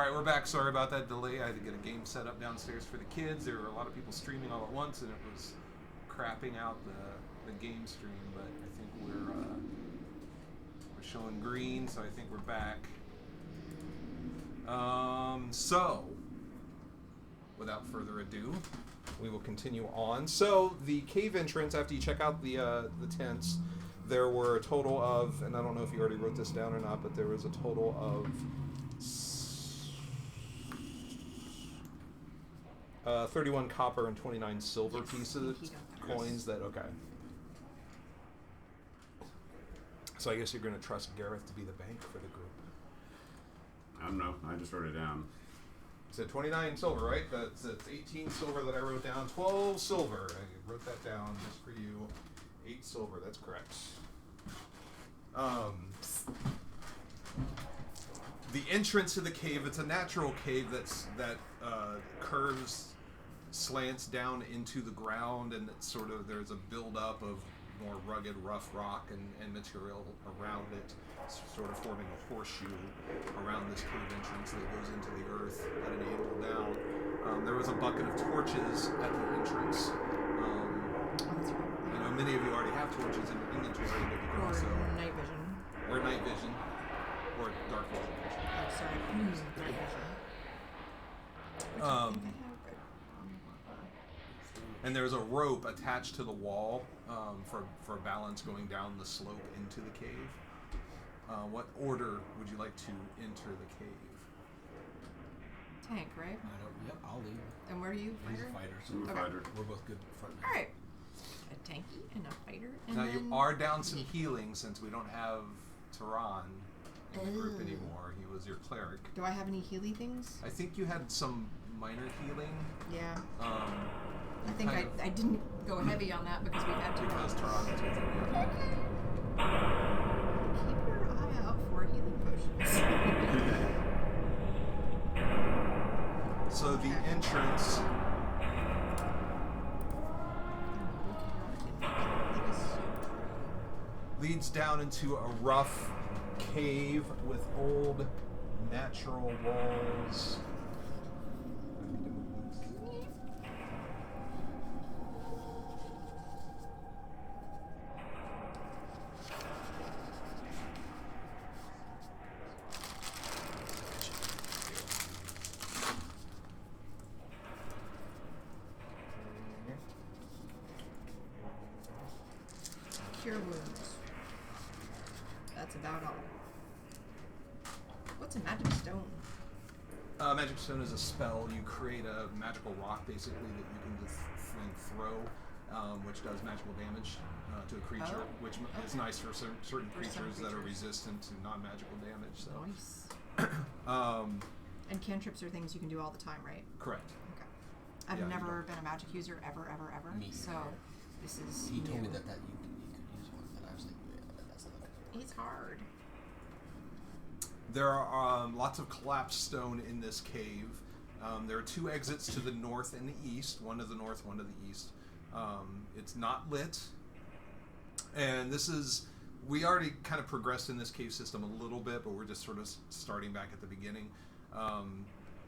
Alright, we're back. Sorry about that delay. I had to get a game set up downstairs for the kids. There were a lot of people streaming all at once, and it was crapping out the game stream, but I think we're showing green, so I think we're back. So, without further ado, we will continue on. So, the cave entrance, after you check out the tents, there were a total of, and I don't know if you already wrote this down or not, but there was a total of 31 copper and 29 silver pieces, coins that, okay. So I guess you're going to trust Gareth to be the bank for the group. I don't know. I just wrote it down. You said 29 silver, right? That's 18 silver that I wrote down. 12 silver. I wrote that down just for you. 8 silver. That's correct. The entrance to the cave, it's a natural cave that curves, slants down into the ground, and it's sort of, there's a buildup of more rugged, rough rock and material around it, sort of forming a horseshoe around this cave entrance that goes into the earth at an angle down. There was a bucket of torches at the entrance. I know many of you already have torches in your inventory, but you can also... night vision. Or night vision. Or dark vision. Oh, sorry. Night vision. And there's a rope attached to the wall for balance going down the slope into the cave. What order would you like to enter the cave? Tank, right? Yep, I'll lead. And where are you? He's Fighter? a fighter, so I'm a fighter. we're both good front men. Alright. A tanky and a fighter. And Now then you are down some healing since we don't have Thoradin in the group anymore. He was your cleric. Do I have any healy things? I think you had some minor healing. Yeah. I I think I didn't go heavy on that because we had to. Because Thoradin's with you. Okay. Keep your eye out for healing potions. So the entrance leads down into a rough cave with old natural walls. Cure wounds. That's about all. What's a magic stone? Magic stone is a spell. You create a magical rock, basically, that you can just throw, which does magical damage to a creature, which is nice for certain creatures that are resistant to non-magical damage. So. Nice. And cantrips are things you can do all the time, right? Correct. Okay. I've never been a magic user ever. Me so either. this is He told me new. that you could use one, but I was like, yeah, that's not good. It's hard. There are lots of collapsed stone in this cave. There are 2 exits to the north and the east. One to the north, one to the east. It's not lit. And this is... We already kind of progressed in this cave system a little bit, but we're just sort of starting back at the beginning.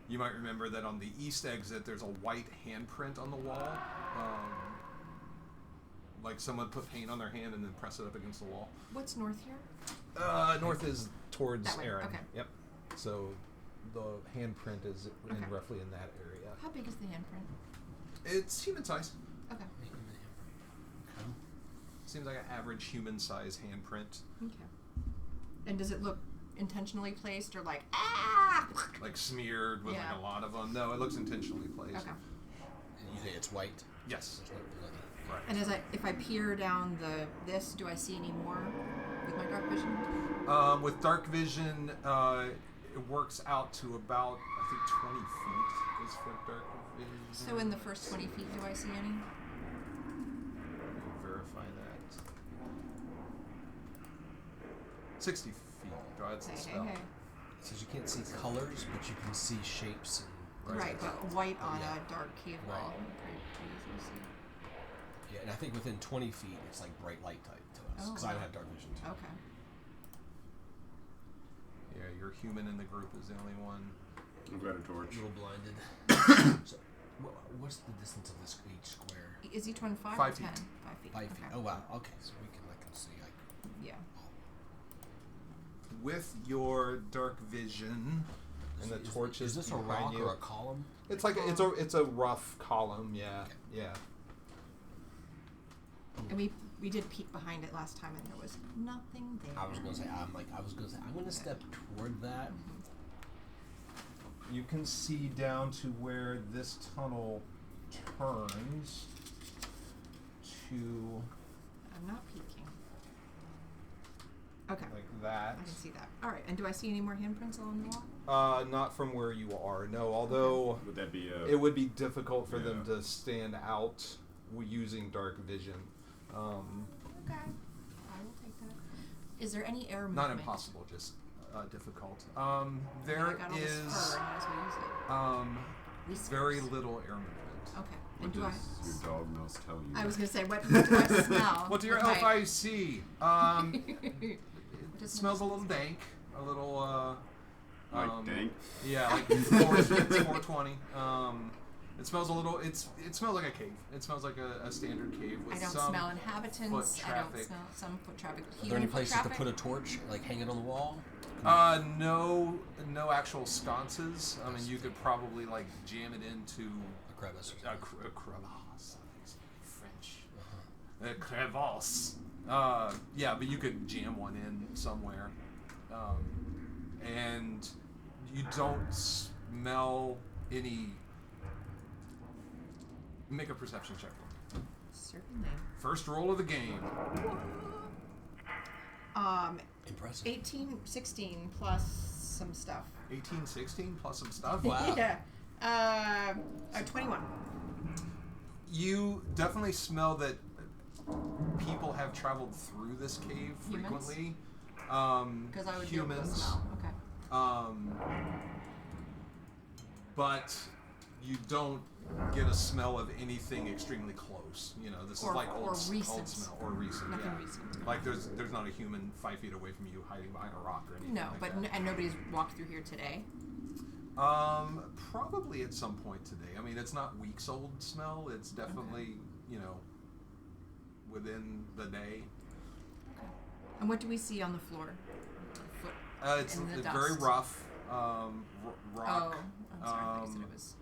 You might remember that on the east exit, there's a white handprint on the wall. Like someone put paint on their hand and then press it up against the wall. What's north here? North is towards That way, Aaron. okay. Yep. So the handprint is roughly in that area. How big is the handprint? It's human size. Okay. Seems like an average human size handprint. Okay. And does it look intentionally placed or like Like smeared with Yeah. like a lot of them. No, it looks intentionally placed. Okay. And you say it's white? Yes. It's not bloody. Right. And if I peer down this, do I see any more with my dark vision? With dark vision, it works out to about, I think, 20 feet is for dark vision. So in the first 20 feet, do I see any? We'll verify that. 60 feet. That's the spell. Hey. It says you can't see colors, but you can see shapes and Right, but white on Yeah. a dark cave Right. wall. Pretty easy to see. yeah. And I think within 20 feet, it's like bright light type to us because I wow. have dark vision too. Okay. Yeah, your human in the group is the only one I've got a torch. A little blinded. So, what's the distance of this each square? Is each one 5 5 or feet. 10? 5 feet. 5 feet. Okay. Oh wow. Okay, so we can see. Yeah. With your dark vision and the torches Is this a behind rock you, or a column? it's like it's a rough column. Yeah, Okay. yeah. And we did peek behind it last time, and there was nothing there. I was gonna say I'm gonna step toward that. You can see down to where this tunnel turns to I'm not peeking. Okay. like that. I can see that. All right. And do I see any more handprints along the wall? Not from where you are. No, although Would that be it would be difficult for them Yeah. to stand out using dark vision. Okay. I will take that. Is there any air movement? Not impossible, just difficult. I There got all this is fur and might as well use it. very Whiskers. little air movement. Okay. What And do does your dog nose tell you? I was going to say, what do I smell? What do your with my- elf eyes see? It smells a little dank, a little Like dank? yeah, like it's 420. It smells a little. It smells like a cave. It smells like a standard cave with I don't some smell inhabitants. foot I don't traffic. smell some foot traffic. Are there Healing any foot places traffic? to put a torch, like hang it on the wall? No actual sconces. I mean, you could probably like jam it into A crevice. a crevasse. French. A crevasse. Yeah, but you could jam one in somewhere. And you don't smell any. Make a perception check for me. Certainly. First roll of the game. Impressive. 18, 16 plus some stuff. 18, 16 plus some stuff. Wow. Yeah. 21. You definitely smell that people have traveled through this cave Humans? frequently. Because I would be able to humans. smell. Okay. But you don't get a smell of anything extremely close. You know, this Or- is like or old recent. smell or recent. Nothing yeah. recent. Like there's not a human 5 feet away from you hiding behind a rock or anything. No, like but that. and nobody's walked through here today. Probably at some point today. I mean, it's not weeks old smell. It's definitely within the day. Okay. And what do we see on the floor? Foot. It's In the it's very dust. rough. Rock. Oh, I'm sorry. I thought you said it was.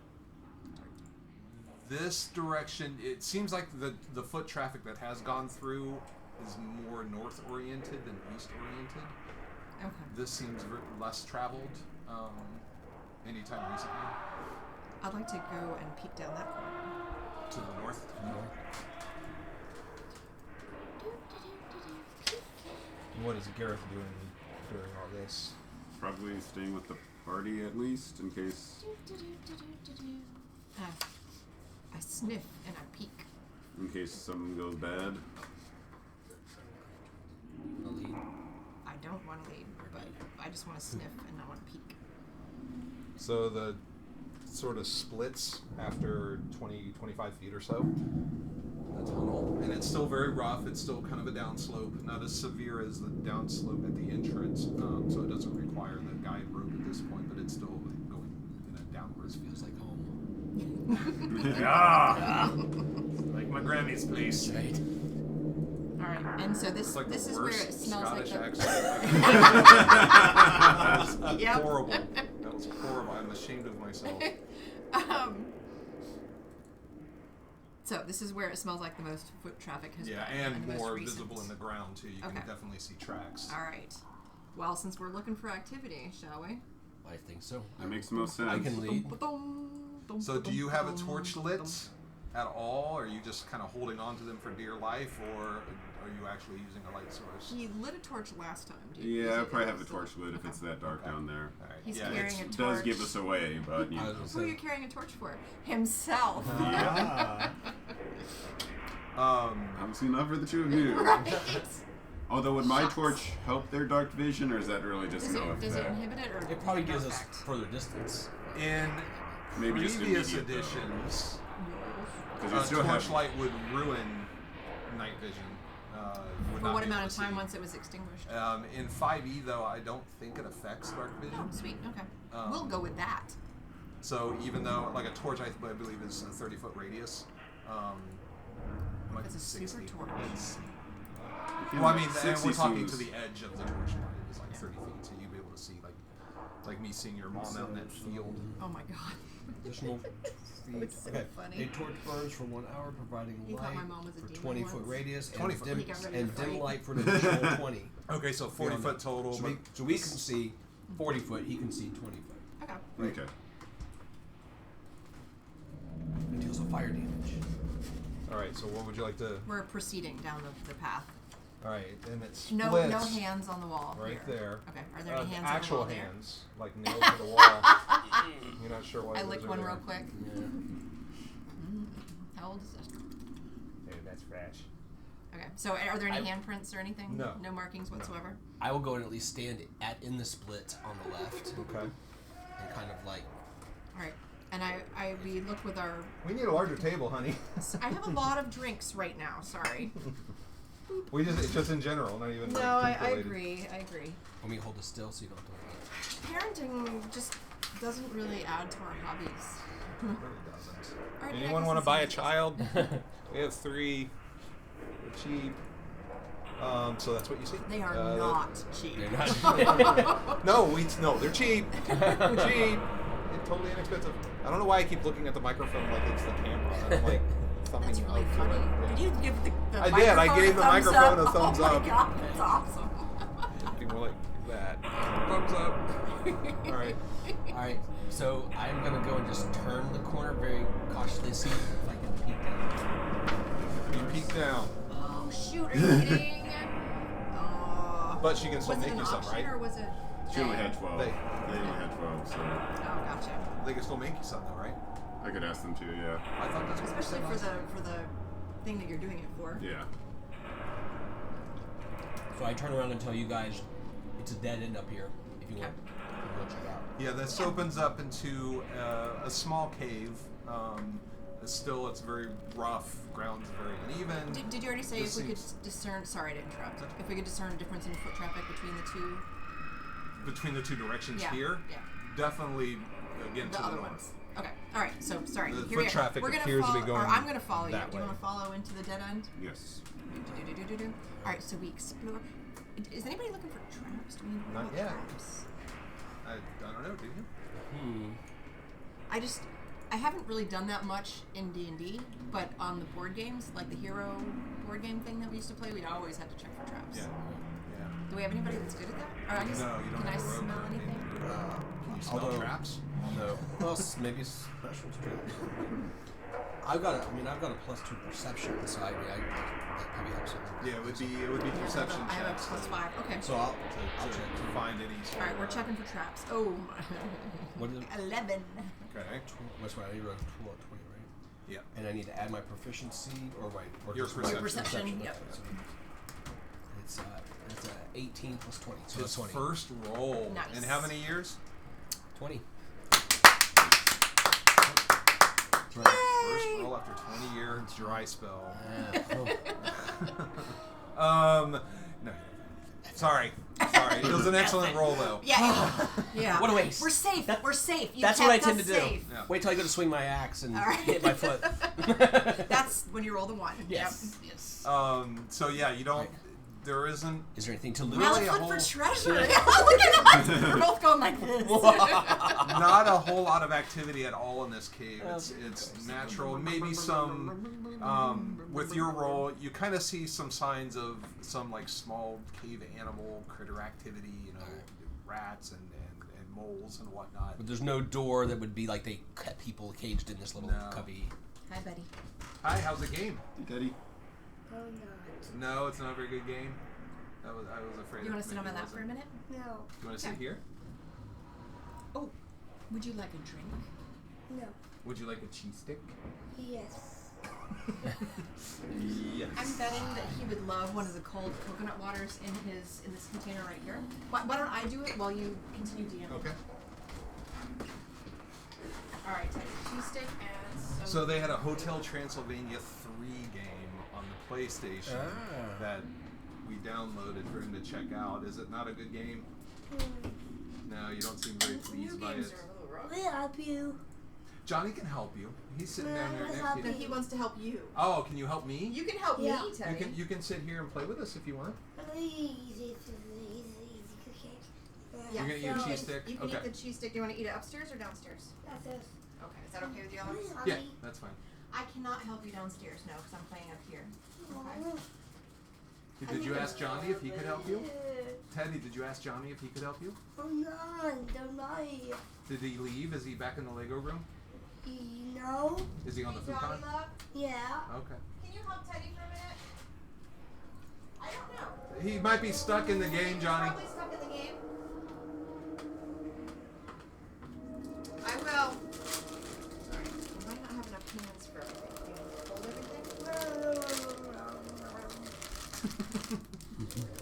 This direction, it seems like the foot traffic that has gone through is more north oriented than east oriented. Okay. This seems less traveled. Anytime recently. I'd like to go and peek down that corner. To the north. What is Gareth doing during all this? Probably staying with the party at least, in case I sniff and I peek. something goes bad. A lead. I don't want to lead, but I just want to sniff and I want to peek. So the sort of splits after 20, 25 feet or so. The tunnel. And it's still very rough. It's still kind of a downslope. Not as severe as the downslope at the entrance. So it doesn't require the guide rope at this point, but it's still going in a downwards. Feels like home. Yeah! Like my Grammy's place. Right. All right, and so this It's like this the is where worst it smells Scottish like accent. That was Yep. horrible. That was horrible. I'm ashamed of myself. So this is where it smells like the most foot traffic has Yeah, been. and the most more recent. visible in the ground too. You can Okay. definitely see tracks. All right. Well, since we're looking for activity, shall we? I think so. That makes the most sense. I can lead. So do you have a torch lit at all? Or are you just kind of holding on to them for dear life, or are you actually using a light source? He lit a torch last time. Yeah, I probably have a torch lit if it's that dark down there. All right. He's yeah, carrying It a torch. does give us away, but you I know. was gonna Who are you say, carrying a torch for? Himself. Yeah. Obviously not for the two of you. Right. Although would my Shucks. torch help their dark vision, or is that really just Does no it effect? inhibit it, or it probably gives us effect? further distance. In Maybe just previous immediate, though. editions, Because you still have torchlight would ruin night vision. Would For not what be amount able of to time see. once it was extinguished? In 5e though, I don't think it affects dark vision. Oh, sweet. Okay. Um, We'll go with that. So even though, like a torch, I believe is a 30-foot radius. It's a super torch. Well, I mean, and 60 we're talking seems- to the edge of the torch line. It was like 30 feet, so you'd be able to see, like me seeing your mom out in that field. Oh my god. Additional feet. Looks so funny. A torch burns for 1 hour, providing He thought light my mom was a for demon 20-foot once. radius 20 and foot. dim, He got ready and to dim fight. light for an additional 20. Okay, so 40 foot total. So we can see 40 foot. He can see 20 foot. Okay. Right. Okay. It deals with fire damage. All right, so what would you like to? We're proceeding down the path. All right, and it splits. No hands on the wall. Right here. there. Okay. Are there any hands actual on the wall hands, like nailed to the wall. You're not sure why. there? I those licked are one there. real quick. Yeah. How old is this? Hey, that's fresh. Okay. So are there any handprints or anything? No. No markings whatsoever? I will go and at least stand in the split on the left Okay. and kind of like. All right. And we look with our. We need a larger table, honey. I have a lot of drinks right now. Sorry. It's just in general, not even. No, like, I drink-related. agree. I agree. Let me hold it still so you don't have to worry. Parenting just doesn't really add to our hobbies. It really doesn't. All right, Anyone I want to guess buy a it's- child? We have 3. They're cheap. So that's what you see. They are not cheap. They're not. No, they're cheap. Cheap. And totally inexpensive. I don't know why I keep looking at the microphone like it's the camera. I'm like thumbing That's really up to funny. it. Yeah. Did you give the I did. I microphone gave the thumbs microphone up? a thumbs Oh up. my god, that's awesome. Be more like that. Thumbs up. All right. All right. So I'm gonna go and just turn the corner very cautiously, see if I can peek down. You peek down, Oh shoot, are you kidding? but she can still Was it make an you some, auction right? or was it? She only had 12. They- They only had 12, so Oh, gotcha. They can still make you some, though, right? I could ask them to, yeah. I thought that's what Especially you for said the thing that you're doing it for. Yeah. So I turn around and tell you guys it's a dead end up here. If you want, go check out. Yeah, this opens up into a small cave. It's very rough. Ground's very uneven. Did you already say This if we could seems- discern? Sorry to interrupt. If we could discern a difference in foot traffic between the two, Between the two directions Yeah, here, yeah. definitely again the to the other north. ones. Okay. All right. So sorry. The Here foot we are. traffic We're gonna appears to be follow, going or I'm gonna follow you. that Do you way. want to follow into the dead end? Yes. Do. All right. So we explore. Is anybody looking for traps? Do we need Not more yet. traps? I don't know. Do you? I haven't really done that much in D&D, but on the board games, like the Hero board game thing that we used to play, we always had to check for traps. Yeah. Yeah. Do we have anybody that's good at that? Or I guess, No, you don't can I have a rope smell or anything? Can you smell Although- traps? No. Well, maybe special traps. I've got a +2 perception, so that probably helps. Yeah, it would be Yeah, perception I have a checks +5. Okay. So I'll to check. find any. All right, we're checking for traps. Oh, What is it? 11. Okay. What's right? I need to roll 20, right? Yeah. And I need to add my proficiency or Your just perception. Your perception, yep. It's 18 plus 20. So His that's 20. first roll. Nice. In how many years? 20. First roll after 20 years dry spell. No. Sorry. It was an excellent roll though. Yeah. Yeah. What a waste. We're safe. We're safe. You That's what I kept tend to us do. safe. Yeah. Wait till I go to swing my axe and All right. hit my foot. That's when you roll the 1. Yes. Yep. Yes. So yeah, you don't. There isn't. Is there anything to loot? Well, Really let's a look for whole- treasure. Look at us. We're both going like this. Not a whole lot of activity at all in this cave. It's natural. Maybe some with your roll, you kind of see some signs of some like small cave animal critter activity. You know, rats and moles and whatnot. But there's no door that would be like they kept people caged in this little No. cubby. Hi, buddy. Hi, how's the game? Hey, Daddy. Oh, not. No, it's not a very good game. I was afraid. You want it to sit on maybe that for a wasn't. minute? No. You want to sit Yeah. here? Oh, would you like a drink? No. Would you like a cheese stick? Yes. Yes. I'm betting that he would love one of the cold coconut waters in this container right here. Why don't I do it while you continue DMing? Okay. All right, take a cheese stick and So they had a Hotel Transylvania 3 game on the PlayStation that we downloaded for him to check out. Is it not a good game? No, you don't seem very pleased by it. are a little rough. We help you. Johnny can help you. He's sitting down there next to Then you. he wants to help you. Oh, can you help me? You can help Yeah. me, Teddy. You can sit here and play with us if you want. Easy. Yeah. You're gonna eat a cheese stick. You can Okay. eat the cheese stick. Do you want to eat it upstairs or downstairs? That's it. Okay. Is that okay with you, Alex? Yeah, that's fine. I cannot help you downstairs, no, because I'm playing up here. Okay. Did you ask Johnny if he could help you? Teddy, did you ask Johnny if he could help you? Don't lie. Did he leave? Is he back in the Lego room? No. Is he on the futon? Yeah. Okay. Can you help Teddy for a minute? I don't know. He might be stuck in the game, He's Johnny. probably stuck in the game. I will. Sorry. I might not have enough hands for everything. Can you hold everything?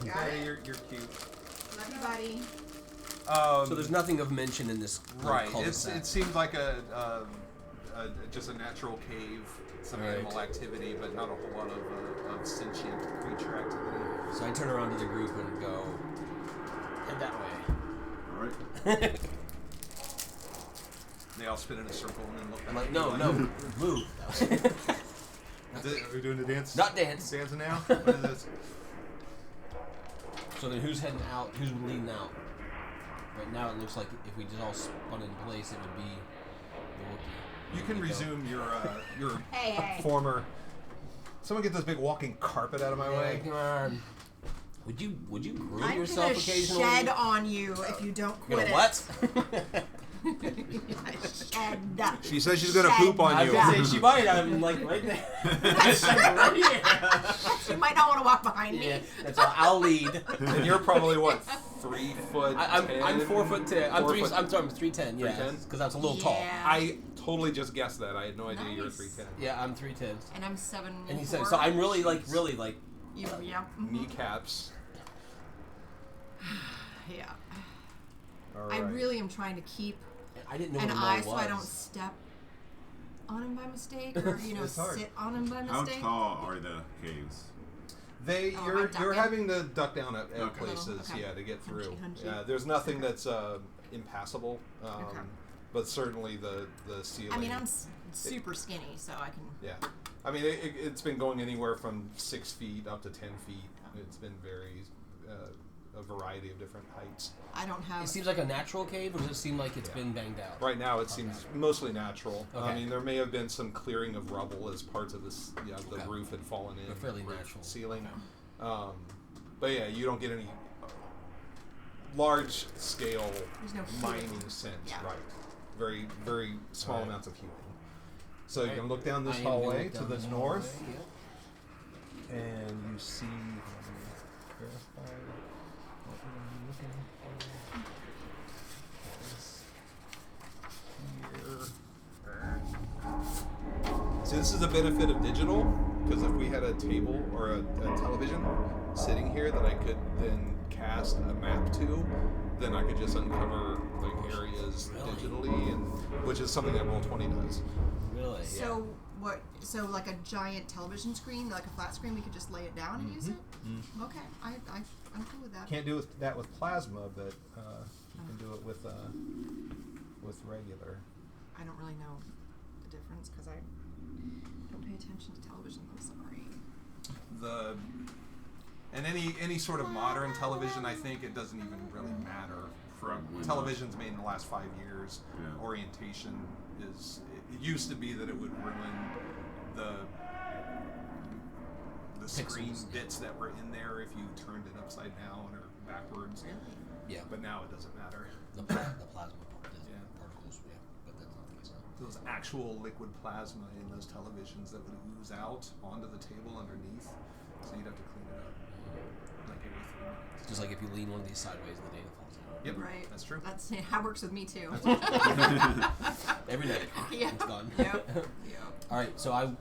Got Hey, it? you're cute. Love you, buddy. So there's nothing of mention in this. Right. cul-de-sac. It seems like just a natural cave, some Right. animal activity, but not a whole lot of sentient creature activity. So I turn around to the group and go, head that way. All right. They all spin in a circle and then look back. I'm like, at no, you no, move. Are we doing the dance? Not dance. Dancing now? What is this? So then who's heading out? Who's leading out? Right now it looks like if we just all spun in place, it would be the Wookiee. You can resume your Hey. former. Someone get this big walking carpet out of my way. Come on. Would you groom I'm yourself gonna occasionally? shed on you if you don't You're quit gonna it. what? Shed. She says she's gonna Shed. poop on I you. was gonna say she might. I'm like right there. That's Like, true. right here. You might not want to walk behind me. Yeah, that's all. I'll lead. And you're probably what, 3 foot? I'm 4'10". I'm 4 3. foot- I'm sorry. I'm 310. Yeah, 310? because I was a little tall. Yeah. I totally just guessed that. I had no idea you were Nice. 310. Yeah, I'm 310. And I'm 7. And he said, so I'm really like You, yeah. Kneecaps. Yeah. All I right. really am trying to keep I didn't know an what a eye mole so was. I don't step on him by mistake or It's hard. sit on him by How mistake. tall are the caves? Oh, You're I'm ducking? having to duck down at Okay. places, Okay. yeah, to get through. Hunchy. Yeah, there's nothing that's impassable, Okay. but certainly the ceiling. I mean, I'm super skinny, so I can. Yeah, I mean it's been going anywhere from 6 feet up to 10 feet. It's been very a variety of different heights. I don't have. It seems like a natural cave, or does it seem like it's been banged out? Right now, it seems mostly natural. I Okay. mean, there may have been some clearing of rubble as parts of this. Yeah, the Okay. roof had fallen in. But fairly roof, natural. ceiling. But yeah, you don't get any large scale There's no mining healing. sense, Yeah. right? Very, very small Right. amounts of healing. So you Right. can look down this I am gonna hallway look to down the this north, hallway, yep. and you see. Let me verify what we're looking for. Here. See, this is the benefit of digital, because if we had a table or a television sitting here that I could then cast a map to, then I could just uncover like areas Really? digitally, and which is something that Roll20 does. Really? So what? So like a giant television screen, like a flat screen, we could just lay it down and use it. Okay, I'm cool with that. Can't do that with plasma, but you can do it with regular. I don't really know the difference because I don't pay attention to television. I'm sorry. And any sort of modern television, I think it doesn't even really matter. From televisions made in the last 5 years, Yeah. orientation is. It used to be that it would ruin the screen Pixels. bits that were in there if you turned it upside down or backwards. Yeah. But now it doesn't matter. The plasma part, Yeah. particles, yeah. But that's not the case now. Those actual liquid plasma in those televisions that would ooze out onto the table underneath, so you'd have to clean it up like every 3 minutes. Just like if you lean one of these sideways, the data falls out. Yep, Right. that's true. That's that works with me too. Every night. Yeah. It's gone. Yep. Yep. All right, so I'm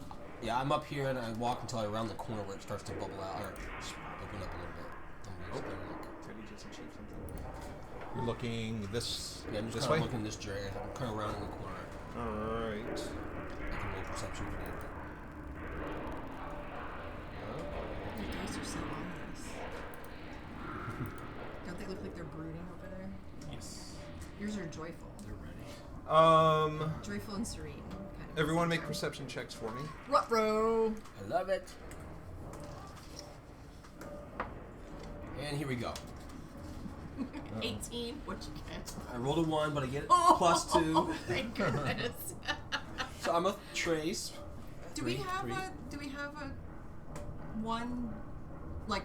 up here and I walk until I round the corner where it starts to bubble out or just open up a little bit. I'm just gonna look. Teddy just achieved something. You're looking this Yeah, I'm just this kind way. of looking this direction. I'm kind of rounding the corner. All right. I can roll perception for you. The dice are so ominous. Don't they look like they're brooding over there? Yes. Yours are joyful. They're ready. Joyful and serene. Everyone make perception checks for me. Ruh-roh. I love it. And here we go. 18. What'd you get? I rolled a 1, but I get Oh, plus 2. Thank goodness. So I'm a trace. Do we have a one, like,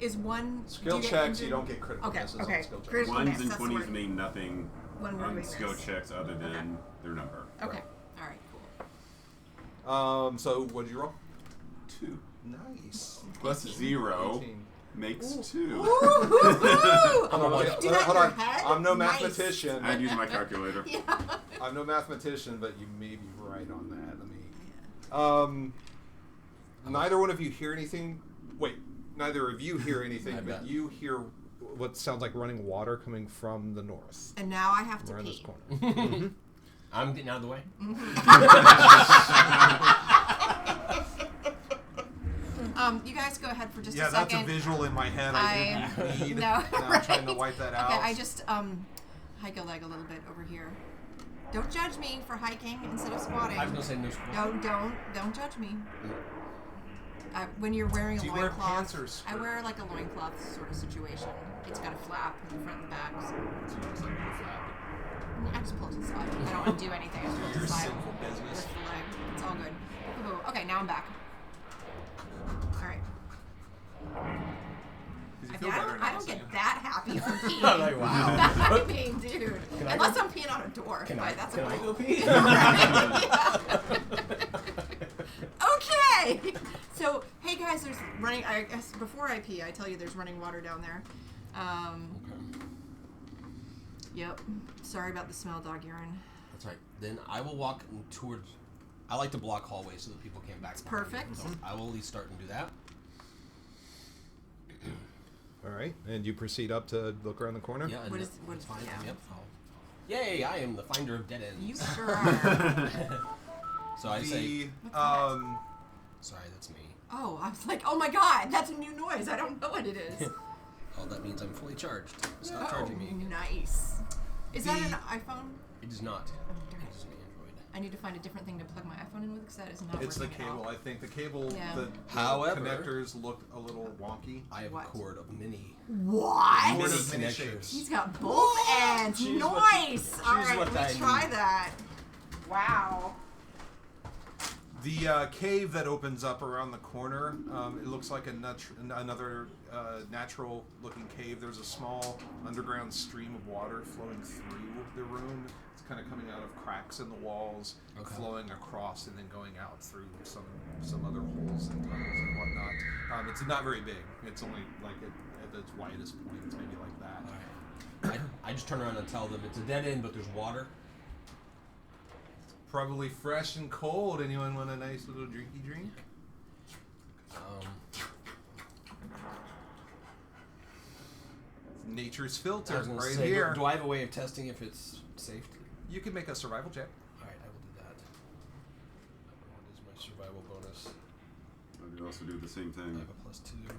is one... Skill do you get checks, injured? you don't get critical Okay, misses okay. on skill checks. Critical Ones miss, and that's the 20s word. mean nothing One word on we skill miss. checks other than Okay. their number. Okay. All right, cool. So what did you roll? 2 Nice. plus 18. 0 18. makes Ooh. 2. Ooh, Hold you do that hold in on. your head? I'm no Nice. mathematician. I'd use my calculator. Yeah. I'm no mathematician, but you may be right on that. Neither one of you hear anything. Wait, neither of you hear anything, I but bet. you hear what sounds like running water coming from the north. And now I have to Around this pee. corner. I'm getting out of the way. You guys go ahead for just Yeah, a that's second. a visual in my head. I didn't need. No, Now I'm trying to right. wipe that out. Okay, I just hike a leg a little bit over here. Don't judge me for hiking instead of squatting. I was gonna say no squat. Don't judge me. When you're wearing a Do you wear loincloth, pants or I skirt? wear like a loincloth sort of situation. It's got a flap in the front and the back. So So you just like to flap I just pull it to the side. I don't undo anything. I just pull it to Your the side. sinful business. Lift the leg. It's all good. Ooh, okay, now I'm back. All right. Does I, it mean, feel better now, I don't doesn't get it? that happy from peeing. I'm like, wow. I mean, dude. Can I Unless go- I'm peeing on a door. Can but I? that's Can a I go pee? Okay. So, hey guys, there's running. I guess before I pee, I tell you there's running water down there. Yep. Sorry about the smell, dog urine. That's right. Then I will walk towards. I like to block hallways so that people can't back. behind me. perfect. So I will at least start and do that. All right, and you proceed up to look around the corner. Yeah. And What that- is- what that's is- fine. yeah. Yep. Yay! I am the finder of dead ends. You sure are. So I say, What's that? sorry, that's me. Oh, I was like, oh my god, that's a new noise. I don't know what it is. Oh, that means I'm fully charged. Stop Oh, charging me. nice. Is that an The- iPhone? It is not. Oh, darn It it. is an Android. I need to find a different thing to plug my iPhone in with because that is not It's the working at all. cable. I think the cable. Yeah. The However- connectors look a little wonky. I have What? a cord of mini. What? Cord Mini of many connectors. shapes. He's got both ends. Choose what you- Nice. choose All right, what let I me try need. that. Wow. The cave that opens up around the corner, it looks like another natural-looking cave. There's a small underground stream of water flowing through the room. It's kind of coming out of cracks in the walls, Okay. flowing across, and then going out through some other holes and tunnels and whatnot. It's not very big. It's only like at its widest point. It's maybe like that. I just turn around and tell them it's a dead end, but there's water. Probably fresh and cold. Anyone want a nice little drinky drink? Nature's I filter was gonna right say, here. do I have a way of testing if it's safe? You can make a survival check. All right, I will do that. What is my survival bonus? I could also do the same I thing. have a +2.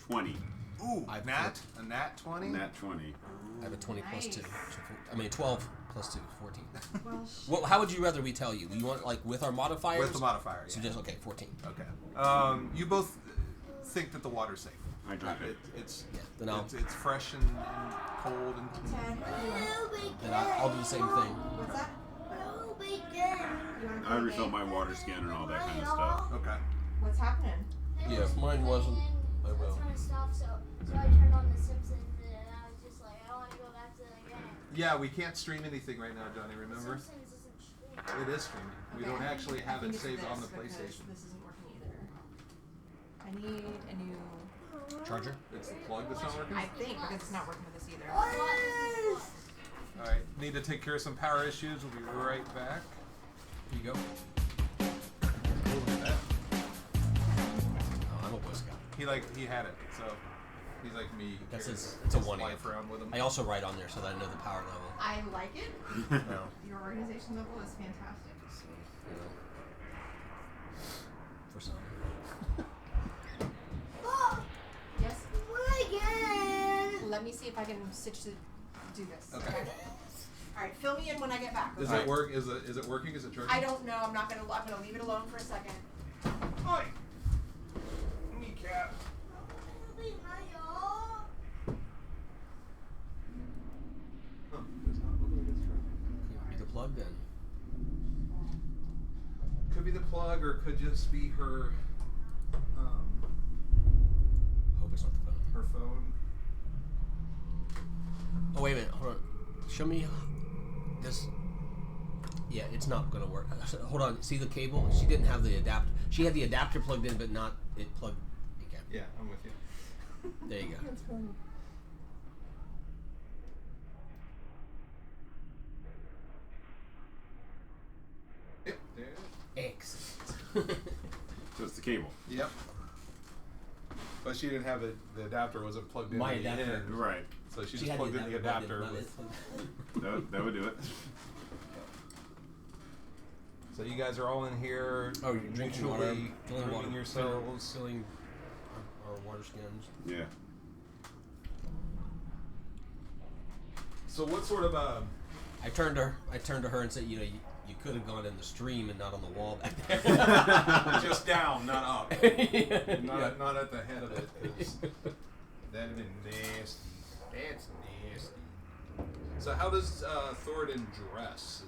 20. Ooh, I've a nat 20? Nat 20. I have a 20 Nice. +2. So I mean 12 +2, 14. Well, Well, how would you rather we tell you? You want like with our modifiers? With the modifier, yeah. So just okay, 14. Okay. You both think that the water's safe. I drink it. It's Yeah, then I'll it's fresh and cold and clean. then I'll do the same thing. What's that? Oh, bacon. You want to I refill my water scan and all that kind of stuff. Okay. What's happening? Yeah, if mine wasn't, I will. That's my stuff, so I turned on The Simpsons and I was just like, I want to go back to the game. Yeah, we can't stream anything right now, Johnny, remember? Simpsons isn't streaming. It is streaming. We Okay. don't actually have I it think it's saved on the this because PlayStation. This isn't working either. I need a new. Charger? It's the plug that's not working? I think because it's not working with this either. Alright, need to take care of some power issues. We'll be right back. Here you go. Look at that. Oh, I'm a Boy Scout. He had it, so he's like me. He That's carries it's a his 1 life around with him. I also write on there so that I know the power level. I like it. No. Your organization level is fantastic. So, you know, for some. Yes. Again. Let me see if I can stitch to do this. Okay. All right, fill me in when I get back. Is okay? it work? Is it working? Is it charging? I don't know. I'm gonna leave it alone for a second. Oi! Me cat. Huh, does not look like it's charging. Could be the plug then. Could be the plug, or could just be her. Hope it's not the phone. Her phone. Oh wait a minute, hold on. Show me this. Yeah, it's not gonna work. Hold on. See the cable? She didn't have the adapter. She had the adapter plugged in, but not it plugged. Okay. Yeah, I'm with you. There you go. Yep, there it is. Excellent. So it's the cable. Yep. But she didn't have it. The adapter wasn't plugged in. My at the adapter. end. Right. So she She just had plugged in the adapter. not with- it plugged- That would do it. So you guys are all in here. Oh, you're drinking water, mutually filling grooming water, yourselves. filling our water skins. Yeah. So what sort of I turned to her and said, you could have gone in the stream and not on the wall back there. just down, not up, Yeah. not at the head of it, 'cause that'd have been nasty. That's nasty. So how does Thoradin dress?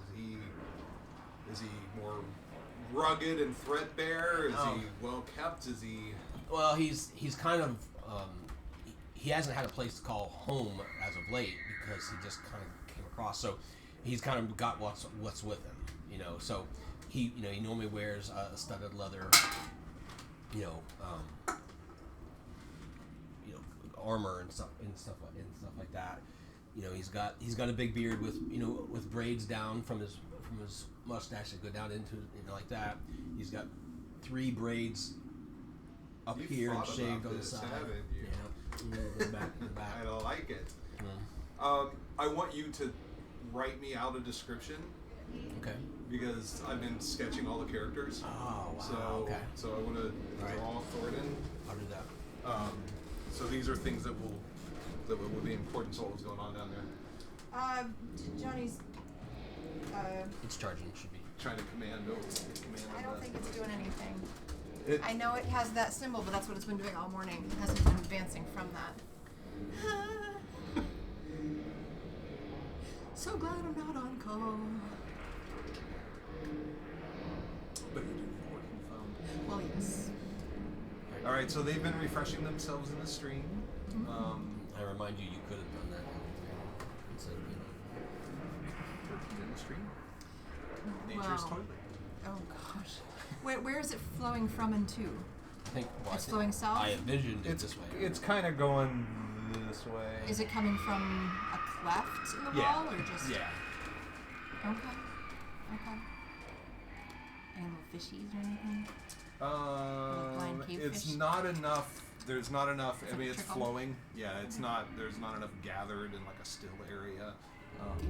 Is he more rugged and threadbare? Is he well kept? Is he? Well, he's kind of he hasn't had a place to call home as of late because he just kind of came across. So he's kind of got what's with him, So he normally wears a studded leather, armor and stuff like that. He's got a big beard with braids down from his mustache that go down into like that. He's got 3 braids up You've here and thought shaved about on the this, side. haven't you? Yeah, in the back. I like it. Yeah. I want you to write me out a description Okay. because I've been sketching all the characters. Oh wow. So Okay. so I want to Right. draw Thoradin. I'll do that. So these are things that will be important to what's going on down there. Johnny's. It's charging. Should be. Trying to command I don't think it's doing anything. It, I know it has that symbol, but that's what it's been doing all morning. It hasn't been advancing from that. So glad I'm not on call. but you do the working phone. Well, yes. All right, so they've been refreshing themselves in the stream. I remind you, you could have done that instead of In the stream. Nature's Wow. toilet. Oh gosh. Where is it flowing from and to? I think. Well, It's flowing south? I envisioned it It's this way. it's kind of going this way. Is it coming from a cleft in the Yeah. wall or just? Yeah. Okay. Any little fishies or anything? blind cave It's fish? not enough. There's not enough. I It's mean, like it's trickle? flowing. Yeah, it's not. There's not enough gathered in like a still area.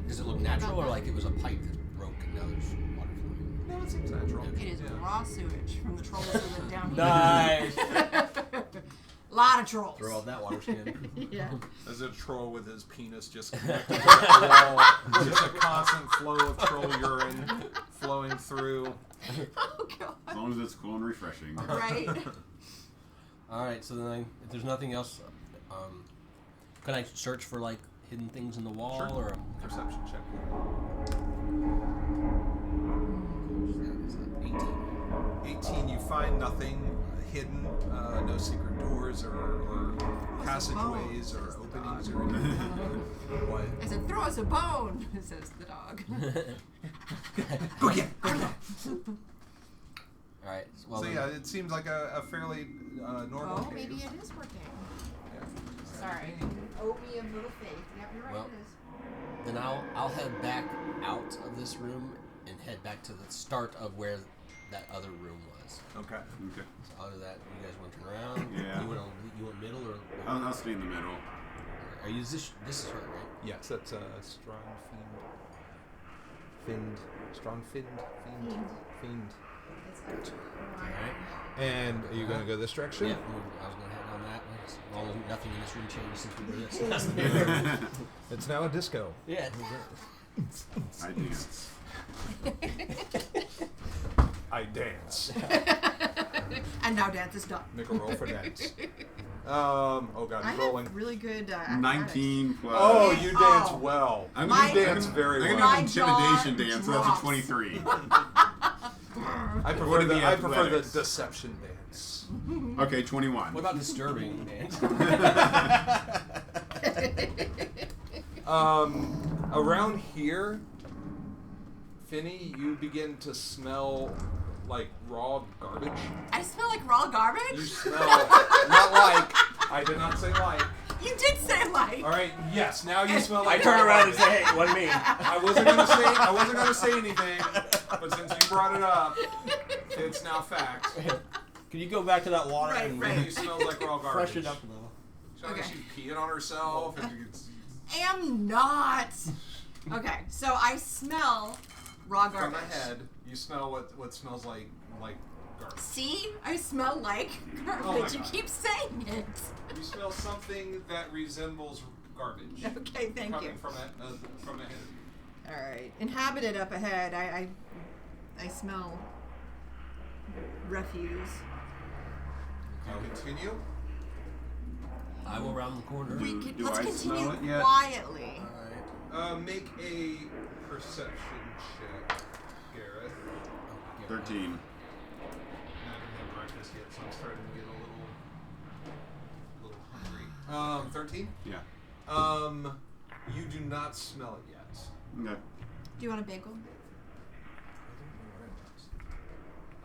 Does it look natural or like it was a pipe that broke and now there's water flowing? No, it seems natural. It is Yeah. raw sewage from the trolls who live down here. Nice. Lot of trolls. Throw off that water skin. Yeah. There's a troll with his penis just connected to the wall. Just a constant flow of troll urine flowing through. Oh god. As long as it's cool and refreshing. Right. All right. So then, if there's nothing else, can I search for like hidden things in the wall Sure. or? Perception check. 18. You find nothing hidden, no secret doors or passageways or openings or anything. What? I said, throw us a bone, says the dog. Go get. All right. Well, So then, yeah, it seems like a fairly normal Oh, cave. maybe it is working. Yeah. Sorry. Owe me of little faith. Yep, you're right, Well, it is. then I'll head back out of this room and head back to the start of where that other room was. Okay. Okay. So out of that, you guys want to turn around? Yeah. You want middle or? I'll stay in the middle. Are you this is her, right? Yes, that's Strandfynd. Strandfynd. Fiend. It's up to All right. And are you going to go this direction? Yeah, I was gonna head on that. As long as nothing in this room changed since we were this. It's now a disco. Yeah. I dance. I dance. And now dance is done. Make a roll for dance. Oh god, I I'm rolling. have really good. 19 plus. Oh, you dance Oh. well. I'm My- gonna dance very I'm well. gonna have My jaw intimidation dance, so that's drops. a 23. I Or prefer the the athletics. deception dance. Okay, 21. What about disturbing, man? Around here, Finny, you begin to smell like raw garbage. I smell like raw You garbage. smell not like. I did not say like. You did say like. All right. Yes. Now you smell I like. turn raw around and garbage. say, "Hey, it wasn't me." I wasn't gonna say anything, but since you brought it up, it's now fact. Can you go back to that water Right, and right. You smell like raw garbage. freshen up a little? Sounds like Okay. she's peeing on herself. And Am not. Okay, so I smell raw from garbage. the head, you smell what smells like garbage. See, I smell like garbage. Oh my You God. keep saying it. You smell something that resembles garbage. Okay, thank coming you. from the head. All right, inhabited up ahead. I smell refuse. Continue. I will round the corner. Do Let's I continue smell it yet? quietly. Make a perception check, Gareth. 13. I haven't had breakfast yet, so I'm starting to get a little hungry. 13. Yeah. You do not smell it yet. Okay. Do you want a bagel?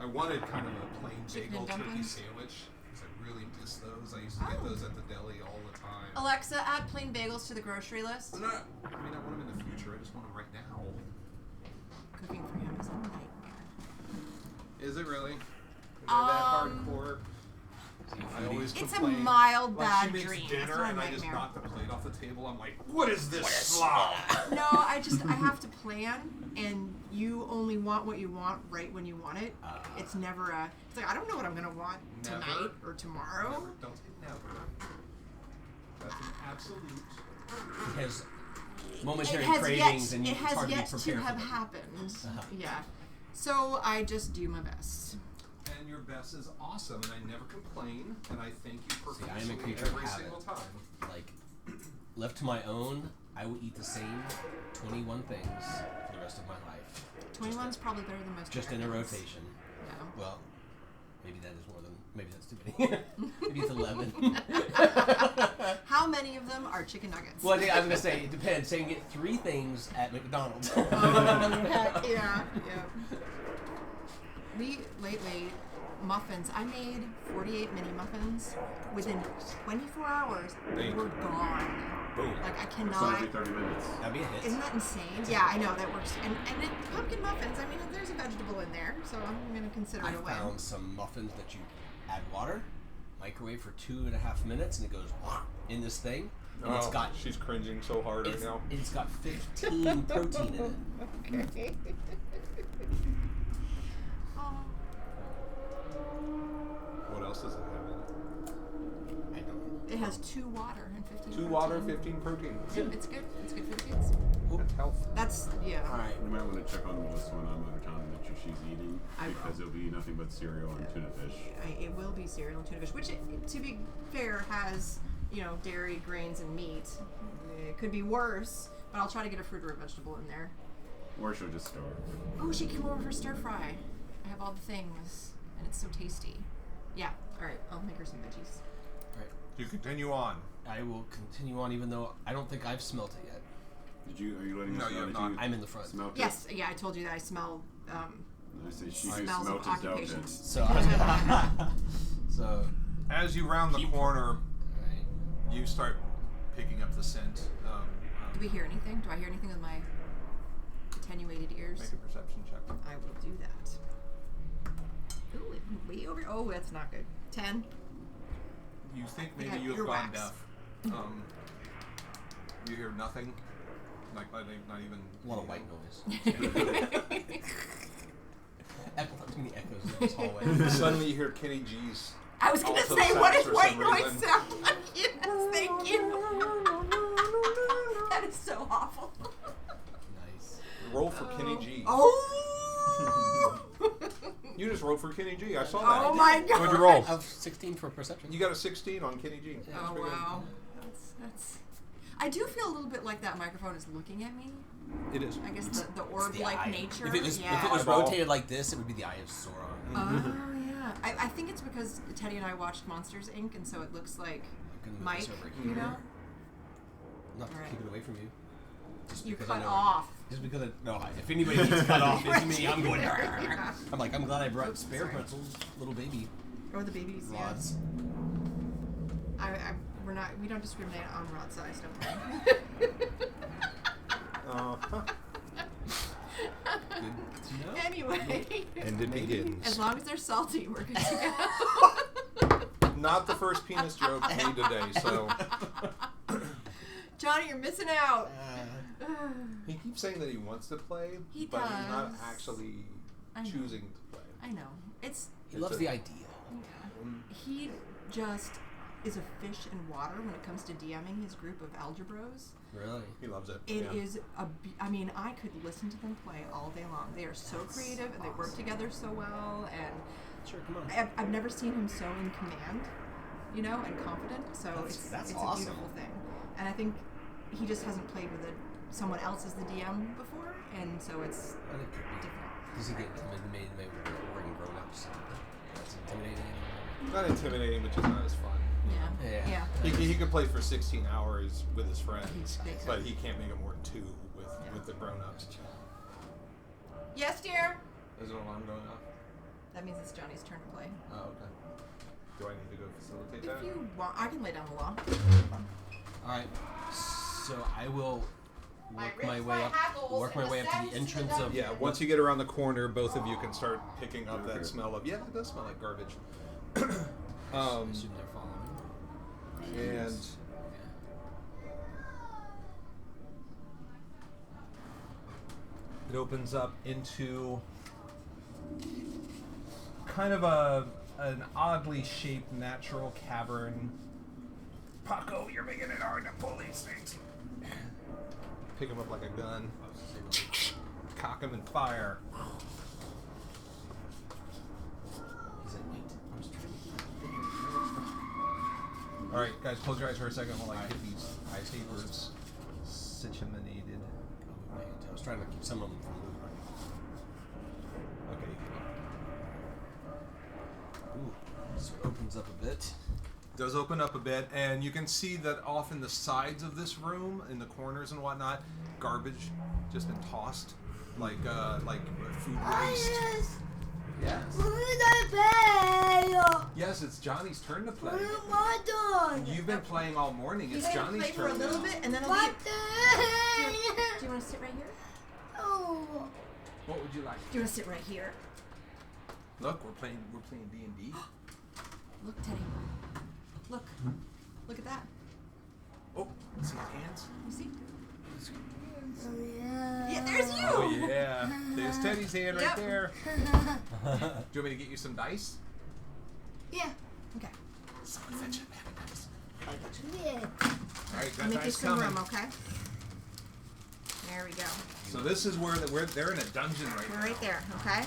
I wanted kind of a plain Chicken bagel and turkey dumplings? sandwich because I really diss those. I used to get Oh. those at the deli all the time. Alexa, add plain bagels to the grocery list. I want them in the future. I just want them right now. Cooking for him is a nightmare. Is it really? Is it that hardcore? I always It's a complain. mild Like bad she makes dream. It's dinner not a and I just nightmare. knock the plate off the table. I'm like, what is this slop? No, I have to plan, and you only want what you want right when you want it. It's never it's like, I don't know what I'm going to want Never. tonight or tomorrow. Never. Don't say never. That's an absolute. It has momentary It has cravings, yet, and it it's has hard yet to to be prepared have for them. happened. Uh-huh. Yeah. So I just do my best. And your best is awesome, and I never complain, and I thank you See, I am a profusely creature of every habit. single time. Like, left to my own, I will eat the same 21 things for the rest of my life. 21's probably better than most. Just in a Americans. rotation. No. Well, maybe that is more than. Maybe that's too many. Maybe it's 11. How many of them are chicken nuggets? Well, I was gonna say it depends. So you can get 3 things at McDonald's. Heck yeah. We lately muffins. I made 48 mini muffins within 24 hours. They were gone. Boom. Like I So cannot. every 30 minutes. That'd be a hit. Isn't that insane? Yeah, I know that works. And pumpkin muffins. I mean, there's a vegetable in there, so I'm gonna consider I it a win. found some muffins that you add water, microwave for 2.5 minutes, and it goes in this thing. And it's got she's cringing so hard right now. it's got 15 protein in it. Okay. What else does it have in it? I don't know. It has 2 water and 15. 2 protein. water, 15 protein. It's good. It's good for the kids. That's health. That's yeah. All right. You might want to check on this one on the time that she's eating, I will. because it'll be nothing but cereal and tuna fish. It will be cereal and tuna fish, which, to be fair, has dairy, grains, and meat. It could be worse, but I'll try to get a fruit or a vegetable in there. Or she'll just starve. Oh, she came over for stir fry. I have all the things, and it's so tasty. Yeah. All right, I'll make her some veggies. All right. You continue on. I will continue on, even though I don't think I've smelt it yet. Are you letting No, us you know have that not. you I'm in the front. smelt it? Yes. Yeah, I told you that I smell. I say she who Smells of smelt his occupation. outfits. So, I was gonna, so, As you round the corner, right. you start picking up the scent. Do we hear anything? Do I hear anything with my attenuated ears? Make a perception check. I will do that. Ooh, it went way over. Oh, that's not good. 10. You think I maybe got you have gone earwax. deaf. You hear nothing. Like not even. A lot of white noise. Not too many echoes in this hallway. Suddenly you hear Kenny G's. I was gonna alto say, what sax does for white some noise reason. sound like? Yes, thank you. That is so awful. Nice. roll for Kenny G. Oh! You just rolled for Kenny G. I saw that. Oh my god! What'd you roll? I have 16 for perception. You got a 16 on Kenny G. Oh wow. That's. I do feel a little bit like that microphone is looking at me. It is. I guess the orb-like nature. If it was Eyeball. rotated like this, it would be the Eye of Sauron. Oh yeah. I think it's because Teddy and I watched Monsters Inc. and so it looks like I'm gonna move Mike. this over You here. know. Not to Alright. keep it away from you. Just You because I cut know- off. Just because if anybody gets cut off, it's me. I'm going. I'm like, I'm glad I brought spare Sorry. pretzels, little baby Or the babies. rods. Yeah. We don't discriminate on rod size, don't we? Good to know. Anyway. And it begins. As long as they're salty, we're good to go. Not the first penis joke made today, so. Johnny, you're missing out. He keeps saying that he wants to play, He but he's not does. actually I know. choosing to play. I know. It's He loves the idea. he just is a fish in water when it comes to DMing his group of algebros. Really? He loves it. It yeah. is I mean, I could listen to them play all day long. They are so creative and they work together so well. And Sure, come on. I've never seen him so in command, you know, and confident. So That's it's awesome. a beautiful thing. And I think he just hasn't played with someone else as the DM before, and so it's I think it could be. different. Does he get intimidated maybe working grown-ups? That's intimidating. Not intimidating, but just not as fun. Yeah. Yeah. He could play for 16 hours with his friends, He's- but he can't make it more than 2 with the grown-ups. Yes, dear. Is an alarm going off? That means it's Johnny's turn to play. Oh, okay. Do I need to go facilitate If that? you want, I can lay down the law. Alright, so I will I work ripped my my way up. hackles Work my and way up to ascend the to entrance the of. Yeah, once you get around the corner, both of you can start picking up Okay. that smell of, it does smell like garbage. I assume they're following. And it opens up into kind of an oddly shaped natural cavern. Paco, you're making it hard to pull these things. Pick him up like a gun. Cock him and fire. Is it 8? I'm just trying to. All right, guys, close your eyes for a second while I get these papers situated. I was trying to keep some of them from moving. Okay. Ooh, so it opens up a bit. Does open up a bit, and you can see that off in the sides of this room, in the corners and whatnot, garbage just been tossed, like food waste. Yes. Yes, it's Johnny's turn to play. You've been playing all morning. It's Johnny's play for turn a little now. bit, and then I'll What be. the Do you want to sit right here? Oh. What would you like? Do you want to sit right here? Look, we're playing D&D. Look, Teddy. Look. Look at that. Oh, see his hands? You see? Yeah. Yeah, there's you. Oh yeah, there's Teddy's hand right Yep. there. Do you want me to get you some dice? Yeah. Okay. Someone fetch it. Yeah. All right, I'll got make you dice some coming. room, okay? There we go. So this is where they're in a dungeon right We're now. right there, okay?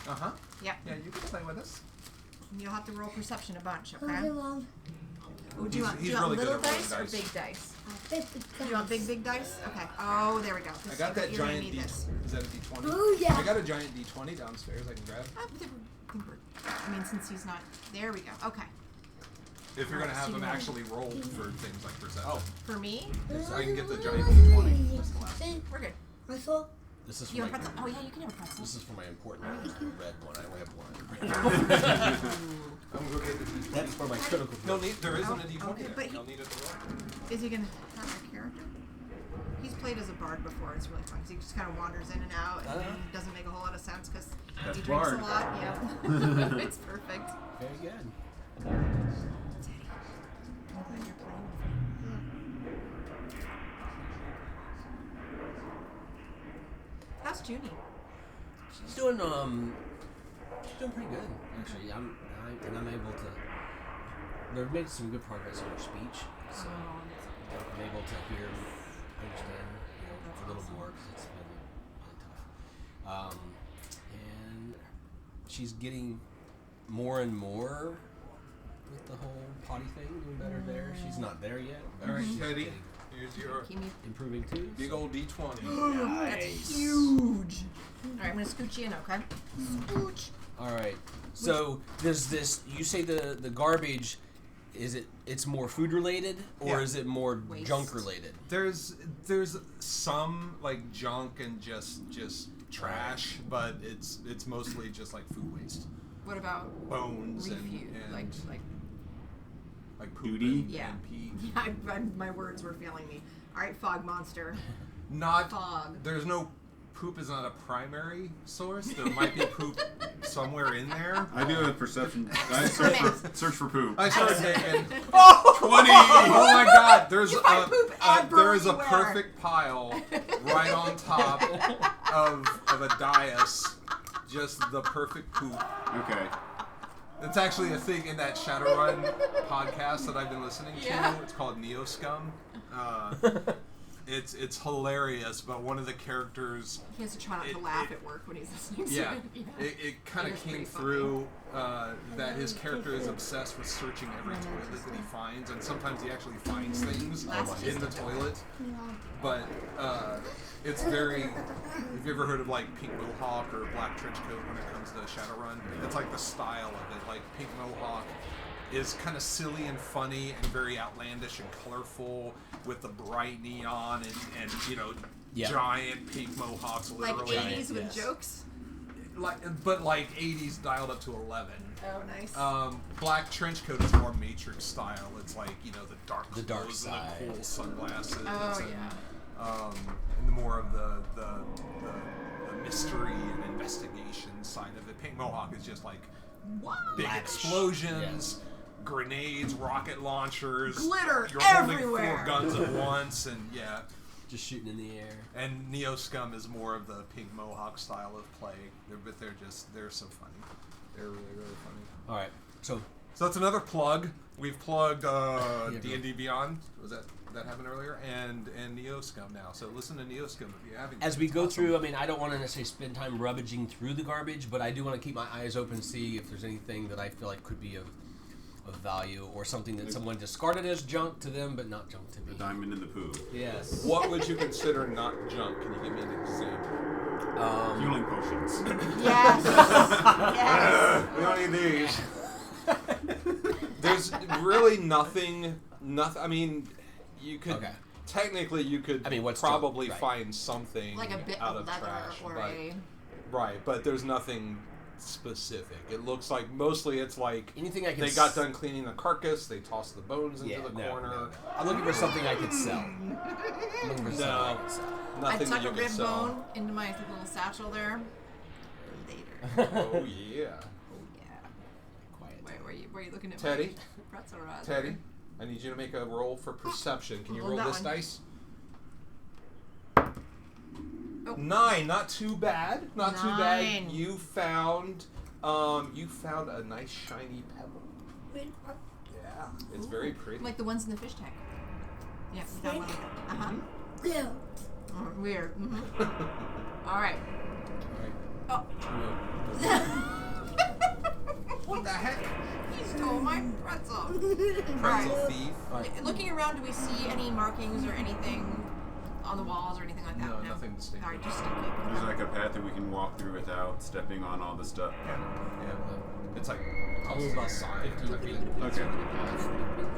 Uh huh. Yep. Yeah, you can play with us. You'll have to roll perception a bunch, okay? Okay, Mom. Ooh, do you want, He's do you want really good little at rolling dice or dice. big dice? I bet the Do you want big dice? Okay. Oh, there we go. I got that you're gonna giant need D. this. Is that a D20? Oh, yeah. I got a giant D20 downstairs. I can grab. I think I mean, since he's not. There we go. Okay. If you're gonna have So them you want- actually roll for things like perception. Oh, For me, So I can get the giant D20. That's the last. we're good. I thought. this is for You want my. pretzel? Oh, yeah, you can have a pretzel. This is for my important red one. I only have one. I'm gonna go get the D20. That's for my critical. No need. There isn't a Oh, D20 okay, there. but he- You'll need it to roll. Is he going to have a character? He's played as a bard before. It's really fun because he just kind of wanders in and out and doesn't make a whole lot of sense because That's he drinks bard. a lot. Yeah. It's perfect. Very good. Teddy, I'm glad you're playing with me. How's Junie? She's doing pretty good actually. I'm able to. They've made some good progress on her speech, so I'm able to hear and understand a little more because it's been And she's getting more and more with the whole potty thing, doing better there. She's not there yet. All right, She's Teddy. getting- Here's your Keep me. improving too. big old D20. That's huge. All right, I'm gonna scooch you in, okay? Scooch. All right. So there's this. You say the garbage. It's more food related, or Yeah. is it more Waste. junk related? There's some like junk and just trash, but it's mostly just like food waste, What about bones refuse? and like poop Duty? and, Yeah. and pee. My words were failing me. All right, fog monster. Not Fog. There's no poop is not a primary source. There might be poop somewhere in there. I do a perception. I search for poop. I started thinking, 20! oh my god, there's You find poop there is a everywhere. perfect pile right on top of a dais. Just the perfect poop. Okay. It's actually a thing in that Shadowrun podcast that I've been listening to. Yeah. It's called Neo Scum. It's hilarious, but one of the characters, He has to try not to laugh at work when he's listening to yeah, it. it kind It of is came pretty funny. through that his character is obsessed with searching every toilet that he finds, and sometimes he actually finds things in the toilet. But it's very. Have you ever heard of like Pink Mohawk or Black Trench Coat when it comes to Shadowrun? It's like the style of it. Like Pink Mohawk is kind of silly and funny and very outlandish and colorful with the bright neon and you know Yeah. giant pink mohawks Like literally. 80s with yes. jokes. But like 80s dialed up to 11. Oh, nice. Black Trench Coat is more Matrix style. It's like, you know, the dark dark clothes and the side. cool sunglasses. Oh, and, yeah. and more of the mystery and investigation side of it. Pink Mohawk is just like What? big Lavish. explosions, grenades, rocket launchers, Glitter you're holding everywhere. 4 guns at once, and yeah. Just shooting in the air. And Neo Scum is more of the Pink Mohawk style of play. They're so funny. They're really, really funny. All right. So So that's another plug. We've plugged Yeah, D&D Beyond. Was that happened earlier? And Neo Scum now. So listen to Neo Scum if you haven't. as we It's go awesome. through, I mean, I don't want to necessarily spend time rummaging through the garbage, but I do want to keep my eyes open, see if there's anything that I feel like could be of value, or something that someone discarded as junk to them, but not junk to me. The diamond in the poo. Yes. What would you consider not junk? Can you give me an example? Healing potions. Yes. Yes. We don't need these. There's really nothing. I mean, you could Okay. technically you could I mean, what's probably junk? Right. find something Like a bit out of of leather trash, or but, a. right. But there's nothing specific. It looks like mostly it's like Anything I can. they got done cleaning the carcass. They tossed the bones into Yeah, the no, corner. no. I'm looking for something I could sell. I'm looking for something I No. could sell. I Nothing tuck that a you rib can sell. bone into my little satchel there. Later. Oh yeah, Oh yeah. Quiet. Wait, were you looking at Teddy? my pretzel raspberry? Teddy. I need you to make a roll for perception. Can you Roll roll that this one. dice? Oh. 9, not too bad. Not too bad. 9. You found a nice shiny pebble. Yeah, it's very pretty. Like the ones in the fish tank. Yeah, that one. Uh-huh. Yeah. Weird. Mm-hmm. All right. Oh. What the heck? He stole my pretzel. Pretzel Right. thief. Looking around, do we see any markings or anything on the walls or anything like that? No, nothing distinctive. All right, just stick There's like a path that we can walk through without stepping on all the stuff. Yeah. It's like Probably about side. 15 feet. Okay.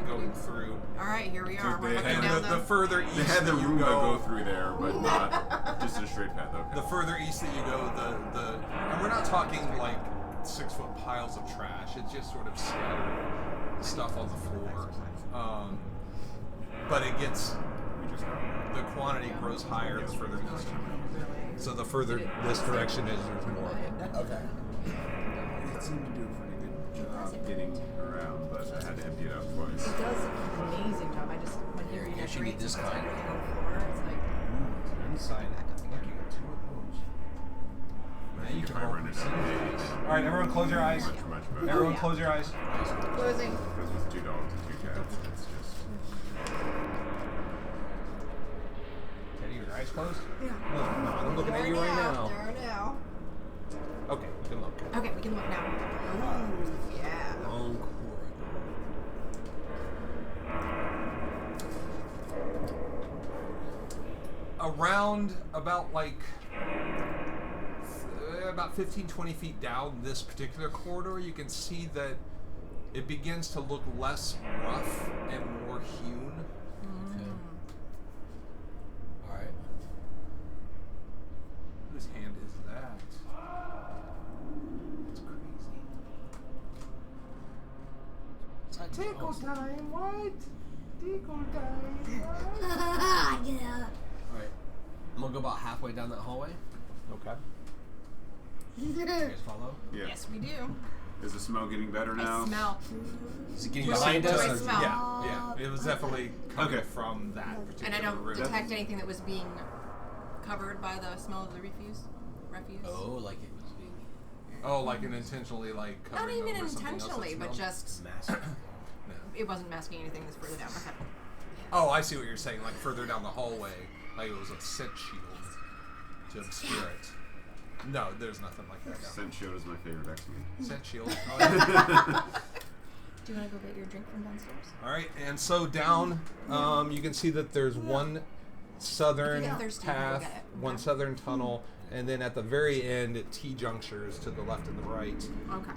Going through. All right, here we are. So We're they looking And down the further They east had the that you room to go go, through there, but not just a straight path. Okay. the further east that you go, and we're not talking like 6-foot piles of trash. It's just sort of scattered stuff on the floor. But it gets the quantity grows higher the further east you go. So the further this direction is, there's more. Okay. It seemed to do a pretty good job getting around, but I had to empty it out twice. It does an amazing job. I just when you You should need this kind. everything on the floor. It's like Inside. Look, you got 2 of those. Now you If can I all run it out of days, All right, everyone, close your eyes. much better. Everyone, close your eyes. closing. Because with 2 dogs and 2 cats, it's just. Teddy, you're your eyes closed? Yeah. No, I'm looking at you right now. There now. Okay, you can look. Okay, we can look now. Ooh, yeah. Long corridor. Around about about 15, 20 feet down this particular corridor, you can see that it begins to look less rough and more hewn. Okay. All right. Whose hand is that? It's crazy. Tickle time, what? Tickle time, what? Yeah. All right. I'm gonna go about halfway down that hallway. Okay. You guys follow? Yeah. Yes, we do. Is the smell getting better now? I smell. Is it getting Do you behind see- us? I or- smell. Yeah, it was definitely coming Okay. from that particular And I don't room. detect anything that was being covered by the smell of the refuse. Oh, like it was being Oh, like an intentionally Not covering even over something else that intentionally, but smelled? just massive. No. it wasn't masking anything that's further down. Okay. Oh, I see what you're saying. Like further down the hallway, like it was a scent shield to obscure it. No, there's nothing like that. No. Scent Shield is my favorite X-Men. Scent shield. Oh, yeah. Do you want to go get your drink from downstairs? All right, and so down, you can see that there's one southern If you get thirsty, you can go path, get it. one Okay. southern tunnel, and then at the very end, at T-junctures to the left and the right. Okay.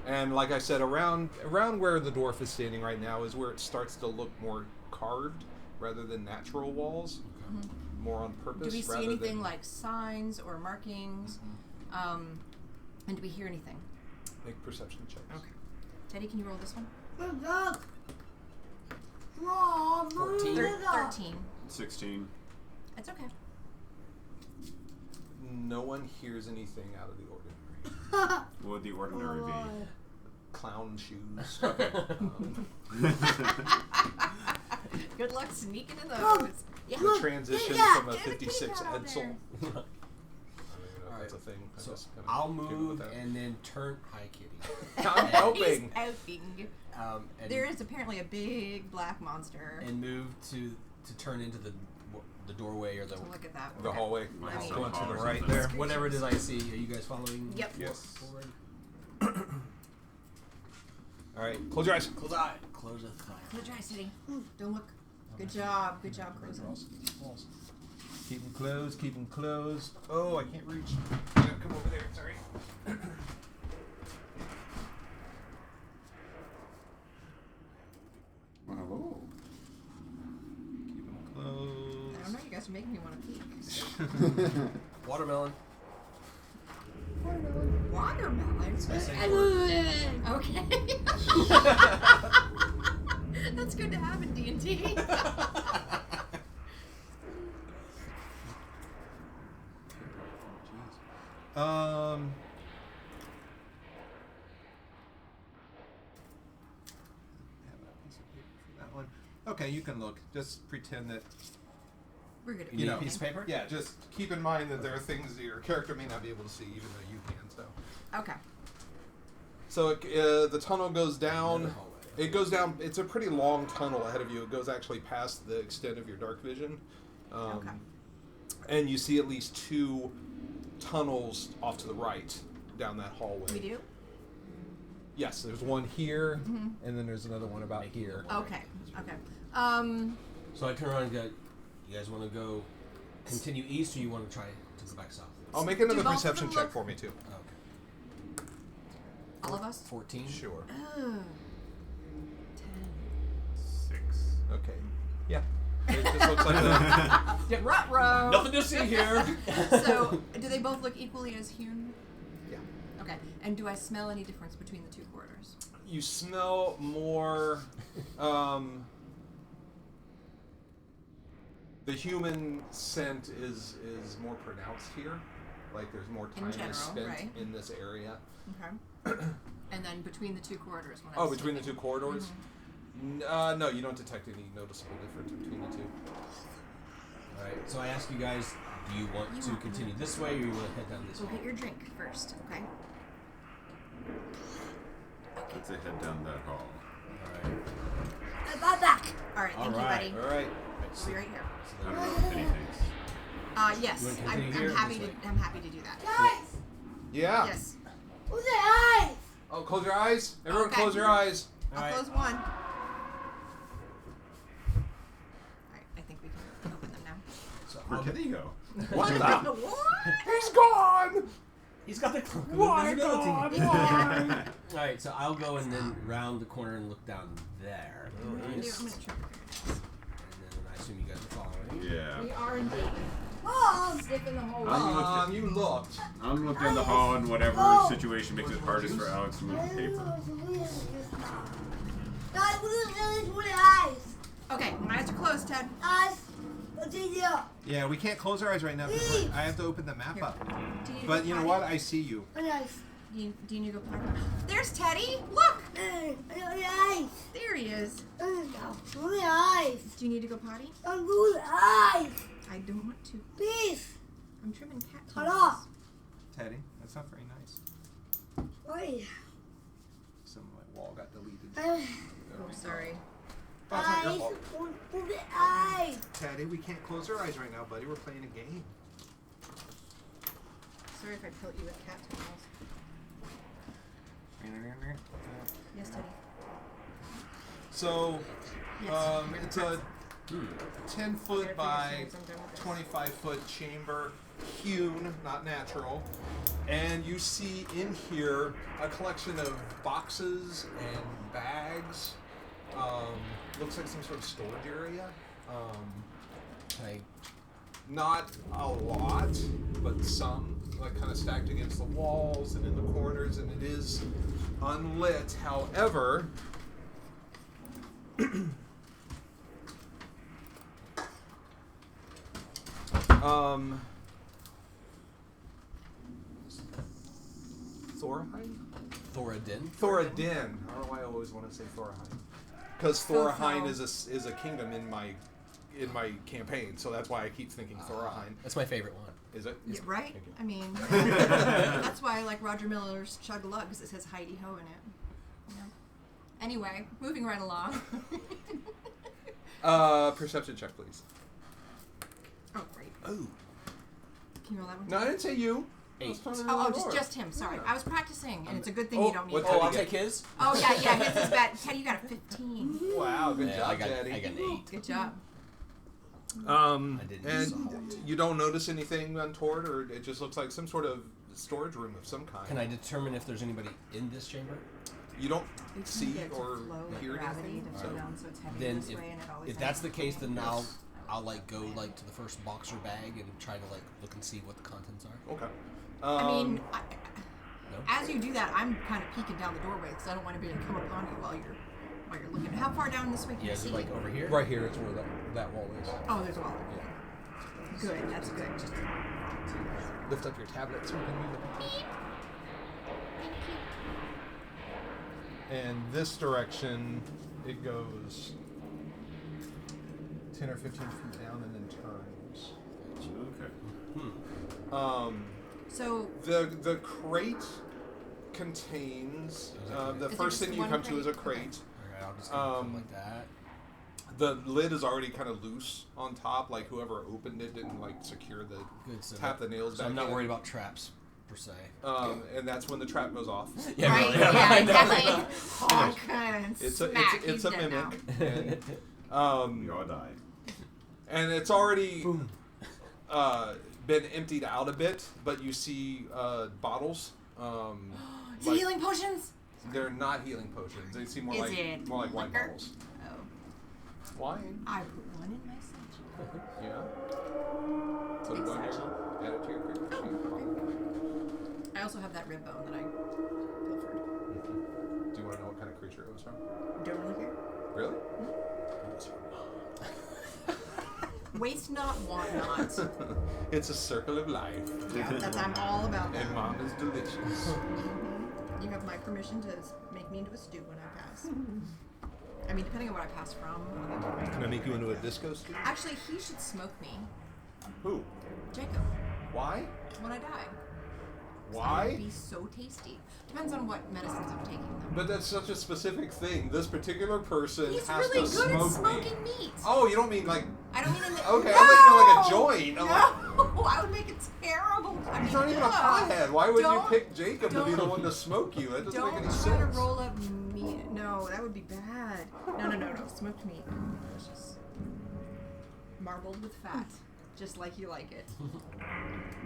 And like I said, around where the dwarf is standing right now is where it starts to look more carved rather than natural walls. More on purpose. Do we see rather anything than, like signs or markings? And do we hear anything? make perception checks? Okay. Teddy, can you roll this one? 13. 16. It's okay. No one hears anything out of the ordinary. What would the ordinary be? Clown shoes. Good luck sneaking in those. Yeah. The transition Yeah, from a get a 56 kitty cat out Edsel. there. I don't even know if Alright, that's a thing. I So just kinda I'll giggle move with that. and then turn. Hi, Kitty. I'm helping. He's helping. And, There is apparently a big black monster. and move to turn into the doorway or the So look at that. The Okay. hallway. Like Let me- some Going to hall the or right something. there. whatever it is I see. Are you guys following? Yep. Yes. Forward. All right, close your eyes. Close eye. Close a thigh. Close your eyes, Teddy. Don't look. Good job. Good job, closing. Keep them closed. Keep them closed. Oh, I can't reach. Yeah, come over there. Sorry. Oh. Keep them I closed. don't know. You guys are making me want to peek. Watermelon. Watermelon. Say word. Okay. That's good to have in D&D. Have a piece of paper for that one. Okay, you can look. Just pretend that. We're good. You need a piece of paper? Yeah, just keep in mind that there are things that your character may not be able to see, even though you can. So. Okay. So the tunnel goes down. Another hallway. It goes down. It's a pretty long tunnel ahead of you. It goes actually past the extent of your dark vision. Okay. And you see at least 2 tunnels off to the right down that hallway. We do? Yes, there's one here, and then there's another one about here. Okay. Okay. So I turn around and go. You guys want to go continue east, or you want to try to go back south? I'll make another both of perception them check look- for me too. Okay. All of us? 14. Sure. Oh. 6. Okay. Yeah. It just looks like a, 10. Ruh-roh. Nothing to see here. So, do they both look equally as hewn? yeah. Okay. And do I smell any difference between the 2 corridors? You smell more. The human scent is more pronounced here. Like there's more In time general, is spent right. in this area. Okay. And then between the 2 corridors. When Oh, I'm between the 2 sneaking. corridors? No, you don't detect any noticeable difference between the 2. All right. So I ask you guys, do you want to continue this way, or you want to head down this So way? get your drink first, okay? Let's head down that hall. All right. Back. All right, thank All you, right. buddy. All right. We'll be right here. I don't know if anything's. Yes. You wanna I'm continue here or happy this to. way? I'm happy to do that. Guys, Yeah. Yes. who's the eyes? Oh, close your eyes. Everyone, Okay. close your eyes. I'll Alright. close one. Alright, I think we can open them now. So Where'd I'll- Teddy go? What the? What? He's gone. He's got the cloak of Why invisibility. God? Why? All right, so I'll go and then round the corner and look down there. I'm gonna Nice. try. And then I assume you guys are following. Yeah. We are indeed. Oh, Stiff in the hole. You looked. I'm gonna look down the hall and whatever situation makes it hardest for Alex to move the paper. Guys, who's the eyes? Okay, my eyes are closed, Ted. Eyes, what's in here? Yeah, we can't close our eyes right now because I have to open the map up. Do you need But to you go know potty? what? I see you. Eyes. Do you need to go potty? There's Teddy. Look, Eyes. there he is. Who's the eyes? Do you need to go potty? Who's the eyes? I don't want to. Please. I'm trimming cat Cut toes. off. Teddy, that's not very nice. Wait. Some of my wall got deleted. Oh, sorry. Oh, it's not your Eyes. fault. Who's the eyes? Teddy, we can't close our eyes right now, buddy. We're playing a game. Sorry if I pelt you with cat toenails. Yes, Teddy. So, Yes. it's a 10-foot by I'm done with this. 25-foot chamber, hewn, not natural. And you see in here a collection of boxes and bags. Looks like some sort of storage area. Okay. Not a lot, but some, like kind of stacked against the walls and in the corners, and it is unlit. However, Thoradin? Thoradin. Thoradin. I don't know why I always want to say Thoradin. Because Thoradin is a kingdom in my campaign, so that's why I keep thinking Thoradin. That's my favorite one. Is it? Yeah, right? Thank you. I mean, that's why I like Roger Miller's Chug a Lug, because it says Heidi Ho in it. Yeah. Anyway, moving right along. Perception check, please. Oh, great. Oh. Can you roll that one? No, I didn't say you. 8. Just him. Sorry, I was practicing, and it's a good thing Oh, you don't need. what that. Teddy Oh, I'll get? take his. Oh yeah, his is bad. Teddy, you got a 15. Wow, good Yeah, job, I got Daddy. an 8. Good job. I didn't And solve. you don't notice anything untoward, or it just looks like some sort of storage room of some kind. Can I determine if there's anybody in this chamber? You don't We can see get it to or flow with hear gravity anything. to So. flow down, so it's heavy Then this way, and it always if that's ends the up case, then falling. I'll like go like to the first boxer bag and try to like look and see what the contents are. Okay. I mean, No? as you do that, I'm kind of peeking down the doorway because I don't want to be able to come upon you while you're looking. How far down this way can Yeah, you is see? it like over here? right here is where that wall is. Oh, there's a wall. Good, that's good. Just Lift up your tablet so we can move it. And this direction, it goes 10 or 15 feet down and then turns. Okay. so The crate contains the Is there first just thing you one come to is a crate? crate. Alright, I'll just go something like that. The lid is already kind of loose on top, like whoever opened it didn't like secure the Good. So tap the nails so back I'm not in. worried about traps per se. And that's when the trap goes off. Yeah, right? really. Yeah, I know. exactly. Honk and It's smack. it's He's a dead now. mimic. We all died. And it's already Boom. been emptied out a bit, but you see bottles. Is it healing potions? They're not healing potions. They seem more Is like it wine liquor? bottles. Oh, Wine? I put one in my satchel. Yeah. So Big go ahead, satchel. add it to your character sheet. I also have that rib bone that I pilfered. Do you want to know what kind of creature it was from? Don't really care. Really? Waste not, want not. It's a circle of life. Yeah, that's, I'm all about that. And mom is delicious. You have my permission to make me into a stew when I pass. I mean, depending on what I pass from. Can I make you into a disco stew? Actually, he should smoke me. Who? Jacob, Why? when I die. It would Why? be so tasty. Depends on what medicines I'm taking, though. But that's such a specific thing. This particular person He's has really to good at smoke me. smoking meat. Oh, you don't mean like... I don't mean in the... Okay, no! I thought you meant like a joint. I'm No! I would make it terrible. I mean, He's not even a ugh. pothead. Why would you Don't- pick Jacob to be the don't- one to smoke you? That doesn't Don't make any try to sense. roll up meat. No, that would be bad. No. Smoked meat. Delicious. Marbled with fat. Just like you like it.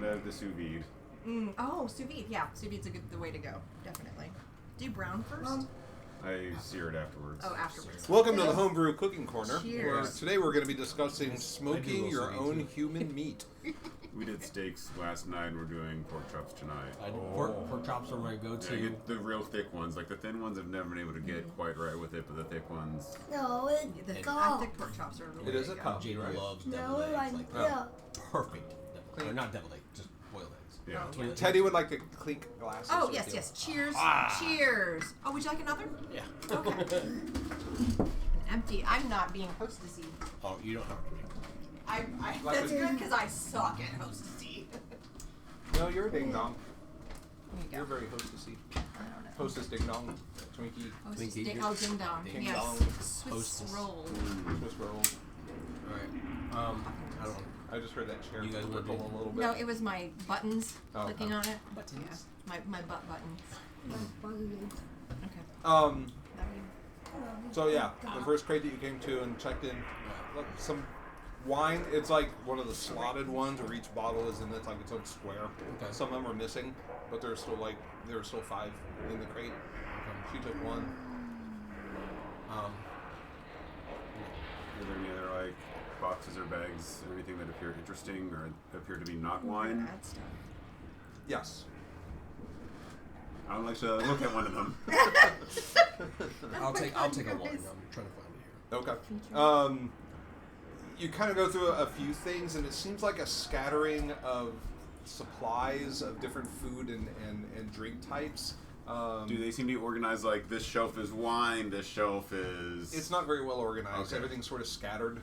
The sous vide. Oh, sous vide. Yeah, sous vide's the way to go. Definitely. Do you brown first? I sear it afterwards. Oh, afterwards. Welcome to the Homebrew Cooking Corner. Cheers. Where today we're going to be discussing smoking roast your meat, own too. human meat. We did steaks last night. We're doing pork chops tonight. Pork chops are my Yeah, go-to. get the real thick ones. Like the thin ones, I've never been able to get quite right with it, but the thick ones. No, it's The cup. thick pork chops are really It is good. a cup. Jada right? loves No, deviled eggs. like, Like, yeah. perfect. Or not deviled eggs, just boiled eggs. Yeah. Oh, yeah. Teddy would like to clink glasses. Oh, with yes, you. yes. Cheers. Cheers. Oh, would you like another? Yeah. Okay. An empty. I'm not being hostessy. Oh, you don't have to. Like That's a- good because I suck at hostessy. No, you're a ding dong. There you You're go. very hostessy. I don't know. Hostess ding dong. Twinkie. Hostess Twinkie. ding, oh, ding dong. Ding Yes. dong. Swiss Hostess. roll. Swiss roll. Alright. I don't know. I just heard that chair You guys wanna ripple do- a little bit. No, it was my buttons Oh, clicking okay. on it. Buttons? Yeah, my butt buttons. Okay. Um. That way. So yeah, the first crate that you came to and checked in, look, some wine. It's like one of the slotted ones where each bottle is in its own square. Okay. Some of them are missing, but there's still 5 in the crate. She took one. Are there any other like boxes or bags or anything that appeared interesting or appear to be not wine? Bad stuff. Yes. I would like to look at one of them. I'll take a wine. I'm trying to find it here. Okay. You kind of go through a few things, and it seems like a scattering of supplies of different food and drink types. Do they seem to be organized like this shelf is wine, this shelf is... It's not very well organized. Okay. Everything's sort of scattered.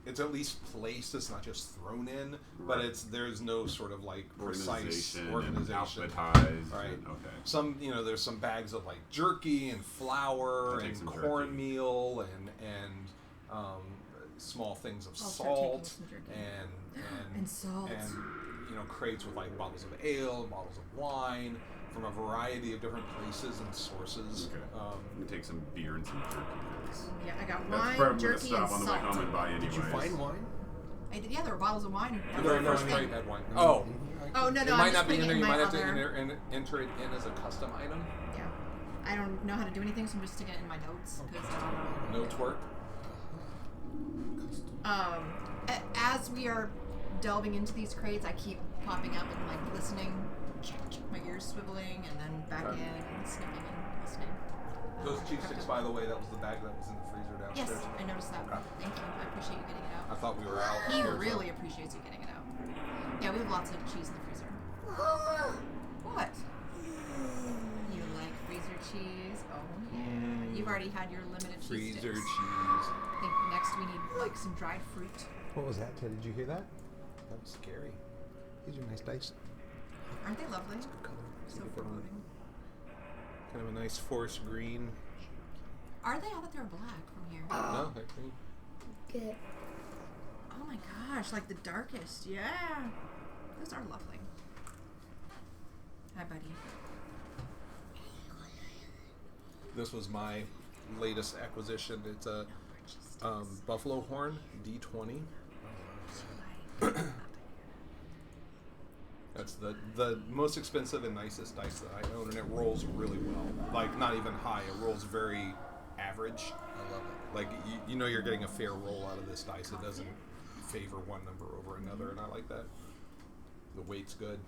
It's at least placed. It's not just thrown in, but Right. there's no sort of precise organization. organization. And alphabetized. Right. And, okay. Some, there's some bags of jerky and flour I'll take and some jerky. cornmeal and small things of I'll start taking salt some jerky. and And salt. and crates with bottles of ale and bottles of wine from a variety of different places and sources. Okay. I'm gonna take some beer and some jerky. Yeah, I got That's wine, where I'm gonna jerky, and stop on the way home salt. and buy anyways. Did you find wine? I did, yeah, there were bottles of wine. That was No, the no, first I thing. had wine. Oh, Oh, no, it I'm might just not be putting in it there. in You my might have to other- enter it in as a custom item. Yeah. I don't know how to do anything, so I'm just sticking it in my notes. 'Cause, Notes work. As we are delving into these crates, I keep popping up and listening, my ears swiveling, and then back Okay. in and sniffing and listening. Those cheese sticks, by the way, that was the bag that was in the freezer Yes, downstairs. I noticed that. Okay. Thank you. I appreciate you getting it I out. thought we were out. He There's really appreciates you getting it out. Yeah, we have lots of cheese in the freezer. What? You like freezer cheese? Oh yeah. You've already had your limited cheese freezer sticks. cheese. I think next we need some dried fruit. What was that, Ted? Did you hear that? That was scary. These are nice dice. Aren't they lovely? Color. So foreboding. Kind of a nice forest green. Are they? I thought they were black from here. No, they're green. Good. Oh my gosh, like the darkest. Yeah. Those are lovely. Hi, buddy. This was my latest acquisition. It's a buffalo horn D20. That's the most expensive and nicest dice that I own, and it rolls really well. Not even high. It rolls very average. I love it. You're getting a fair roll out of this dice. It doesn't favor one number over another, and I like that. The weight's good.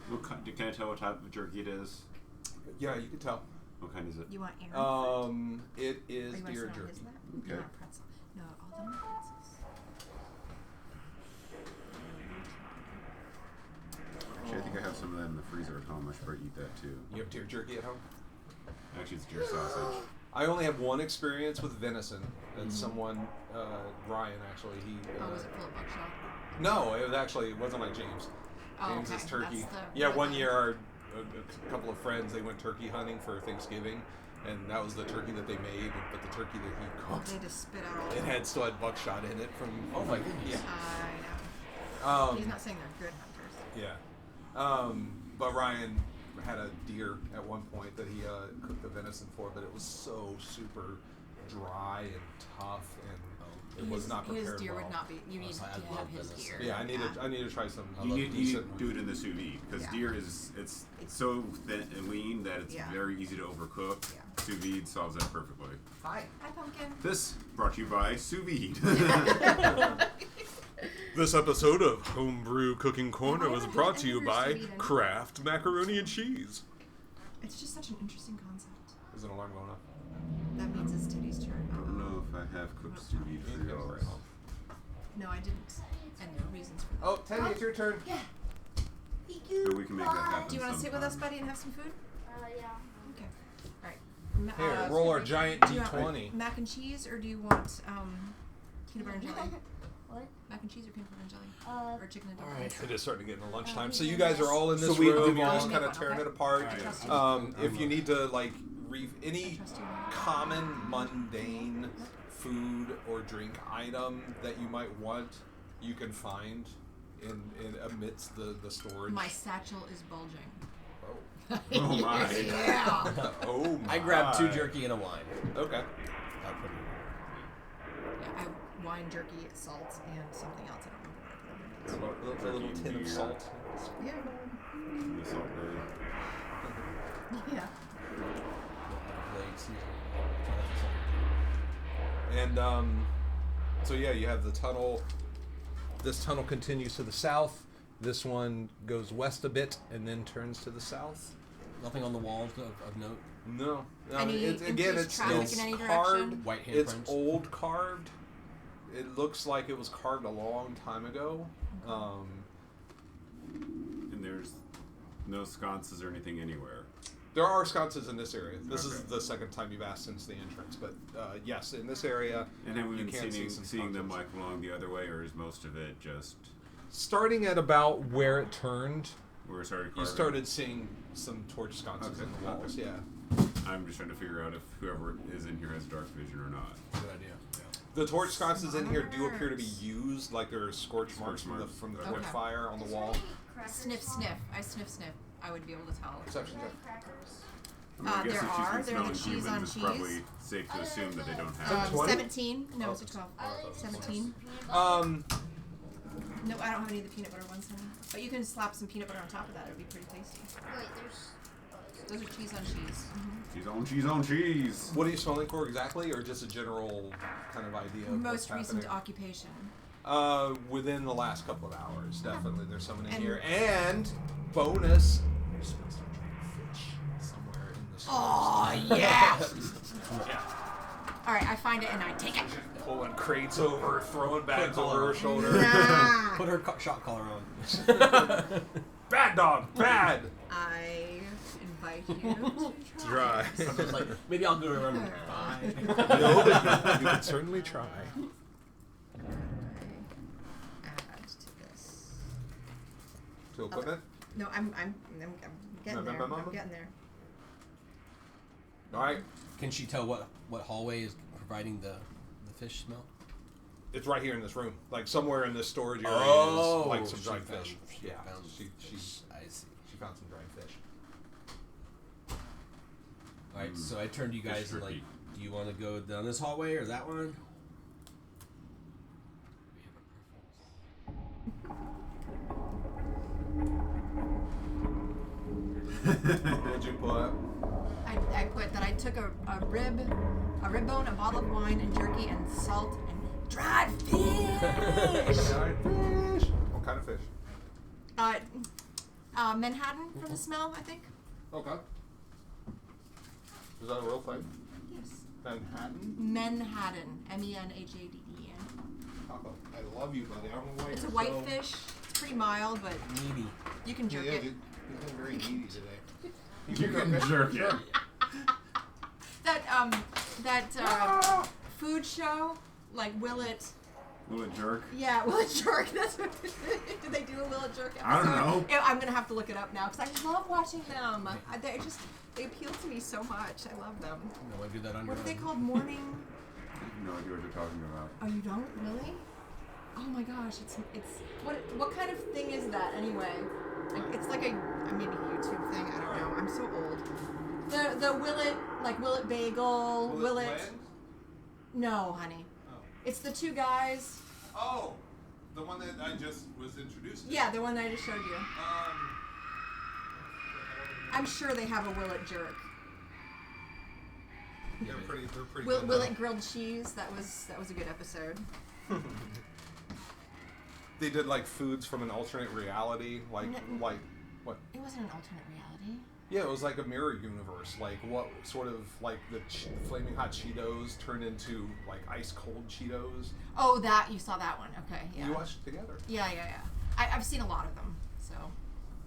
What kind of fruit? Can I tell what type of jerky it is? Yeah, you can tell. What kind is it? You want Aaron fruit? It Or is you want deer to sit on his jerky. lap? Okay. You want pretzel? No, all them are pretzels. Actually, I think I have some of that in the freezer at home. I should probably eat that too. You have deer jerky at home? Actually, it's deer sausage. I only have one experience with venison. And someone, Ryan actually, he. Oh, was it full of buckshot? No, it wasn't like James. Oh, James's okay. turkey. That's the Yeah, red one line. year a couple of friends, they went turkey hunting for Thanksgiving, and that was the turkey that they made. But the turkey that he cooked, They just spit out all it had still had buckshot in it from. Oh my goodness. Yeah. I know. He's not saying they're good hunters. Yeah. But Ryan had a deer at one point that he cooked the venison for, but it was so super dry and tough, and it was not prepared His deer well. would not be. You need to I have love his venison. deer. Yeah, I need to try some. You need to decent do it in the sous vide because Yeah. deer it's so thin and lean that it's Yeah. very easy to overcook. Yeah. Sous vide solves that perfectly. Hi. Hi, pumpkin. This brought to you by sous vide. This episode of Homebrew Cooking Corner I was haven't brought had to you any of your by sous vide. Kraft Macaroni and Cheese. It's just such an interesting concept. Is an alarm going off? That means it's Teddy's turn. I don't know if I have cooked sous vide for y'all. No, I didn't. And there are reasons for that. Oh, Teddy, it's your turn. But we can make that happen. Do you want to sit with us, sometime. buddy, and have some food? Yeah. Okay. All right. Here, roll our giant do you want D20. mac and cheese, or do you want peanut butter and jelly? What? Mac and cheese or peanut butter and jelly? Or chicken and All dumplings? right, it is starting to get into lunchtime. So you guys are all in this So we- room. we You're all- just kind of tearing it apart. I trust you. If you need to, like, any I trust you. common, mundane food or drink item that you might want, you can find in amidst the storage. My satchel is bulging. Oh. Oh my. Yeah. Oh my. I grabbed 2 jerky and a wine. Okay. I'll put it Yeah, I wine, jerky, salt, and something else. I don't remember what A little tin of salt. it is. The salt bay. Yeah. blades. And so yeah, you have the tunnel. This tunnel continues to the south. This one goes west a bit and then turns to the south. Nothing on the walls of note. No, Any it's, again, increased it's traffic in any carved. direction? White It's handprints. old carved. It looks like it was carved a long time ago. And there's no sconces or anything anywhere. There are sconces in this area. This is Okay. the second time you've asked since the entrance, but yes, in this area, And have we you been can see seeing some them sconces. like along the other way, or is most of it just Starting at about where it turned, where we started you carving? started seeing some torch sconces Okay, in the walls. okay. Yeah. I'm just trying to figure out if whoever is in here has dark vision or not. Good idea. Yeah. The torch sconces in here do appear to be used, like there are scorch marks from the marks. torch Okay. fire on the wall. Sniff, sniff. I sniff, sniff. I would be able to tell. Perception check. I mean, I guess there if she's are. been There are the smelling cheese humans, on it's cheese. probably safe to assume that they don't have it. 20? 17. No, it's a 12. 17. No, I don't have any of the peanut butter ones, honey. But you can slap some peanut butter on top of that. It would be pretty tasty. Wait, there's. Those are cheese on cheese. Cheese on cheese. What are you smelling for exactly, or just a general kind of idea of what's Most recent happening? occupation. Within the last couple of hours, definitely. There's someone in And- here. And bonus, there's supposed to be fish somewhere in the store. Oh, yeah! Alright, I find it and I take it. Pulling crates over, throwing bags collar over her on. shoulder. Nah. Put her shot collar on. Bad dog, bad. I invite you to Try. I'm just like, maybe I'll go around and bye. No, but you can certainly try. Add to this. To equipment? No, I'm getting there. I'm getting there. All right, Can she tell what hallway is providing the fish smell? it's right here in this room. Like somewhere in this storage area Oh, is like some she dried found- fish. she Yeah, found she I see. found some dried fish. All right, so I turned to you Fish guys and like, jerky. do you want to go down this hallway or that one? What'd you put? I put that I took a rib bone, a bottle of wine, and jerky, and salt, and dried fish. Dried fish. What kind of fish? Manhattan for the smell, I think. Okay. Is that a real thing? Yes. Manhattan? Menhaden. M-E-N-H-A-D-E-N. Papa, I love you, buddy. I don't know why It's a you're white so... fish. It's pretty mild, but Needy. you can jerk it. He's been very needy today. You can jerk it. That food show, like Will It Will it jerk? Yeah, Will It Jerk. That's what. Did they do a Will It Jerk episode? I don't know. Yeah, I'm gonna have to look it up now because I love watching them. They appeal to me so much. I love them. You want to do that on What your are they own? called? Morning. I have no idea what you're talking about. Oh, you don't really? Oh my gosh, it's what kind of thing is that anyway? Like, it's like a maybe YouTube thing. I don't know. I'm so old. The Will It Bagel, Will It. Land? No, honey. Oh. It's the two guys. Oh, the one that I just was introduced to. Yeah, the one that I just showed you. I'm sure they have a Will It Jerk. They're pretty Will good. It Grilled Cheese. That was a good episode. They did like foods from an alternate reality, like what? It wasn't an alternate reality. Yeah, it was like a mirror universe. Like what sort of like the flaming hot Cheetos turned into like ice cold Cheetos. Oh, you saw that one. Okay, yeah. We watched it together. Yeah. I've seen a lot of them, so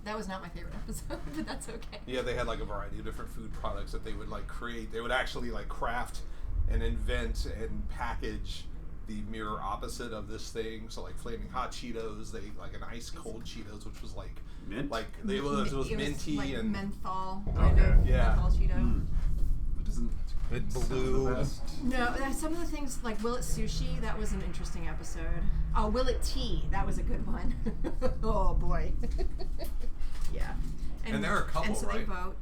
that was not my favorite episode, but that's okay. Yeah, they had like a variety of different food products that they would like create. They would actually like craft and invent and package the mirror opposite of this thing. So like flaming hot Cheetos, they like an ice cold Cheetos, which was like Mint? like it was minty like and menthol Okay. kind of Yeah. menthol Cheeto. It doesn't With sound blue. the best. No, some of the things like Will It Sushi, that was an interesting episode. Oh, Will It Tea, that was a good one. Oh boy. Yeah. And they're a couple, and so right? they vote.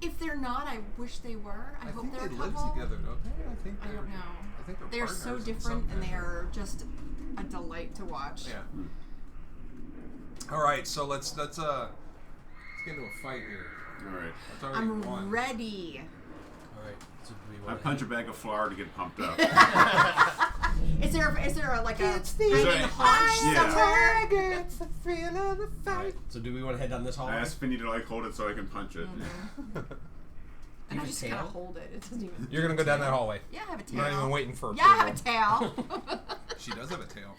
If they're not, I wish they were. I hope think they're they a live couple. together, don't they? I think I don't know. I think They're so partners in different, some and they measure. are just a delight to watch. Yeah. All right, so let's get into a fight here. All right. That's already I'm one. ready. All right. So do we I want punch a bag of flour to get pumped up. Is there like a It's the hanging Right. haunch Yeah. somewhere? It's the feeling of the All right. So do we want to head down this I hallway? asked Finny to like hold it so I can punch it. And I You just have a kind of tail? hold it. It doesn't even. You're gonna go down that hallway. Yeah, I have a tail. You're not even waiting for Yeah, I have a approval. tail. She does have a tail.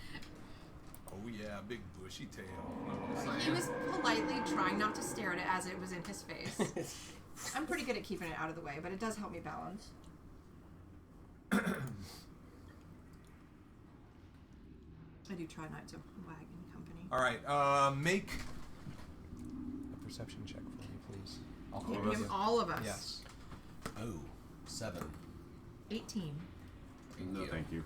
Oh yeah, big bushy tail. Know what I'm He saying? was politely trying not to stare at it as it was in his face. I'm pretty good at keeping it out of the way, but it does help me balance. I do try not to wag in company. All right, make A perception check for me, please. I'll Him, hold it. all of us. Yes. Oh, 7. 18. No, thank you.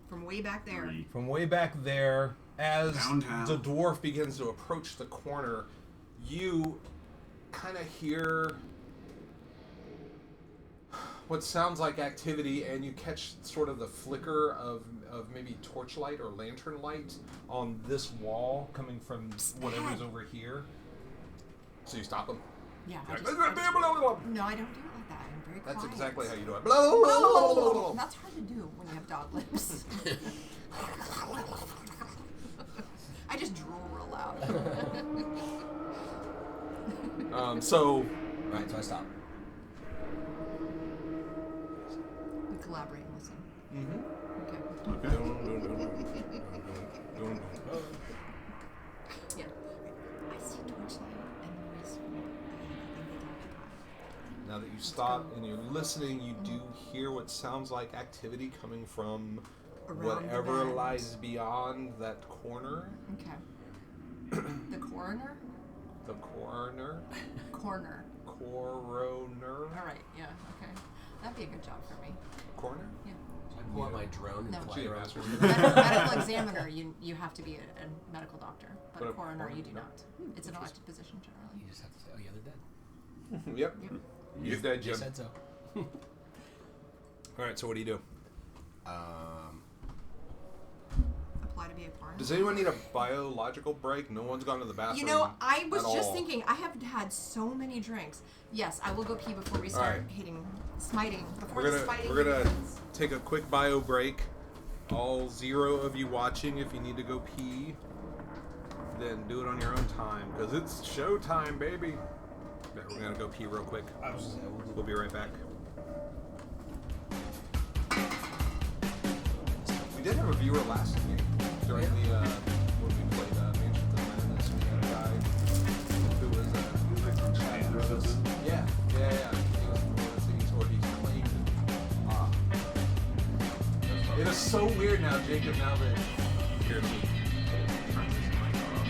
From way back there. 3. From way back there, as Downtown. the dwarf begins to approach the corner, you kind of hear what sounds like activity, and you catch sort of the flicker of maybe torchlight or lantern light on this wall coming from whatever's over here. So you stop him. Yeah. You're like, No, I don't do it like that. I'm very That's quiet. exactly how you do it. That's hard to do when you have dog lips. I just drool real loud. So Right, so I stop. We collaborate and listen. mhm. Okay. Yeah. I see torchlight and noise from I think they Now that you stop and you're listening, you do hear what sounds like activity coming from Around the whatever bend. lies beyond that corner. Okay. The coroner? The coroner. Corner. Coroner. All right. Yeah. Okay. That'd be a good job for me. Coroner? Yeah. So I pull out my drone and No. fly Gee, around. master. Medical examiner, you have to be a medical doctor, but But a a coroner coroner, you do no. not. It's an elected position You generally. just have to say, oh yeah, they're dead. Yep. Yep. You're dead, You Jim. said so. All right. So what do you do? Apply to be a coroner. Does anyone need a biological break? No one's gone to the bathroom. You know, I was at just all. thinking, I have had so many drinks. Yes, I will go pee before we start right. smiting. Before We're the gonna spiting we're gonna begins. take a quick bio break. All 0 of you watching, if you need to go pee, then do it on your own time, because it's showtime, baby. Yeah, we're gonna go pee real quick. I was just saying, We'll be right back. We did have a viewer last game during the when we played Mansions of Madness. We had a guy who was chatting with us. Yeah. He was from one of the cities where he's claimed. In just so weird now, Jacob. Now that here, let me turn this mic off.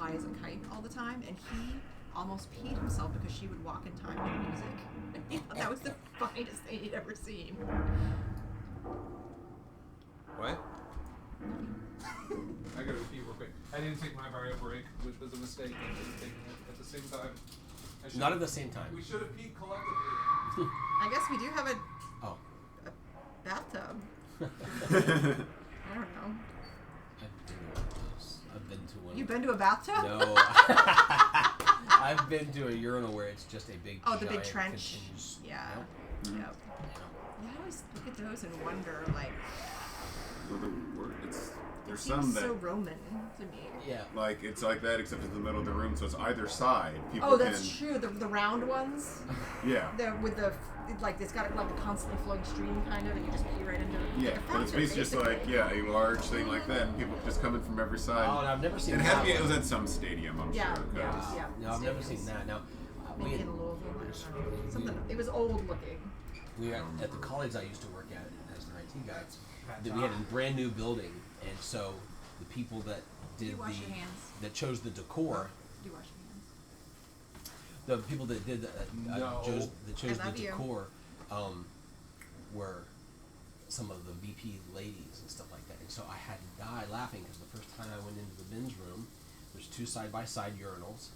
fly as a kite all the time, and he almost peed himself because she would walk in time with music. And he thought that was the finest thing he'd ever seen. What? I gotta pee real quick. I didn't take my bio break, which was a mistake. I should have taken it at the same time. Not at the same time. We should have peed collectively. I guess we do have a Oh. bathtub. I don't know. I've been to one. You've been to a bathtub? No. I've been to a urinal where it's just a big. Oh, the big giant trench. continuous- Yeah. Yep. Yep. Yeah, I always look at those and wonder, like, There's it some seems that so Roman to me. Yeah. like it's like that, except it's in the middle of the room, so it's either side. People Oh, that's can, true. The round ones, Yeah. with the like, it's got like a constantly flowing stream kind of, and you just pee right into it. Yeah, Like a but it's fountain, basically just like a large thing like that, and people just come in from every side. Oh, and I've never seen It that. had to be. It one. was at some stadium, I'm Yeah, sure. 'cause- yeah. No, I've never Stadiums. seen that. Now, Maybe in Louisville, I don't know. Something. It was old looking. we at the college I used to work at as an IT guy. We had a brand new building, and so the people that did You wash your hands. that chose the decor, Do you wash your hands? the people that did No. chose I the love you. decor, were some of the VP ladies and stuff like that. And so I had to die laughing because the first time I went into the men's room, there's 2 side-by-side urinals,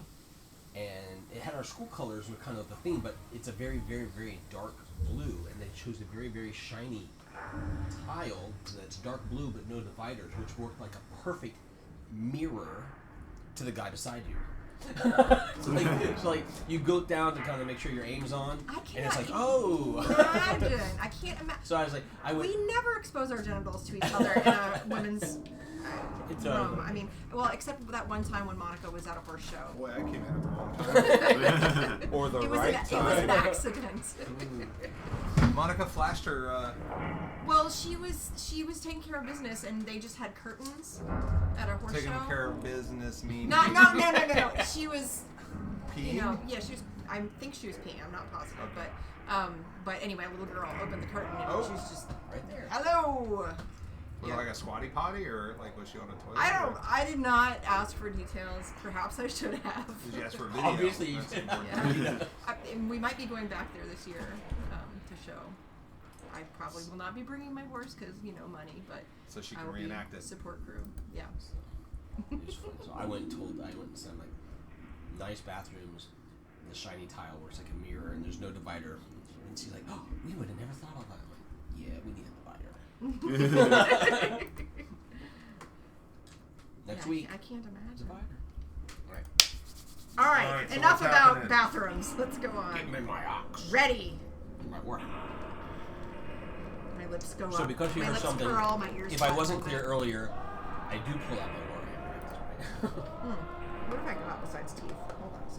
and it had our school colors were kind of the theme, but it's a very, very, very dark blue, and they chose a very, very shiny tile that's dark blue but no dividers, which worked like a perfect mirror to the guy beside you. so like you go down to kind of make sure your aim's on, I and it's can't like, oh. imagine. I can't imagine. So I was like, I went. We never expose our genitals to each other in a women's It's room. I mean, well, except for that one time when Monica was at a horse show. Boy, I came in at the wrong time. Or the It was, right it was time. an accident. Monica flashed her. Well, she was taking care of business, and they just had curtains at a horse Taking show. care of business, meaning. No. She was, Peeing? you know, yeah, she was. I think she was peeing. I'm not positive, but anyway, a little girl opened the curtain, and Oh. she was just right there. hello. Was it like a squatty potty, or like was she on a toilet? I did not ask for details. Perhaps I should have. Did you ask for a video? Obviously you That's did. important. Yeah. And we might be going back there this year to show. I probably will not be bringing my horse because money, but So she I can will reenact be it. support crew. Yeah. So I went and said like nice bathrooms, the shiny tile works like a mirror, and there's no divider. And she's like, oh, we would have never thought of that. I'm like, yeah, we need a divider. Next week. I can't imagine. Divider. Right. All right, All right, so enough what's about happening? bathrooms. Let's go on. Get me my ox. Ready. My work. My lips go So up. because you my heard lips something, curl, my ears if flap I wasn't a clear little earlier, I do pull out my warhammer. What have I got besides teeth? Hold on a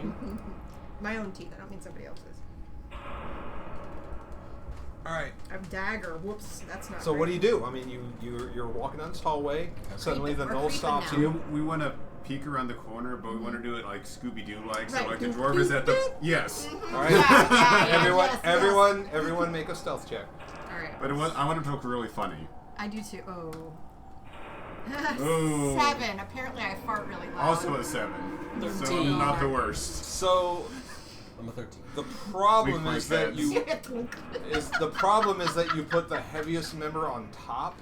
second. My own teeth. I don't mean somebody else's. All right. I have dagger. Whoops, that's not. So great. what do you do? I mean, you're walking down this hallway. Suddenly the We're knoll creeping stops now. you. We want to peek around the corner, but we want to do it like Scooby-Doo like. So Right. like the dwarf is at the yes. All right. Yeah, everyone, yes, everyone, make a stealth check. All right. But I want it to look really funny. I do too. Oh. Ooh. 7. Apparently, I fart really loud. Also a 7. So 13. not the worst. So I'm a 13. the problem Weak is that points. you put the heaviest member on top.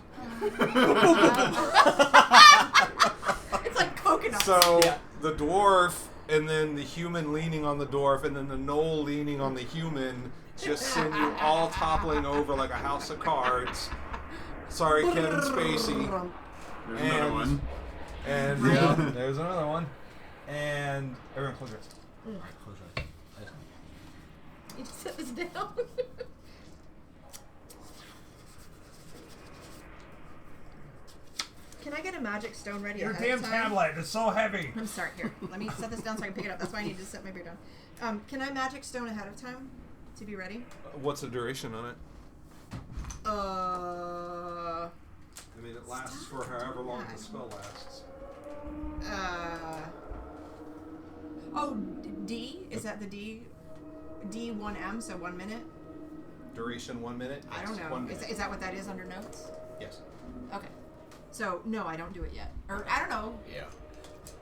It's like coconut. So Yeah. the dwarf, and then the human leaning on the dwarf, and then the gnoll leaning on the human, just send you all toppling over like a house of cards. Sorry, Kevin Spacey. There's another one. And yeah, there's another one. And everyone close your eyes. Alright, close your eyes. You just set this down. Can I get a magic stone ready Your ahead damn of time? tablet is so heavy. I'm sorry. Here, let me set this down so I can pick it up. That's why I need to set my beer down. Can I magic stone ahead of time to be ready? What's the duration on it? Uh. I mean, it lasts for however long the spell lasts. Oh, D? Is that the D? D1M, so 1 minute? Duration 1 minute? I don't Yes, know. 1 minute. Is that what that is under notes? Yes. Okay. So no, I don't do it yet. Or I don't know. Yeah.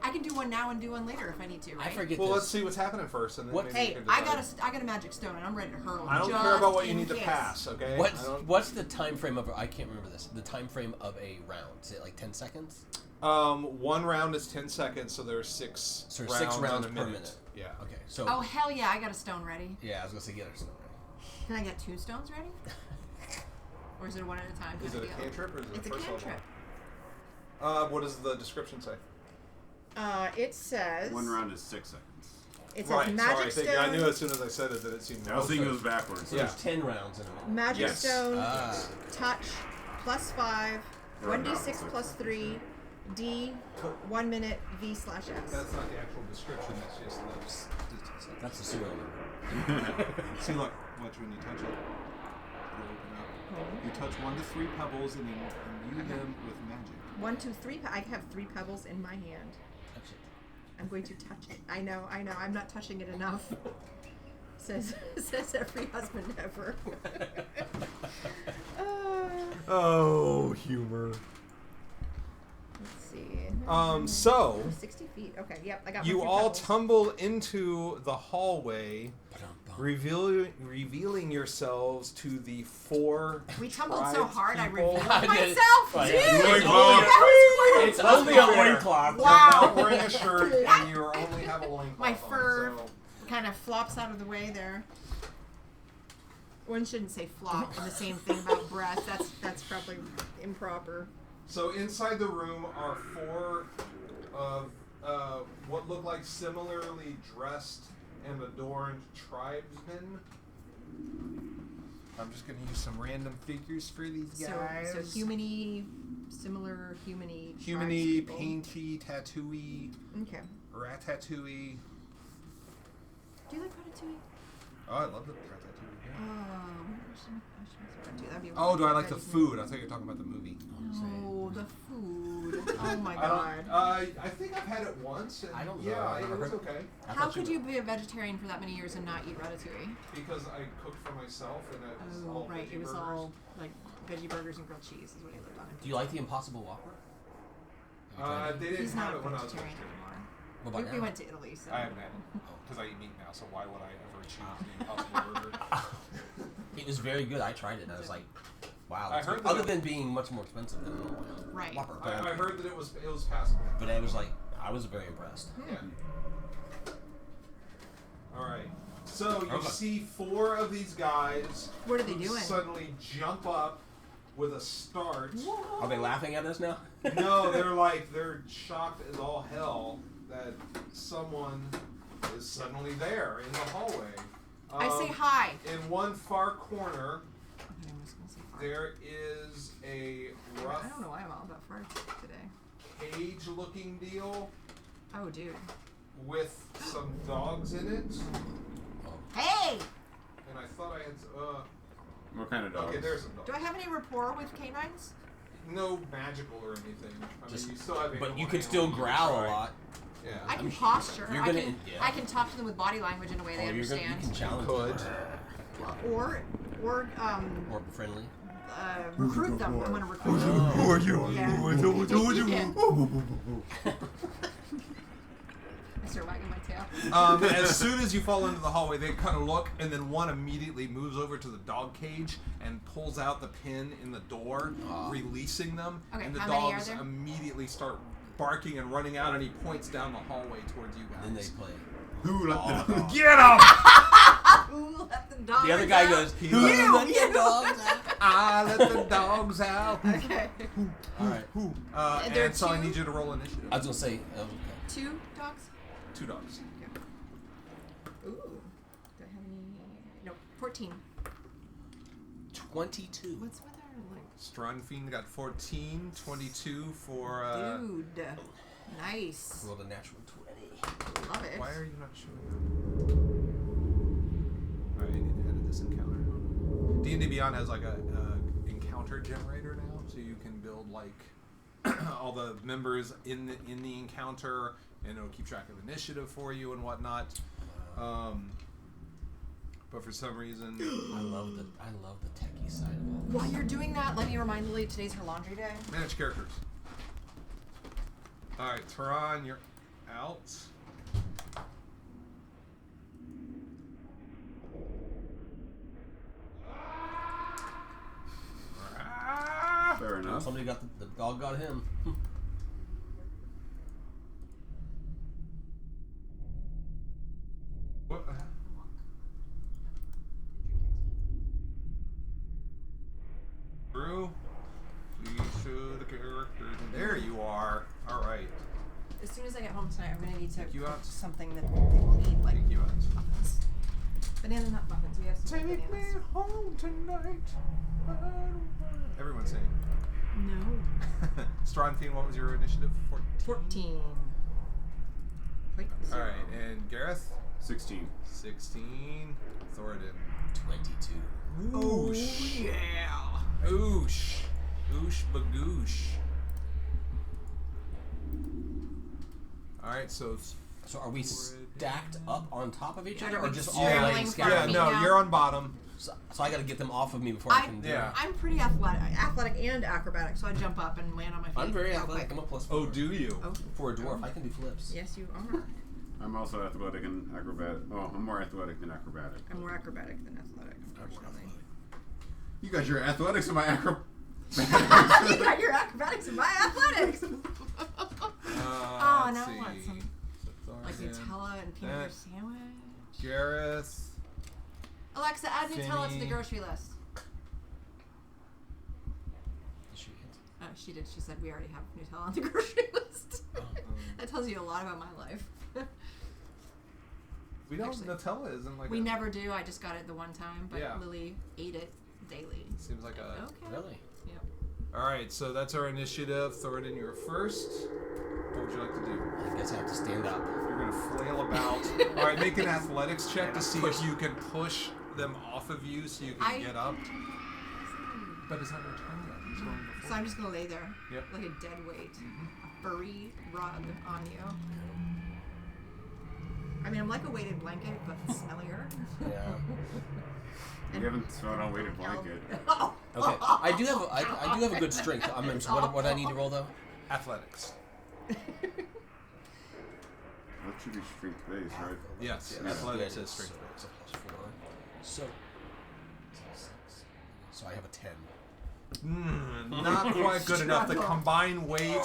I can do one now and do one later if I need to. Right? I forget Well, this. let's see what's happening first, and then What- maybe Hey, we can I decide. got a magic stone and I'm ready to hurl. I don't just care about what you in need to case. pass. Okay. What's the time frame of? I can't remember this. The time frame of a round. Is it like 10 seconds? One round is 10 seconds, so there's 6 So rounds, 6 rounds in a per minute. minute. Yeah. Okay. So. Oh hell yeah! I got a stone ready. Yeah, I was gonna say get her. Can I get 2 stones ready? Or is it one at a time? Is kind it a of deal? cantrip or is it It's a a first cantrip. level? What does the description say? It says. 1 round is 6 seconds. It says Right. magic Sorry, stone. I knew as soon as I said it that it seemed. I was thinking it was backwards. So there's 10 rounds in a minute. Magic Yes. stone. Ah. Touch. +5. Or 1d6 no, plus 3. D. 1 minute. V/S. That's not the actual description. That's just the. That's the serial number. See, look. Watch when you touch it. It'll open up. You touch 1 to 3 pebbles and imbue them with magic. 1, 2, 3. I have 3 pebbles in my hand. Touch it. I'm going to touch it. I know. I'm not touching it enough. says every husband ever. Oh, humor. Let's see. So 60 feet. Okay. Yep. I got. you my 3 all pebbles. tumble into the hallway, Ba-dum-bum. revealing yourselves to the 4. We tumbled so hard. I tribespeople. revealed I did. myself. Right. Dude. Loincloth. That was It's only a loincloth. Wow. Not wearing a shirt, and you only have a loincloth. My on, fur so- kind of flops out of the way there. One shouldn't say flop and the same thing about breath. That's probably improper. So inside the room are 4 of what look like similarly dressed and adorned tribesmen. I'm just going to use some random figures for these guys. So humany, similar humany. Humany, tribespeople. painty, tattooey, Okay. ratatouille. Do you like ratatouille? Oh, I love the ratatouille. That'd be Oh, do I like the veggies. food? I thought you were talking about the movie. No, the food. Oh my I god. don't. I think I've had it once. And I don't know. Yeah, I've it never was heard- okay. I How thought could you be a vegetarian for that many years and not eat ratatouille? Because I cooked for myself, and it was Oh, all right. veggie It was burgers. all like veggie burgers and grilled cheese is what he lived on. Do you like the Impossible Whopper? Have you tried it? They didn't He's have not it when I was vegetarian vegetarian. anymore. What about We now? went to Italy, so. I haven't had it because I eat meat now. So why would I ever choose the Impossible Burger? It was very good. I tried it. And I was like, wow. I that's heard good. that Other it- than being much more expensive than a normal Right. Whopper. I heard that it was passable. But I was like, I was very impressed. Yeah. All right. So you Okay. see 4 of these guys. What are they who doing? Suddenly jump up with a start. Are they laughing at us now? No, they're shocked as all hell that someone is suddenly there in the hallway. I say hi. In one far corner, Okay, I was gonna say fart. there is a rough I don't know why I'm all about farts today. cage-looking deal Oh, dude. with some dogs in it. Hey! And I thought I had. What kind of dogs? Okay, there's some dogs. Do I have any rapport with canines? No magical or anything. I Just- mean, you still have. But animal you can still handling, growl a right? lot. Yeah. I can posture. you're I gonna- can, yeah. I can talk to them with body language in a way they Or you understand. can challenge Could. them. Or Or friendly. recruit them. I'm gonna recruit them. Who are you? Yeah. I start wagging my tail. As soon as you fall into the hallway, they kind of look, and then one immediately moves over to the dog cage and pulls out the pin in the door, releasing them. Okay, and the how many are dogs there? immediately start barking and running out, and he points down the hallway towards you guys. Then they play. Who let the Get him! Who let the dogs The other guy out? goes, He "Who let- let the dogs out?" I let the dogs out. Okay. All right. There are And so I two? need you to roll initiative. I was gonna say, okay. 2 dogs? 2 dogs. Ooh. Do I have any? No. 14. 22. What's with our like? Strandfynd got 14, 22 for. Dude. Nice. Rolled a natural 20. Love it. Why are you not showing up? Alright, I need to edit this encounter. D&D Beyond has like a encounter generator now, so you can build like all the members in the encounter, and it'll keep track of initiative for you and whatnot. But for some reason, I love the techie side of all this. While you're doing that, let me remind Lily today's her laundry day. manage characters. Alright, Tehran, you're out. Fair enough. Somebody got the dog got him. What? Drew, please show the characters. There you are. Alright. As soon as I get home tonight, I'm gonna need to Take you out. cook something that people eat, like Take you out. muffins. Banana nut muffins. We have some Take me bananas. home tonight. Everyone's saying. No. Strandfynd, what was your initiative? 14. Wait, Alright, and Gareth? 16. 16. Thoradin. 22. Oosh. yeah. Oosh. Oosh bagoosh. Alright, so. So are we stacked up on top of each Yeah, other, are we or just just all scrambling laying for scattered? our feet no, now? you're on bottom. So I got to get them off of me before I can do Yeah. it. I'm pretty athletic and acrobatic, so I jump up and land on my feet. I'm very real athletic. quick. I'm a plus 4. Oh, do you? Oh, For a dwarf, I can do flips. yes, you are. I'm also athletic and acrobatic. Oh, I'm more athletic than acrobatic. I'm more acrobatic than athletic, unfortunately. You got your athletics and my acrobatics. You got your acrobatics and my athletics. Oh, let's now I see. want some like Nutella and peanut butter sandwich. Gareth. Alexa, add Nutella to Finny. the grocery list. She Oh, she did. She said we already have Nutella on the grocery list. Oh. That tells you a lot about my life. We don't. Actually, Nutella isn't like. We a, never do. I just got it the one time, but Yeah. Lily ate it daily. Seems like a. Okay. Really? Yep. All right, so that's our initiative. Thoradin, you're first. What would you like to do? I guess I have to stand up. You're gonna flail about. All right, make an athletics check to see if you can push them off of you, so you can get up. But it's not your turn yet. It's going before. So I'm just gonna lay there, Yep. like a dead weight, a furry rug on you. I mean, I'm like a weighted blanket, but smellier. Yeah. You haven't smelled on weighted blanket. Oh. Okay. I do have a good strength. So what I need to roll though? Athletics. That should be strength based, right? Yes, Yeah, athletics yeah, is strength so based. it's a +4. So. So I have a 10. Not quite good enough. The combined weight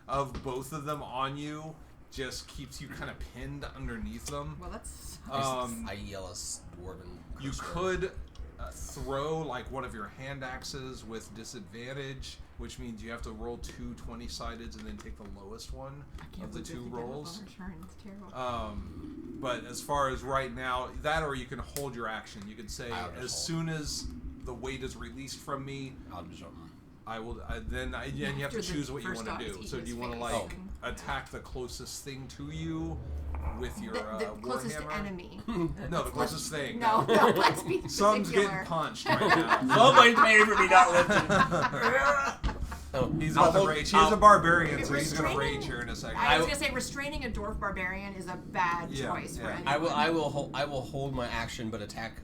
of both of them on you just keeps you kind of pinned underneath them. Well, that's. I yell a dwarven. You curse word. could throw like one of your hand axes with disadvantage, which means you have to roll 2 20-sideds and then take the lowest one of the 2 rolls. It's terrible. But as far as right now, that or you can hold your action. You can say, I'll just as hold. soon as the weight is released from me, I'll just I will. Then you have to After the choose what you first want to dog do. is So eating do you his want to face. like attack the closest thing to you with your the closest warhammer? enemy. No, the closest thing. No, no, let's be Some's getting particular. punched right now. Somebody's paying for me not lifting. Oh, He's I'll about to hold- rage. He's a barbarian, so he's gonna Restraining- rage here in a second. I was gonna say restraining a dwarf barbarian is a bad Yeah, choice for yeah. anyone. I will hold my action, but attack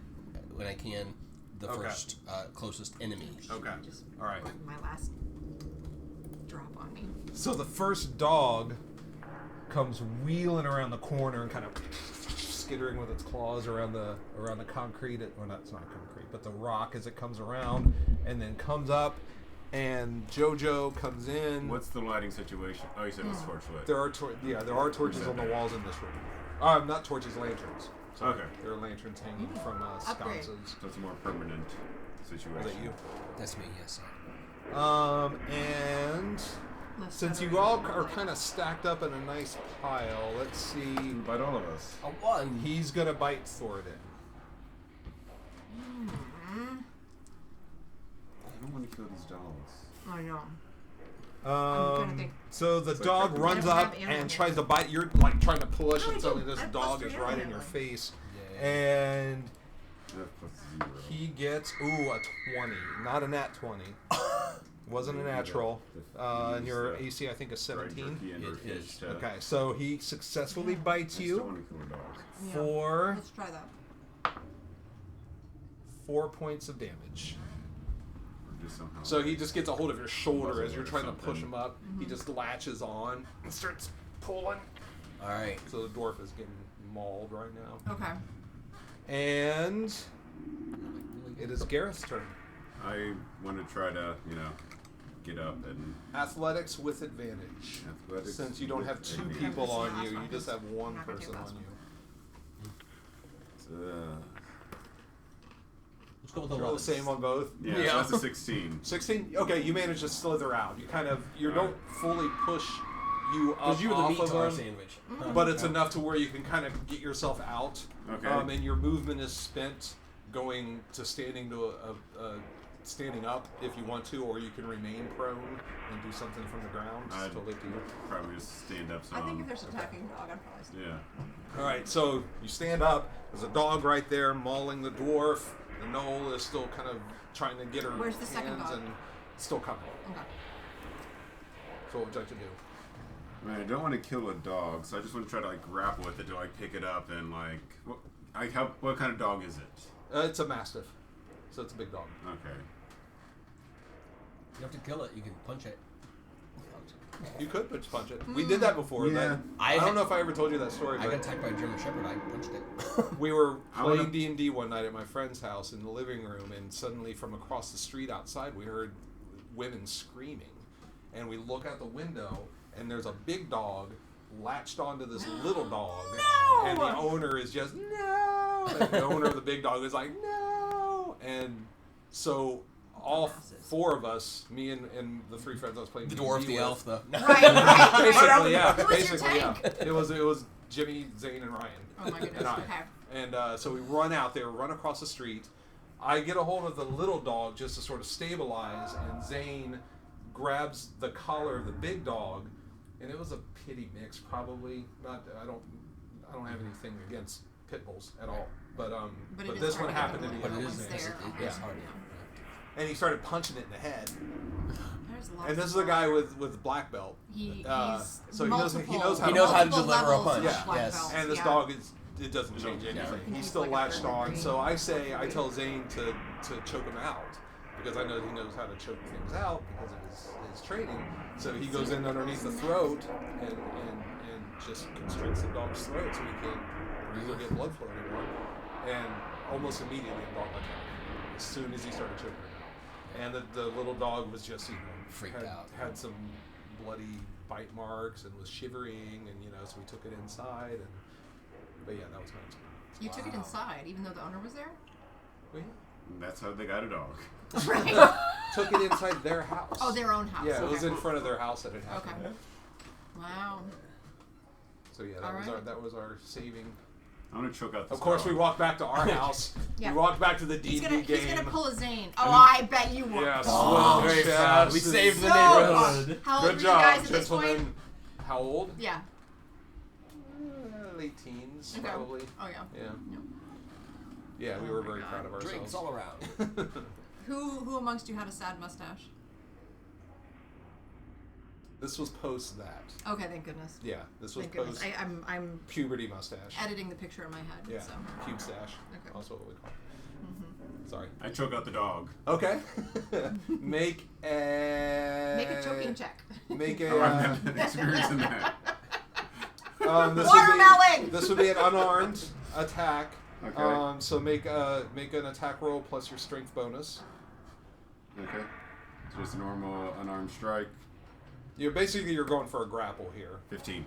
when I can the Okay. first closest enemy. Okay. Just All right. put my last drop on me. So the first dog comes wheeling around the corner and kind of skittering with its claws around the concrete. Well, it's not concrete, but the rock as it comes around, and then comes up, and JoJo comes in. What's the lighting situation? Oh, you said it was torchlit. There are there are torches on the walls in this room. Not torches, lanterns. Sorry. Okay. There are lanterns hanging from Upgrade. sconces. So it's a more permanent situation. Was that you? That's me, yes. And since you all are kind of stacked up in a nice pile, let's see. Bite all of us. A 1. He's gonna bite Thoradin. I don't want to kill these dogs. I know. trying to think. So the like dog I runs don't have up animals. and tries to bite. You're like trying to push, No, I and suddenly do. this I have dog plus is 3 right in animal your handling. face, Yeah. and That's +0. he gets a 20, not a nat 20. Wasn't a natural. And your AC, I think, is 17. It is. Okay, so he successfully bites I still you want to kill dogs. Yeah. for Let's try that. 4 points of damage. just somehow. So he just gets a hold of your shoulder as you're trying to push Something. him up. He just latches on and starts pulling. All right. So the dwarf is getting mauled right now. Okay. And it is Gareth's turn. I want to try to, get up and Athletics with advantage. athletics. Since you don't have two advantage. people on Last you, one, you just have one I'm not gonna person do on last you. Let's go with the Roll the lowest. same on both. Yeah, so that's a 16. 16? Okay, you manage to slither out. You don't fully push you up Because you were the off meat of to our them, sandwich. but it's enough to where you can kind of get yourself out. Okay. And your movement is spent going to standing to standing up if you want to, or you can remain prone and do something from the ground. It's I'd totally up to you. probably just stand up. So I think if there's an attacking dog, I'd probably stay. yeah. All right, so you stand up. There's a dog right there mauling the dwarf. The knoll is still kind of trying to get her Where's the second hands dog? and still coming. Okay. So what would you like to do? I mean, I don't want to kill a dog, so I just want to try to grapple with it to pick it up and what kind of dog is it? It's a mastiff, so it's a big dog. Okay. You have to kill it. You can punch it. You could punch it. We did that before. Yeah. I don't know if I ever told you that story, I got but attacked by a German Shepherd. I punched it. we were I wanna- playing D&D one night at my friend's house in the living room, and suddenly from across the street outside, we heard women screaming. And we look out the window, and there's a big dog latched onto this little dog. No! And the owner is just, no! And the owner of the big dog is like, no! And so all four of us, me and the three friends I was playing The D&D dwarf, the with, elf, the... Right. basically, yeah. Who was your Basically, yeah. tank? It was Jimmy, Zane, and Ryan. Oh my goodness. And I. Okay. And so we run out there, run across the street. I get a hold of the little dog just to sort of stabilize, and Zane grabs the collar of the big dog, and it was a pity mix, probably. I don't have anything against pit bulls at all, but But it is this hard one to get happened to the be. But it little is ones it's, there. it's Yeah. hard. And he started punching it in the head. There's lots And this of is a guy blood. with black belt. He's so he knows how He knows how to multiple deliver a levels punch. of Yeah. black Yes. belts, And this yeah. dog it doesn't change Yeah. anything. He's He's still like a latched third on. degree. So I tell Zane to choke him out because I know he knows how to choke things out because of his training. So he goes in underneath the throat and just constricts the dog's throat so he can't breathe or get blood flow anymore. And almost immediately the dog let go as soon as he started choking him out. And the little dog was just Freaked out. had some bloody bite marks and was shivering, and so we took it inside. But yeah, that was my experience. You took it inside, even though the owner was there? Well, And that's how they got a dog. Right. took it inside their house. Oh, their own house. Yeah, it was okay. in front of their house that it happened. Okay. Wow. So yeah, All right. that was our saving. I'm gonna choke out this Of course, dog. we walked back to our house. Yeah. We walked back to the D&D game. He's gonna pull a Zane. Oh, I bet you were. Yeah, Oh, swell very chest proud. We and- saved the So neighborhood. How old Good were job, you guys at this gentlemen. point? How old? Yeah. Late teens, Okay. probably. Oh yeah. Yeah. No. Yeah, we Oh were my very God. proud of ourselves. Drinks all around. Who amongst you had a sad mustache? This was post that. Okay, thank goodness. Yeah, this was Thank goodness. post I'm puberty mustache. editing the picture in my head. Yeah, So. pube stash. Okay. That's what we call it. Mhm. Sorry. I choke out the dog. Okay. Make a... Make a choking check. Make a... Oh, I have experience in that. Watermelon! This would be an unarmed attack. Okay. So make an attack roll plus your strength bonus. Okay. Just a normal unarmed strike. You're going for a grapple here. 15.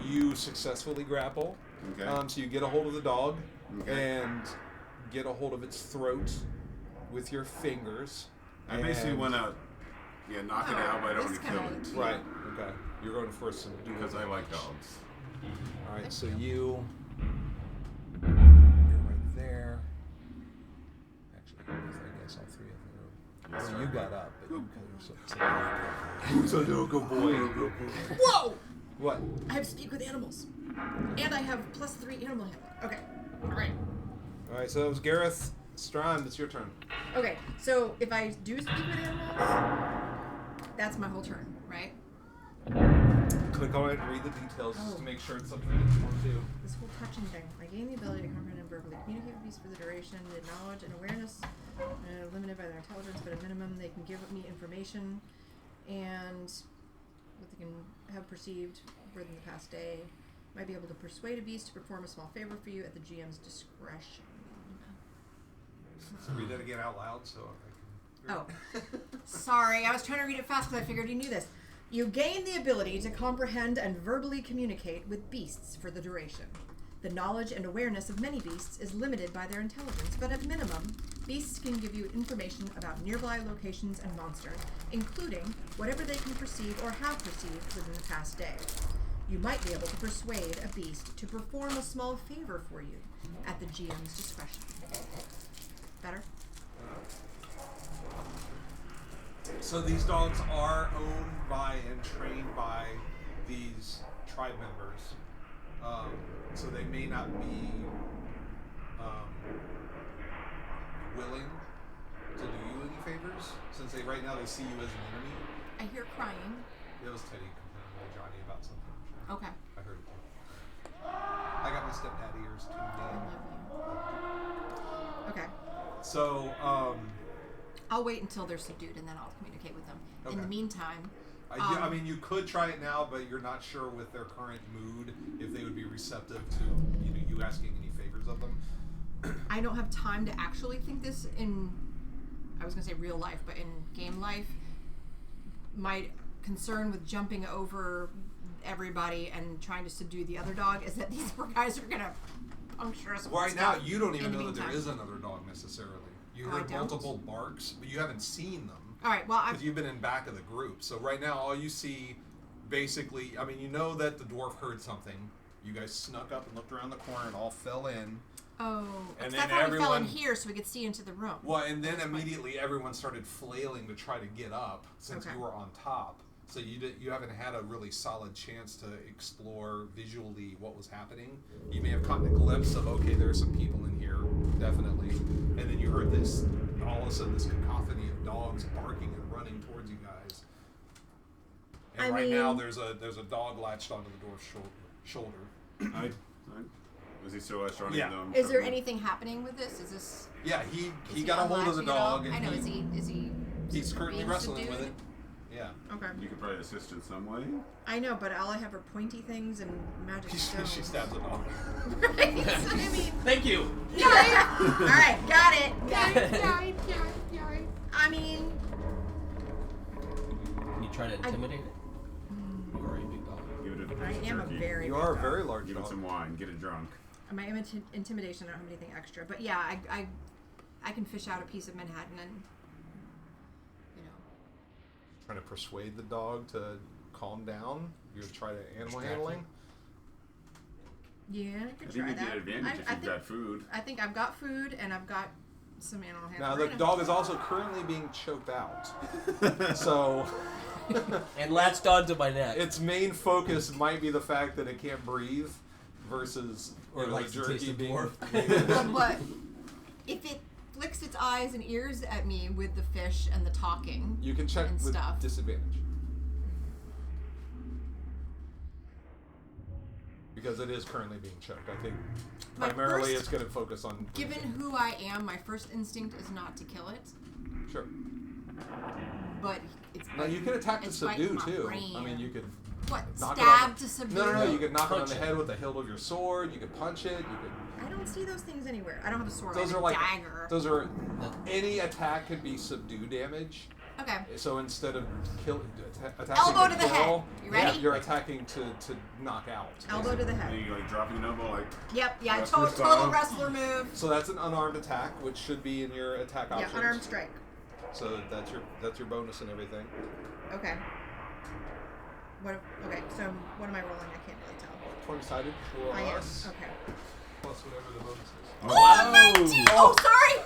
You successfully grapple. Okay. So you get a hold of the dog Okay. and get a hold of its throat with your fingers. I basically and- want to, knock it out, but I don't want This to kill kinda- it. Right. Okay. You're going for some Because I like dogs. All right. Thank So you. you're right there. Actually, I guess all three of them are. Yes, Well, sir. you got up, but you who's a little boy? Whoa! What? I have speak with animals, and I have +3 animal handling. Okay. All right. All right. So that was Gareth. Strand, it's your turn. Okay. So if I do speak with animals, that's my whole turn, right? Click on it and read the details just to Oh. make sure it's something that you want to do. This whole touching thing. I gain the ability to comprehend and verbally communicate with beasts for the duration. The knowledge and awareness Limited by their intelligence, but at minimum they can give me information and what they can have perceived within the past day. Might be able to persuade a beast to perform a small favor for you at the GM's discretion. So read that again out loud so I can... Oh. Sorry, I was trying to read it fast because I figured you knew this. You gain the ability to comprehend and verbally communicate with beasts for the duration. The knowledge and awareness of many beasts is limited by their intelligence, but at minimum, beasts can give you information about nearby locations and monsters, including whatever they can perceive or have perceived within the past day. You might be able to persuade a beast to perform a small favor for you at the GM's discretion. Better? So these dogs are owned by and trained by these tribe members. So they may not be willing to do you any favors, since right now they see you as an enemy. I hear crying. It was Teddy complaining to Johnny about something. Okay. I heard it too. I got my stepdad ears too. I love you. Okay. So, I'll wait until they're subdued and then I'll communicate with them. Okay. In the meantime, I mean, you could try it now, but you're not sure with their current mood if they would be receptive to you asking any favors of them. I don't have time to actually think this in, I was going to say real life, but in game life. My concern with jumping over everybody and trying to subdue the other dog is that these poor guys are going to puncture us. Right now, you don't even know that there is another dog necessarily. You heard I multiple barks, but you haven't seen them. All right, well, because you've been in back of the group. So right now, all you see, basically, I mean, you know that the dwarf heard something. You guys snuck up and looked around the corner and all fell in. Oh, and I thought we fell in here so we could see into the room. Well, and then immediately everyone started flailing to try to get up since you were on top. So you haven't had a really solid chance to explore visually what was happening. You may have caught a glimpse of, okay, there are some people in here, definitely. And then you heard this, all of a sudden, this cacophony of dogs barking and running towards you guys. And right now, there's a dog latched onto the dwarf's shoulder. Is he still latched onto them? Is there anything happening with this? Is this? Yeah, he got a hold of the dog. And I know. Is he? He's currently wrestling with it. Yeah. Okay. You could probably assist in some way. I know, but all I have are pointy things and magic stones. She stabs the dog. Right? I mean, thank you. All right, got it. I mean, can you try to intimidate it? You are a big dog. Give it a piece I of am a turkey. very. You big are a dog. very large Give dog. it some wine. Get it drunk. My intimidation, I don't have anything extra, but yeah, I can fish out a piece of Manhattan and, Trying to persuade the dog to calm down. You're gonna try to animal handling. Yeah, I I could think try you that. get advantage if you've got food. I think I've got food and I've got some animal handling. Now the dog is also currently being choked out, so and latched onto my neck. its main focus might be the fact that it can't breathe, versus or the like jerky being. But if it flicks its eyes and ears at me with the fish and the talking, You can check and with stuff. disadvantage. Because it is currently being choked. I think My primarily first- it's going to focus on. Given who I am, my first instinct is not to kill it, Sure. but it's. Now you can attack to it's biting subdue my too. brain. I mean, you could. What? knock it Stab on the- to subdue? No. You could knock it on Punch the it. head with the hilt of your sword. You could punch it. You could. I don't see those things anywhere. I don't have a sword. Those I have are a like dagger. those are any attack could be subdue damage. Okay. So instead of attacking Elbow to the kill, head. You ready? You're attacking to knock out. Elbow to the And head. you like dropping an elbow like. Yep. Yeah. Wrestler Total style. wrestler move. So that's an unarmed attack, which should be in your attack Yeah. options. Unarmed strike. So that's your bonus and everything. Okay. Okay. So what am I rolling? I can't really tell. 20-sided for I am. us. Okay. Plus whatever the bonus is. Oh, 19! Oh, sorry!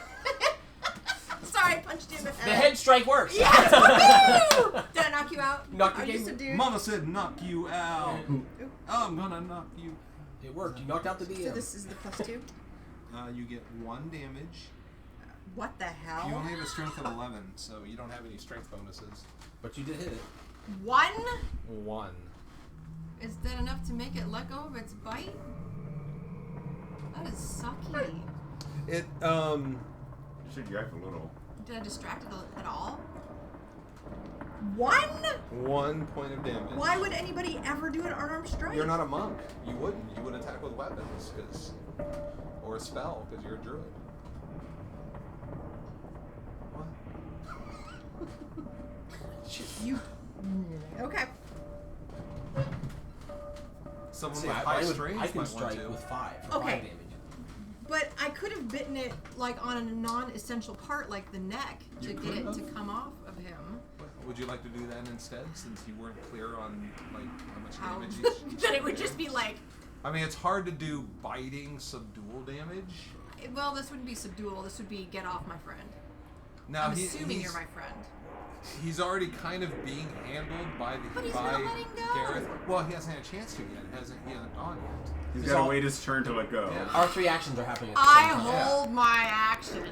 Sorry, I punched you in the head. The head strike works. Yes! Woo! Did I knock you out? Knock Are you you game. subdued? Mama said knock you out. I'm gonna knock you. It worked. You knocked out the DM. So this is the +2? You get 1 damage. What the hell? You only have a strength of 11, so you don't have any strength bonuses. But you did hit it. 1? 1. Is that enough to make it let go of its bite? That is sucky. It Should yak a little. Did I distract it at all? 1? 1 point of damage. Why would anybody ever do an unarmed strike? You're not a monk. You wouldn't. You would attack with weapons, or a spell, because you're a druid. What? You. Okay. Someone See, with I high can strength might strike want to. with 5 for Okay. 5 damage. But I could have bitten it like on a non-essential part, like the neck, to You get could it have. to come off of him. Would you like to do that instead, since you weren't clear on like how much How? damage each? Then it would just be like, I mean, it's hard to do biting subdual damage. well, this wouldn't be subdual. This would be get off my friend. Now I'm assuming you're my friend. He's already kind of being handled by But he's by not letting go. Gareth. Well, he hasn't had a chance to yet. He hasn't gone yet. He's It's got all- to wait his turn to let go. Yeah. Our 3 actions are happening at the I same time. hold my action.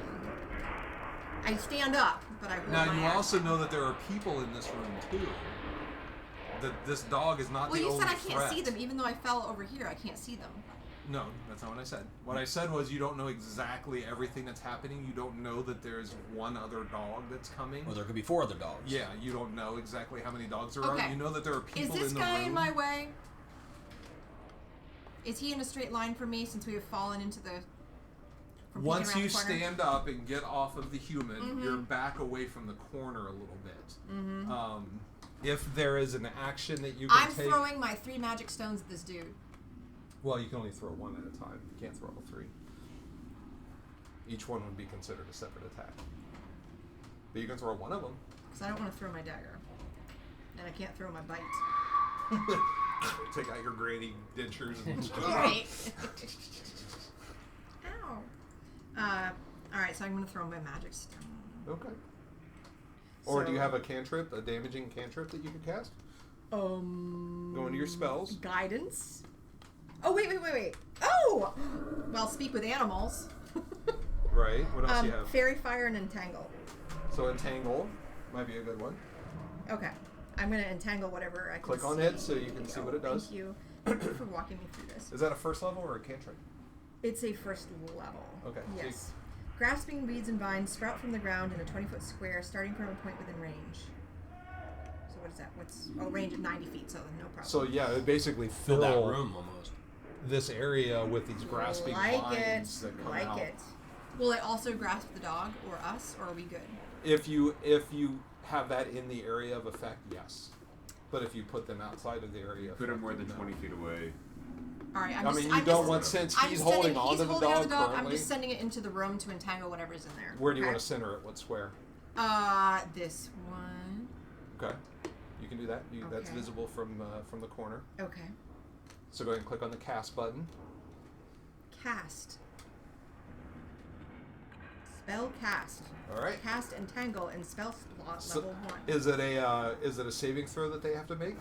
I stand up, but I hold Now my you action. also know that there are people in this room too. That this dog is not Well, the you only said I can't threat. see them, even though I fell over here. I can't see them. No, that's not what I said. What I said was you don't know exactly everything that's happening. You don't know that there's one other dog that's coming. Well, there could be 4 other dogs. Yeah, you don't know exactly how many dogs there Okay. are. You know that there are Is people this in the guy room. in my way? Is he in a straight line for me since we have fallen into the... from peeking Once around you the corner? stand up and get off of the human, Mhm. you're back away from the corner a little bit. Mhm. If there is an action that you can I'm take, throwing my 3 magic stones at this dude. well, you can only throw one at a time. You can't throw all 3. Each one would be considered a separate attack. But you can throw one of them. Because I don't want to throw my dagger. And I can't throw my bite. Take out your granny dentures and Right. Ow. Alright, so I'm going to throw my magic stone. Okay. Or do you So- have a cantrip, a damaging cantrip that you could cast? Go into your spells. Guidance. Oh, wait. Oh! Well, speak with animals. Right. What else do you have? Fairy Fire and Entangle. So entangle might be a good one. Okay. I'm going to entangle whatever I can Click on see. it so you can see what it does. Thank you. Thank you for walking me through this. Is that a first level or a cantrip? It's a first level. Okay. Yes. Grasping weeds and vines sprout from the ground in a 20-foot square, starting from a point within range. So what is that? Range of 90 feet, so no problem. So yeah, it basically Fill that room almost. this area with these grasping vines that come out. Like it. Will it also grasp the dog or us, or are we good? If you have that in the area of effect, yes. But if you put them outside of the area, of Put him effect, more than no. 20 feet away. All right. I mean, you don't want, since I'm he's just holding sending- on to the dog I'm currently. just sending it into the room to entangle whatever's in there. Where do you okay? want to center it? What square? This one. Okay, you can do that. That's Okay. visible from the corner. Okay. So go ahead and click on the cast button. Cast. Spell cast. All right. Cast entangle and spell slot So level 1. is it a saving throw that they have to make?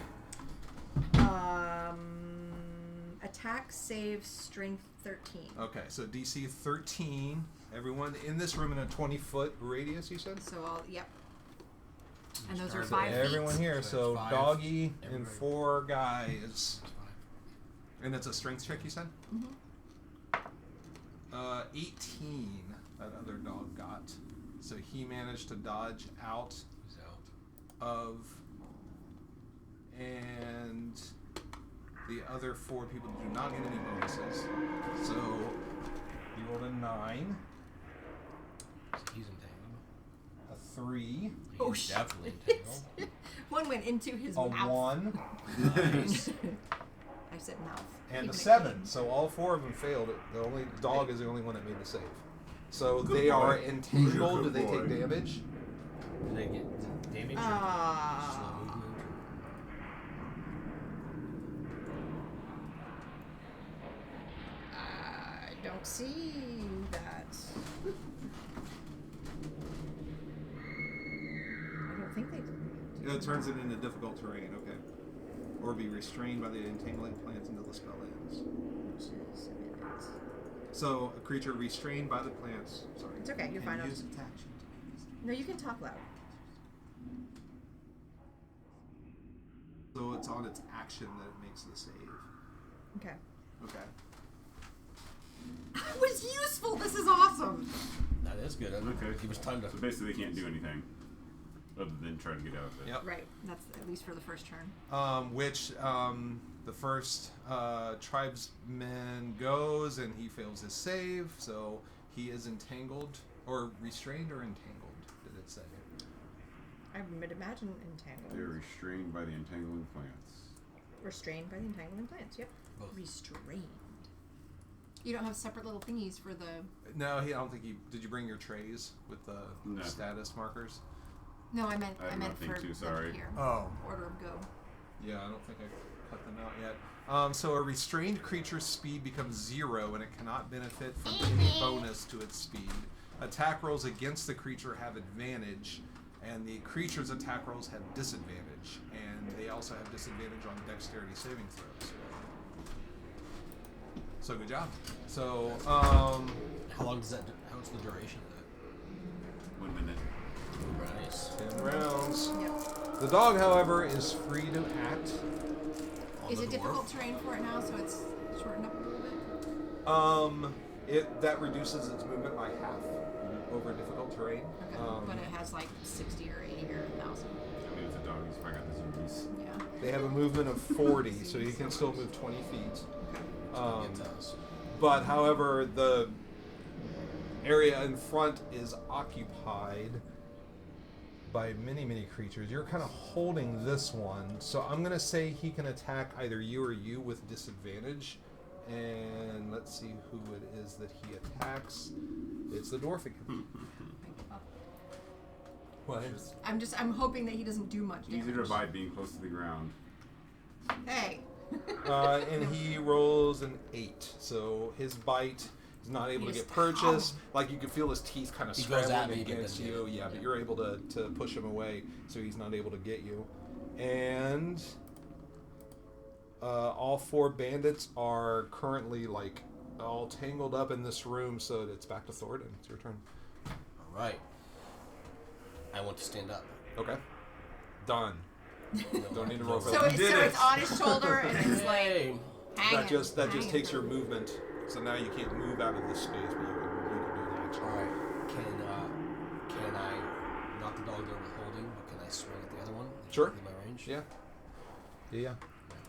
Attack, save, strength 13. Okay, so DC 13. Everyone in this room in a 20-foot radius, you said? So Yep. And those are Start 5 at feet. Everyone here. So So 5, doggy and everybody. 4 guys. And it's a strength check, you said? Mhm. 18 that other dog got. So he managed to dodge out He's out. of, and the other 4 people do not get any bonuses. So he rolled a 9, He's entangled. a 3, Oh, He's shit. definitely entangled. One went into his a mouth. 1, Nice. I said mouth. and Even a it 7. came. So all 4 of them failed. The only dog is the only one that made the save. So Good they boy. are entangled. Do Good they boy. take damage? Do they get damage or Ah. slow movement? I don't see that. I don't think they do. It turns it into difficult terrain, okay. Or be restrained by the entangling plants until the spell ends. Which is a minute. So, a creature restrained by the plants. Sorry. It's okay, you're can fine. use its action to No, you can talk loud. So it's on its action that it makes the save. Okay. Okay. That was useful. This is awesome. That is That's good. Okay. Give us time to. So basically, they can't do anything other than try to get out of it. Yep. Right. That's at least for the first turn. The first tribesman goes and he fails his save, so he is entangled or restrained or entangled. Did it say? I would imagine entangled. They're restrained by the entangling plants. Restrained by the entangling plants. Yep. Both. Restrained. You don't have separate little thingies for the. No, I don't think he. Did you bring your trays with the No. status markers? No, I meant I have nothing for too, sorry. here. Oh. Order of go. Yeah, I don't think I cut them out yet. So a restrained creature's speed becomes 0 and it cannot benefit from any bonus to its speed. Attack rolls against the creature have advantage, and the creature's attack rolls have disadvantage, and they also have disadvantage on dexterity saving throws. So good job. So, How long does that? How's the duration of that? 1 minute. Nice. 10 rounds. Yep. The dog, however, is free to act. On Is the it dwarf? difficult terrain for it now, so it's shortened up a little bit? That reduces its movement by half over difficult terrain. Okay. But it has like 60 or 80 or 1,000. I mean, it's a dog. He's probably got the zoomies. Yeah. They have a movement of 40, so you can still move 20 feet. It does. But however, the area in front is occupied by many, many creatures. You're kind of holding this one, so I'm going to say he can attack either you or you with disadvantage. And let's see who it is that he attacks. It's the dwarf again. What? I'm hoping that he doesn't do much damage. Easier to bite being close to the ground. Hey. And he rolls an 8, so his bite is not able to get purchased. Like you can feel his teeth kind of He goes at scrabbling me, but against doesn't you. get it. Yeah, but you're able to push him away, so he's not able to get you. And all 4 bandits are currently like all tangled up in this room, so it's back to Thoradin. It's your turn. All right. I want to stand up. Okay. Done. Don't need to roll for So, that. it's on his shoulder and it's like Hey. hanging. That just hanging. takes your movement. So now you can't move out of this space, but you can do an action. All right. Can I knock the dog down with holding, but can I swing at the other one? Sure. In my range. Yeah. Yeah.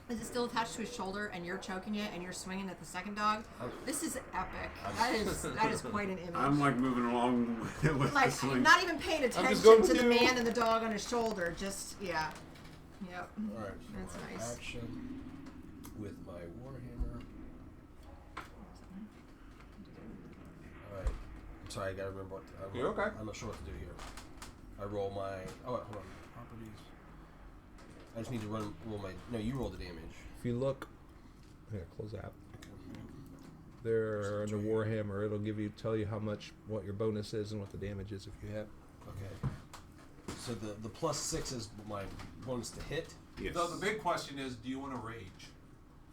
Is it still attached to his shoulder and you're choking it and you're swinging at the second dog? This is epic. That is quite an image. I'm like moving along with like the swing. not even paying attention going to with the you. man and the dog on his shoulder. Just Yep. All right. That's my nice. Action with my warhammer. All right. I'm sorry. I gotta remember what. You're okay. I'm not sure what to do here. I roll my. Oh wait, hold on. Properties. I just need to roll my. No, you roll the damage. If you look, here, close that. There under Warhammer, it'll tell you how much, what your bonus is and what the damage is if you have. Okay. So the +6 is my bonus to hit. Yes. The big question is, do you want to rage?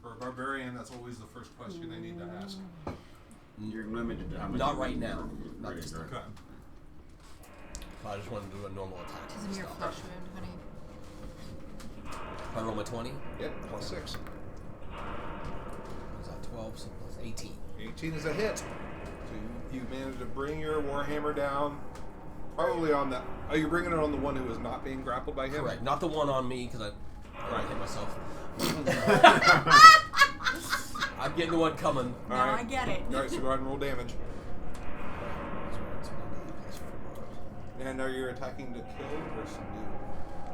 For a barbarian, that's always the first question they need to ask. You're limited to how much. Not you right can now. roll. Not Right, this right. time. I just want to do a normal attack. It's a mere flesh wound, honey. If I roll my 20, Yep, +6. is that 12? So plus 18. 18 is a hit. So you managed to bring your warhammer down. Probably on the. Are you bringing it on the one who is not being grappled by him? Correct. Not the one on me because I hit myself. I'm getting the one coming. No, All right. I get it. All right, so go ahead and roll damage. So it's 1d+4. And are you attacking to kill or subdue?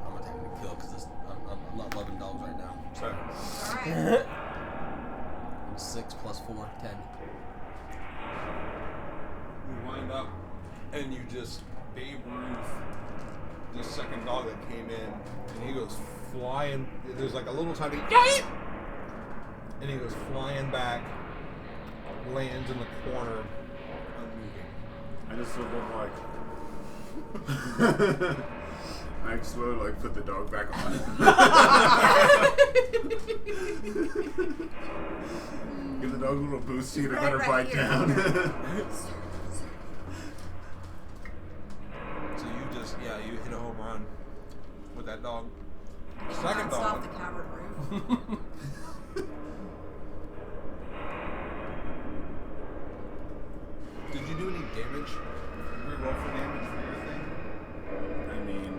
I'm attacking to kill because I'm not loving dogs right now. Sorry. All right. I'm 6 + 4, 10. You wind up, and you just Babe Ruth, this second dog that came in, and he goes flying. There's like a little tiny, and he goes flying back, lands in the corner, unmoving. I just sort of like. I slowly like put the dog back on. Give the dog a little boost to get a better bite here. down. So you just, you hit a home run with that dog. Second Bounced off dog. the cavern roof. Did you do any damage damage? Reroll for damage for your thing? I mean,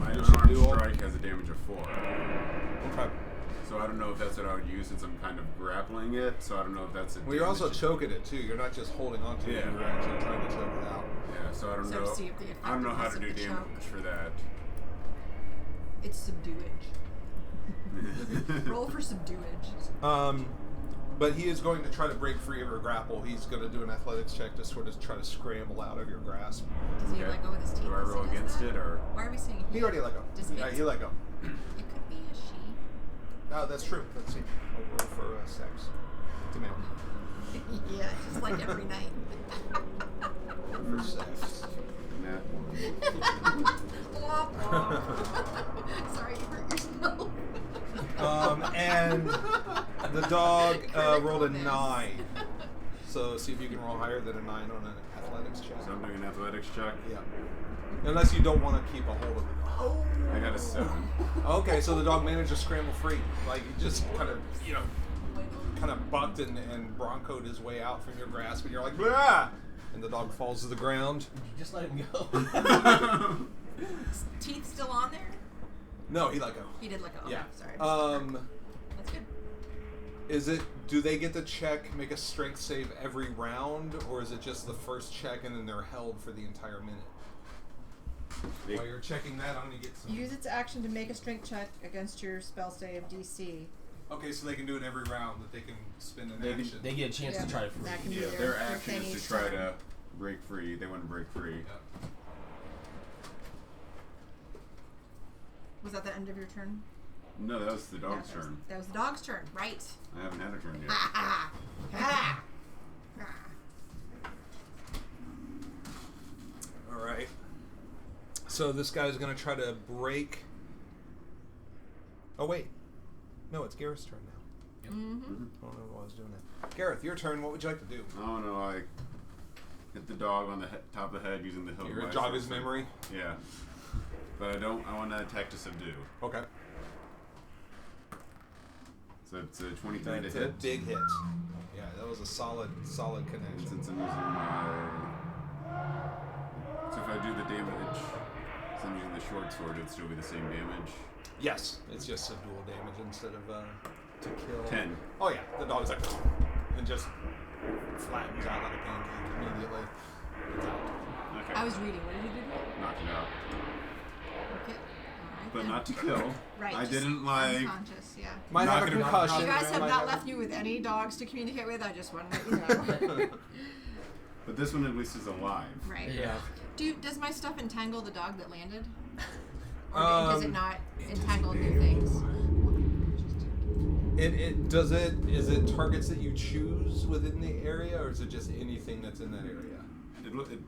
my Your unarmed duel? strike has a damage of 4. Okay. So I don't know if that's what I would use since I'm kind of grappling it. So I don't know if that's a. Well, you're also damage- choking it too. You're not just holding on to it. Yeah. You're actually trying to choke it out. Yeah, so I don't So know. to see if the I don't know how to do effectiveness of the damage for that. It's subduage. Roll for subduage. But he is going to try to break free of her grapple. He's going to do an athletics check to sort of try to scramble out of your grasp. Does he Okay. let go with his teeth? Do I as he roll does against that? it or? Why are we saying He already let go. Does he? Yeah, he let go. It could be a she. Oh, that's true. Let's see. I'll roll for sex. It's a male. Yeah, just like every night. For sex. Nah. Womp womp. Sorry, you hurt yourself. And the dog rolled a Critical miss. 9. So see if you can roll higher than a 9 on an athletics check. So I'm doing an athletics check. Yeah. Unless you don't want to keep a hold of it. Oh. I got a 7. Okay, so the dog managed to scramble free. Like, he just kind of, kind of bucked and broncoed his way out from your grasp, and you're like, blah! And the dog falls to the ground. Just let him go. Teeth still on there? No, he let go. He did let go. Yeah. Okay, sorry. That's good. Do they get to make a strength save every round, or is it just the first check and then they're held for the entire minute? While you're checking that, I'm going to get some... Use its action to make a strength check against your spell save DC. Okay, so they can do it every round, that they can spend an They can- action. They get a chance to try to free. That can be Yeah, their their action thing is each to try turn. to break free. They want to break free. Yeah. Was that the end of your turn? No, that was the dog's Yeah, turn. That was the dog's turn, right. I haven't had a turn yet. Ah, ah, ah. All right. So this guy's going to try to break... Oh, wait. No, it's Gareth's turn now. Mm-hmm. I don't know why I was doing that. Gareth, your turn. What would you like to do? I don't know, like hit the dog on the top of the head using the hilt. You're of going my to jog his sword. memory? Yeah. But I want to attack to subdue. Okay. So it's a 23 That's to a hit. big hit. Yeah, that was a solid And connection. since I'm using my... So if I do the damage, since I'm using the short sword, it'd still be the same damage. Yes, it's just a dual damage instead of to kill. 10. Oh yeah, the dog's like, and just flattens out like a pancake immediately. It's out. Okay. I was reading. What did you do? Knock it out. Okay. Alright But then. not to kill. Right. I just didn't like... unconscious, yeah. Might Not have a gonna- concussion. You guys have might not left me with any dogs to communicate with. I just wanted to let you know. But this one at least is alive. Right. Yeah. Does my stuff entangle the dog that landed? Or does it Um, not entangle new things? Is it targets that you choose within the area, or is it just anything that's in that area? It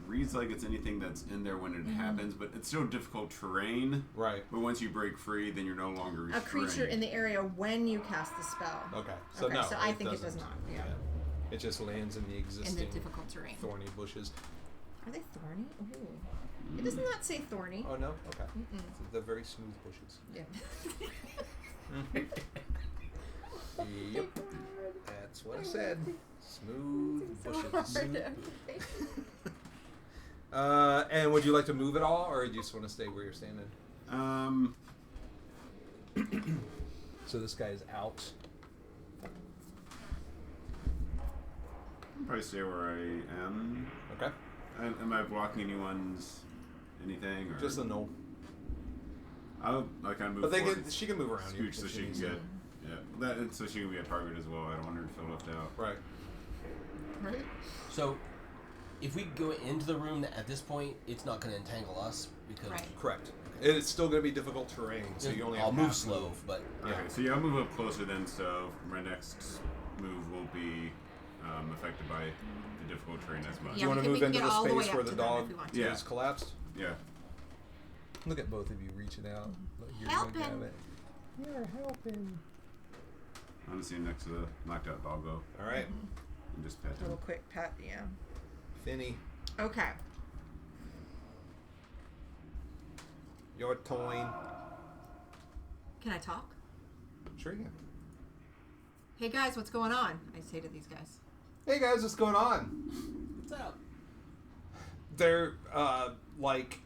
reads like it's anything that's in there when it happens, but it's still difficult terrain. Right. But once you break free, then you're no longer A restrained. creature in the area when you cast the spell. Okay. So Okay, no. so I think it does doesn't. not. Yeah. It just lands in the In existing the difficult terrain. thorny bushes. Are they thorny? Ooh. It does not say thorny. Oh no. Okay. Mm-mm. They're very smooth bushes. Yeah. Yep. That's what I said. Smooth So bushes. hard. And would you like to move at all, or do you just want to stay where you're standing? So this guy is out. I'll probably stay where I am. Okay. Am I blocking anyone's anything? Or Just a no. I'll like I move But forward. she can move around you. Scooch so if she can needs get. to. Yeah, so she can be a target as well. I don't want her to feel left out. Right. Right. So, if we go into the room at this point, it's not going to entangle us because Right. Correct. It's still going to be difficult terrain, so you only I'll have move half slow, move. but Yeah. Okay, so yeah, I'll move up closer then. So my next move will be affected by the difficult terrain as much. Do you want to we move can into get the all the way space up where to the them if dog we want to. Yeah. is collapsed? Yeah. Look at both of you reaching out. You're Helping. gonna grab it. You're helping. I'm gonna see him next to the knocked out doggo All right. and just pet A little him. quick pat, yeah. Finny, Okay. your toin. Can I talk? Sure you can. Hey guys, what's going on? I say to these guys. Hey guys, what's going on? What's up? They're like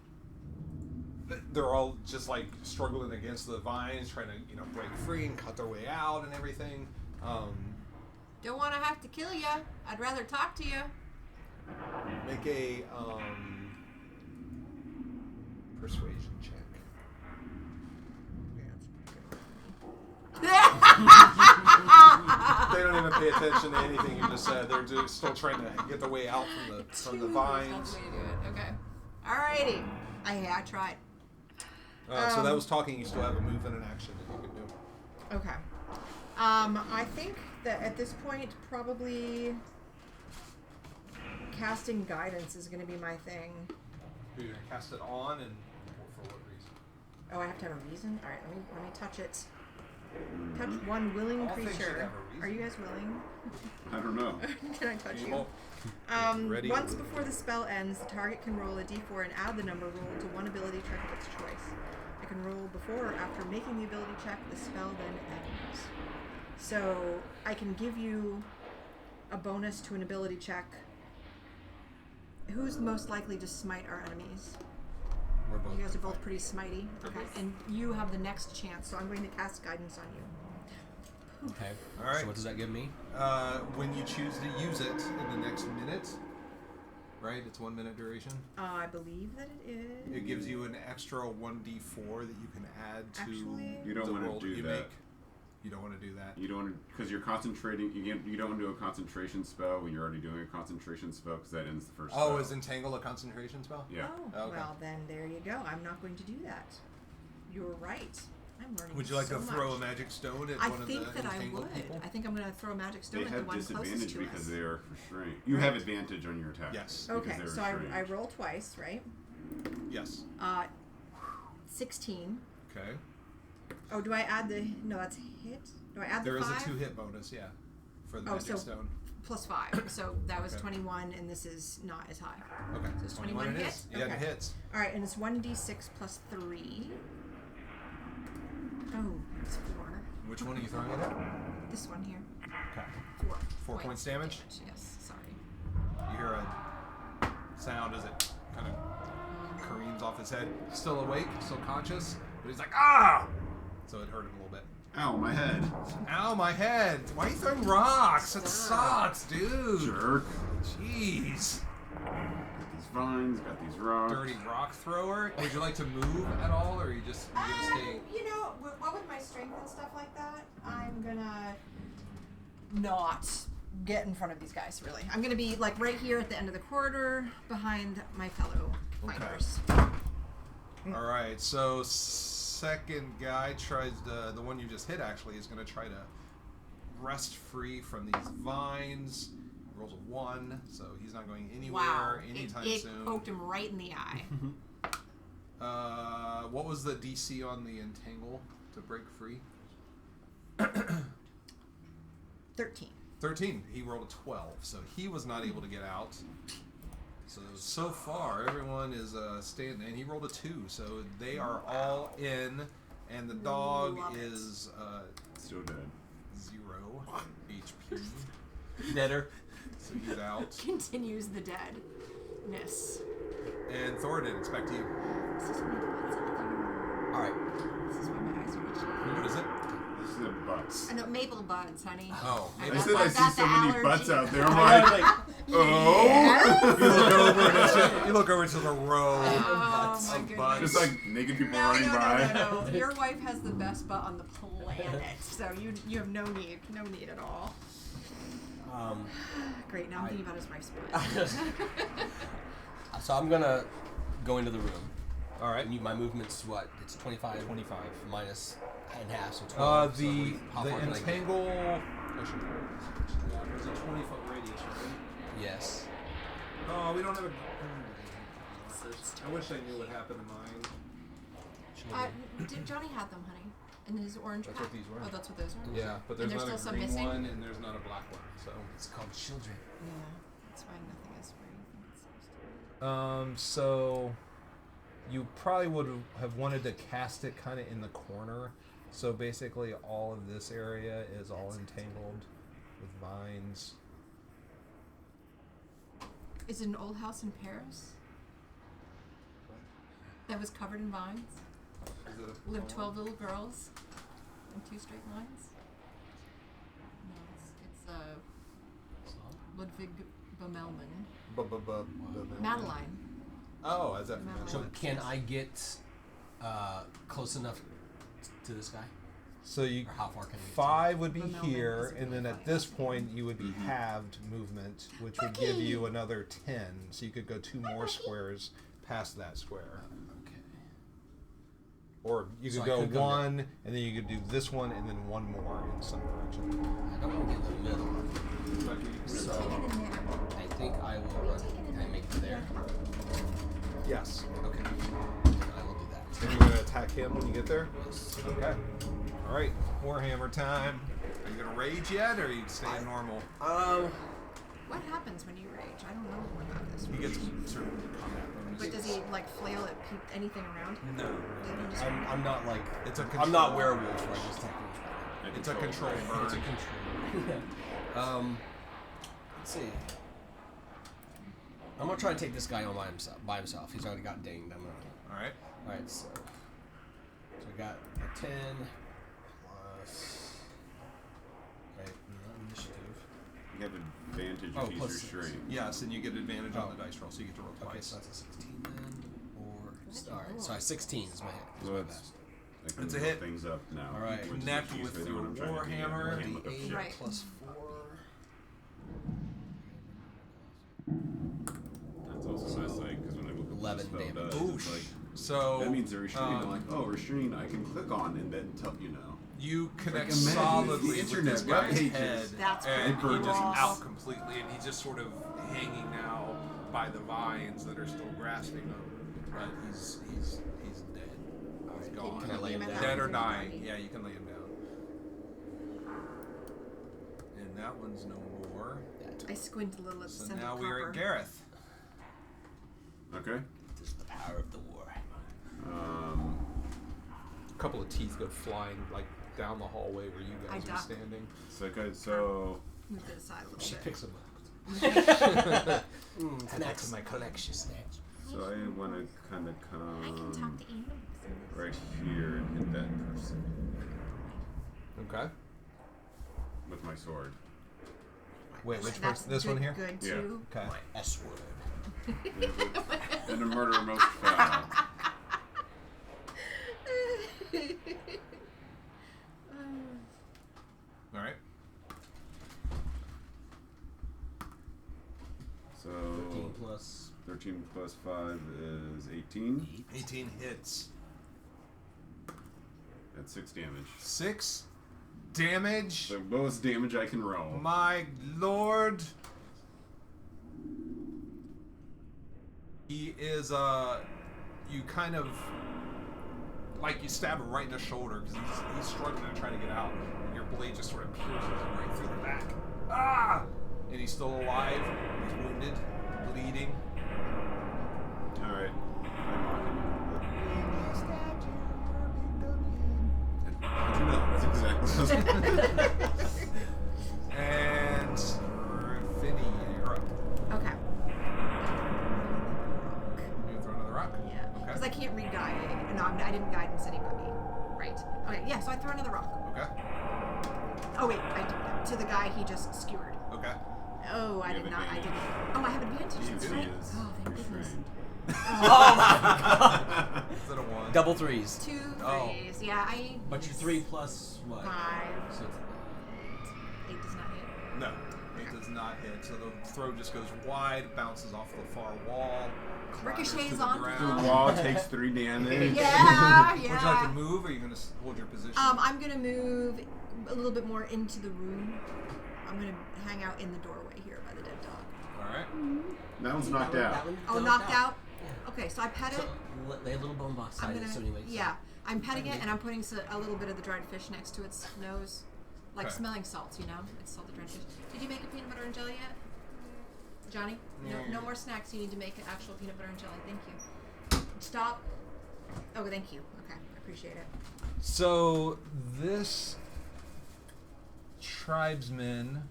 they're all just like struggling against the vines, trying to break free and cut their way out and everything. Don't want to have to kill you. I'd rather talk to you. Make a persuasion check. They don't even pay attention to anything you just said. They're just still trying to get their way out from the vines. That's the way to do it. Okay. Alrighty. I tried. So that was talking. You still have a move and an action that you can do. Okay. I think that at this point, probably casting guidance is going to be my thing. You're gonna cast it on, and for what reason? Oh, I have to have a reason. All right, let me touch it. Touch one willing All things should creature. have a reason. Are you guys willing? I don't know. Can I touch you? Well, ready? Once before the spell ends, the target can roll a d4 and add the number rolled to one ability check of its choice. It can roll before or after making the ability check. The spell then ends. So I can give you a bonus to an ability check. Who's most likely to smite our enemies? We're both. You guys are both pretty smitey. Okay. And you have the next chance, so I'm going to cast guidance on you. Okay. All right. So what does that give me? When you choose to use it in the next minute, right? It's 1 minute duration. I believe that it is. It gives you an extra 1d4 that you can add to Actually- You don't the wanna roll do you that. make. You don't want to do that. You don't, because you're concentrating. You don't want to do a concentration spell when you're already doing a concentration spell, because that ends the first. Oh, spell. is Entangle a concentration spell? Yeah. Oh, Okay. well then there you go. I'm not going to do that. You're right. I'm learning. Would you like so to throw much. a magic stone at I one of think the that I entangled would. people? I think I'm going to throw a magic stone They at the have one closest disadvantage to because us. they are restrained. You have advantage on your attack. Yes. Okay, because so they're I restrained. roll twice, right? Yes. 16. Okay. Oh, do I add the? No, that's hit. Do I add There the is 5? a 2-hit bonus, yeah, for the Oh, magic so- stone. Plus 5. So that was Okay. 21, and this is not as high. Okay. So it's 21 it hit? is. Yeah, it Okay. hits. All right, and it's 1d6 plus 3. Oh, it's 4. Which one are you throwing it at? This one here. Okay. 4. 4 points damage? Yes, sorry. You hear a sound as it kind of careens off his head. Still awake, still conscious, but he's like, ah! So it hurt him a little bit. Ow, my head. Ow, my head! Why are you throwing rocks? That Stop. sucks, dude! Jerk. Jeez. Got these vines, got these rocks. Dirty rock thrower. Would you like to move at all, or are you just you gonna stay? You know, what with my strength and stuff like that, I'm gonna not get in front of these guys, really. I'm gonna be, like, right here at the end of the corridor, behind my fellow fighters. All right, so second guy tries to, the one you just hit actually is going to try to wrest free from these vines. Rolls a 1, so he's not going anywhere Wow. anytime It soon. poked him right in the eye. What was the DC on the entangle to break free? 13. 13. He rolled a 12, so he was not able to get out. So far, everyone is standing, and he rolled a 2, so they are all in, and the dog Love it. is Still dead. 0 HP, Deader. so he's out. Continues the deadness. And Thoradin, it's back to you. This is why the buds out there. All right. This is why my eyes are itchy. What is it? This is the butts. I know, maple buds, honey. Oh, I I got- said I got see so the many allergy. butts out there. I'm I like, was like, oh. you look over to the row Oh, of my goodness. butts. Just like naked people No, running by. no. Your wife has the best butt on the planet, so you have no need at all. Great, now I'm thinking about his wife's butt. so I'm gonna go into the room. All right. And my movement's what? It's 25. 25 minus in half, so 12. So The how far can I get? entangle. There's a 20-foot radius, right? Yes. Oh, we don't have a. I wish I knew what happened to mine. Did Johnny have them, honey? In his orange That's pack? what these were. Oh, that's what those are? Yeah, but And there's there's not a still some green missing? one and there's not a black one. So. It's called children. Yeah, that's why nothing is where you think it's supposed to So you probably would have wanted to cast it kind of in the corner. So basically all of this area is all entangled with vines. Is it an old house in Paris? That was covered in vines? Is it a Lived 12 little girls in 2 straight lines? No, it's Ludwig Bemelman. Madeline. Oh, is that Madeline. So can I get close enough to this guy? So you Or how far can I get? 5 would be Bemelman here, is and then at this point you would be halved movement, which would give you another 10. So you could go 2 more squares past that square. Okay. Or you So could I go could go 1, and then you could do this one, and then 1 more in some direction. I don't want to get in the middle. So Take it in there. I think I will run. Can I make it there? Yes. Okay. I will do that. And you're going to attack him when you get there? Yes. Okay. All right. Warhammer time. Are you gonna rage yet, or are you staying normal? What happens when you rage? I don't know about this. He gets sort of combat bonus. But does he like flail at anything around? No. I'm not like It's a I'm not control. werewolf where I just take It's a control burn. It's a control. Let's see. I'm gonna try to take this guy on by himself. He's already got dinged. I'm gonna. All right. All right, so we got a 10 plus. Okay, not initiative. You have advantage Oh, if he's plus restrained. Yes, and you get advantage Oh. on the dice roll, so you get to roll Okay, twice. so that's a 16 then, or all right. So 16 is my hit. Is Well, my that's- best. I can It's a look hit. things up now. All right. Which is Connect the with easiest way your when I'm trying to do it. Warhammer, I can't look up shit. Right. Plus 4. That's also nice, like, because when I look up what 11 the spell damage. does, Ooh, it's like, so that means they're restrained. I'm like, oh, restrained, I can click on and then tell you know. you connect imagine solidly the with internet this web guy's pages. head, That's and cool. he just Cool. out completely, and he's just sort of hanging now by the vines that are still grasping him. But he's dead. He's gone. Can I lay him down? Dead or dying. Yeah, you can lay him down. And that one's no more. I squint a little at the So center now copper. we are at Gareth. Okay. This is the power of the war. A couple of teeth go flying like down the hallway where you I guys are duck. standing. So Move it aside a little She bit. picks him up. Snacks in my collection. Snacks. I want to kind of I can talk come to animals. right here and hit that person Okay. with my sword. Wait, which That's person? This good, one here? Good Yeah. too. Okay. My S word. And a murder most foul. All right. So 13 plus 13 plus 5 is 18. 18 hits. That's 6 damage. 6 damage. The lowest damage I can roll. My lord. He is, you kind of, like you stab him right in the shoulder because he's struggling to try to get out. Your blade just sort of pierces him right through the back. Ah! And he's still alive. He's wounded, bleeding. Alright. I'm on him. That's exactly. And Finny, you're up. Okay. You throw another rock? Yeah. Okay. Because I can't read guide. No, I didn't guidance anybody. Right. Okay. Yeah. So I throw another rock. Okay. Oh wait, I did that to the guy he just skewered. Okay. Oh, I You did have not. I advantage. didn't. Oh, I have advantage. He That's is right. Oh, thank goodness. restrained. Oh my god! Is that a 1? Double threes. 2 Oh. threes. Yeah, I. But you're 3 plus what? 5. So it's 8 does not hit. No, it does not hit. So the throw just goes wide, bounces off the far wall, clatters Ricochets to the onto ground. The wall takes 3 damage. Yeah, Would you like yeah. to move, or are you going to hold your position? I'm gonna move a little bit more into the room. I'm gonna hang out in the doorway here by the dead dog. All right. That one's knocked out. Oh, knocked out. Okay, so I pet So it. lay a little bone box I'm side gonna. it so anyway. Yeah, I'm petting it, and I'm putting a little bit of the dried fish next to its nose, like Okay. smelling salts. You know, it's salted dried fish. Did you make a peanut butter and jelly yet, Johnny? No more snacks. You need to make an actual peanut butter and jelly. Thank you. Stop. Oh, thank you. Okay, I appreciate it. So this tribesman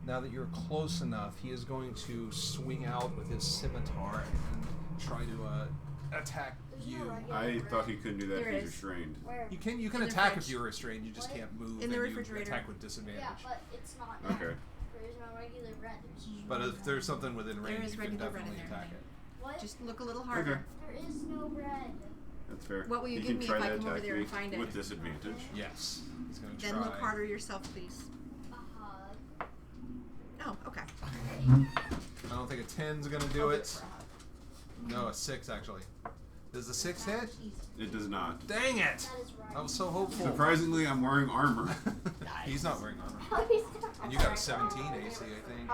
now that you're close enough, he is going to swing out with his scimitar and try to attack you. I thought he couldn't do that There if it he's is. restrained. Where? You can In the attack fridge. if you're restrained. You just What? can't move. In the and refrigerator. You attack with disadvantage. Yeah, but it's not. Okay. There's no regular bread. There's just But if there's something within range, is you can regular bread in definitely there, attack honey. it. what? Just look a little harder. There is no bread. That's fair. What will you He give can me try if I to come over attack there me and find it? with disadvantage. Yes. He's going to Then try. look harder yourself, please. A hug. Oh, okay. I don't think a 10's going to do it. No, a 6 actually. Does the 6 hit? It does not. Dang it! That is right. I was so hopeful. Surprisingly, I'm wearing armor. He's not wearing armor. Oh, he's And you got a 17 AC, I think.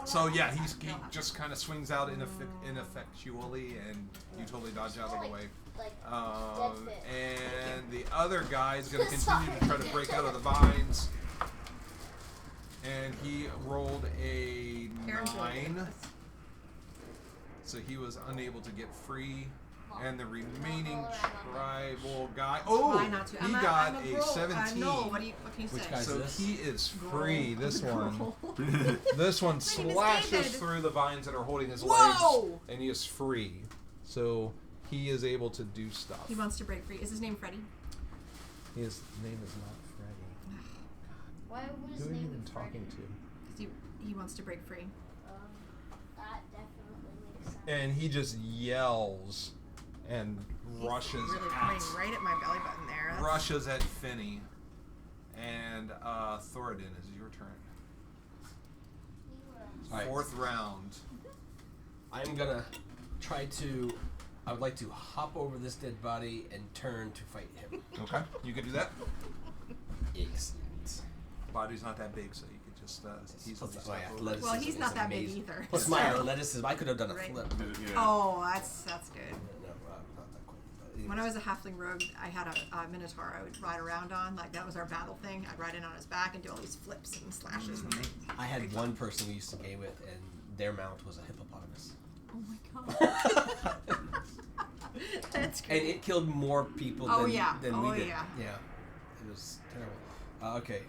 So yeah, he just kind of swings out ineffectually, and you totally dodge out of the way. Like, And the other guy is going to continue to try to break out of the vines. And he rolled a Karen's really good 9. at this. So he was unable to get free. And the remaining tribal guy. Oh! Try not to. He I'm got a a bro. 17. No, what can you say? Which guy's So this? he is Free, this one. This This one name is slashes David. through the vines that are holding his Whoa! legs, and he is free. So he is able to do stuff. He wants to break free. Is his name Freddy? His name is not Freddy. why would his Who are you name even be talking Freddy? to? Because he wants to break free. That definitely makes sense. And he just yells and rushes Really at pointing right at my belly button there. That's- rushes at Finney. And Thoradin, is your turn. Alright. 4th round. I'm gonna try to. I would like to hop over this dead body and turn to fight him. Okay, you can do that. Excellent. Body's not that big, so you could just easily Plus, step my over. athleticism Well, he's is not that big amazing. either. Plus my athleticism, I could have done a Right. flip. Yeah. Oh, that's good. No, not that quick. When I was a halfling rogue, I had a minotaur I would ride around on. Like, that was our battle thing. I'd ride in on his back and do all these flips and slashes. And things. I had one person we used to game with, and their mount was a hippopotamus. Oh my god. That's And great. it killed more people Oh, than, yeah. than Oh, we did. yeah. Yeah. It was terrible. Okay.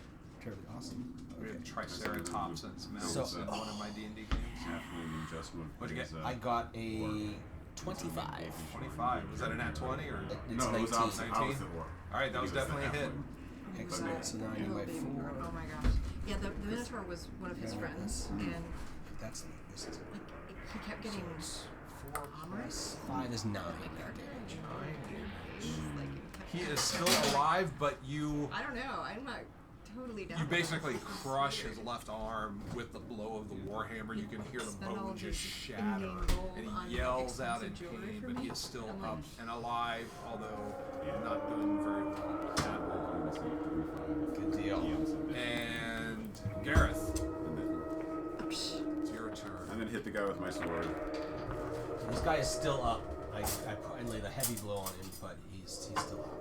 Terribly awesome. We Okay. have Triceratops and some mounts So- in one of my D&D games. Halfling adjustment. What'd you is, get? I got a Or- 25. 25. Was that a nat 20 or? It's No, it was 19. opposite. 19? Opposite war. Alright, that was I think it definitely a the hit. halfling. Excellent. So now I Yeah. do my Baby 4. girl. Oh my gosh. Yeah, the minotaur was one of his Yeah, friends, Mhm. and That's this is he kept getting 4 plus 5 is 9 damage. like, He is still alive, but you I don't know. I'm not totally down. you with that. basically It's crush weird. his left arm with the blow of the warhammer. You can hear the Spent all bone of just this shatter, in-game gold and on he yells out in expensive jewelry pain, for but me. he is still I'm up like- and alive, although not doing very well at all. Good deal. And Gareth, And then, Oh, psh. it's your turn. and then hit the guy with my sword. This guy is still up. I laid a heavy blow on him, but he's still up.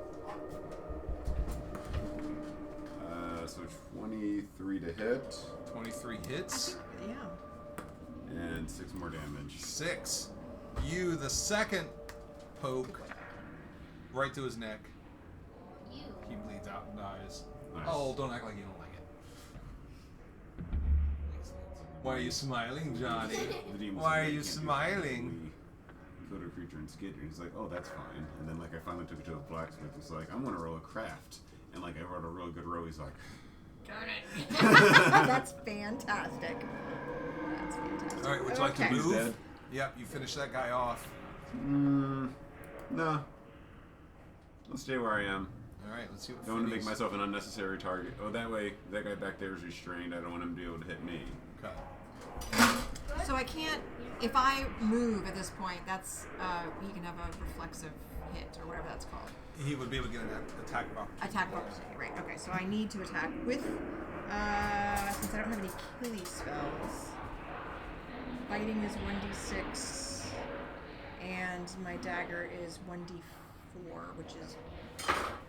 So 23 to hit, 23 hits. Yeah. and 6 more damage. 6. You, the second poke, right to his neck. You. He bleeds out and dies. Nice. Oh, don't act like you don't like it. Why are you smiling, Johnny? The demon Why said, are "You you can't do smiling? that. We killed a creature and skinned her. He's like, oh, that's fine. And then like I finally took it to a blacksmith. He's like, I'm gonna roll a craft. And like I rolled a really good roll. He's like, Darn it. That's fantastic. That's fantastic. All right, would you like to Okay. He's move? dead. Yep, you finish that guy off. no. I'll stay where I am. All right, let's see what Don't want to make Finney's- myself an unnecessary target. Oh, that way that guy back there is restrained. I don't want him to be able to hit me. Okay. So I can't, if I move at this point, that's, he can have a reflexive hit or whatever that's called. He would be able to get an attack of opportunity. Attack of opportunity, right. Okay, so I need to attack with, since I don't have any killing spells, biting is 1d6, and my dagger is 1d4, which is,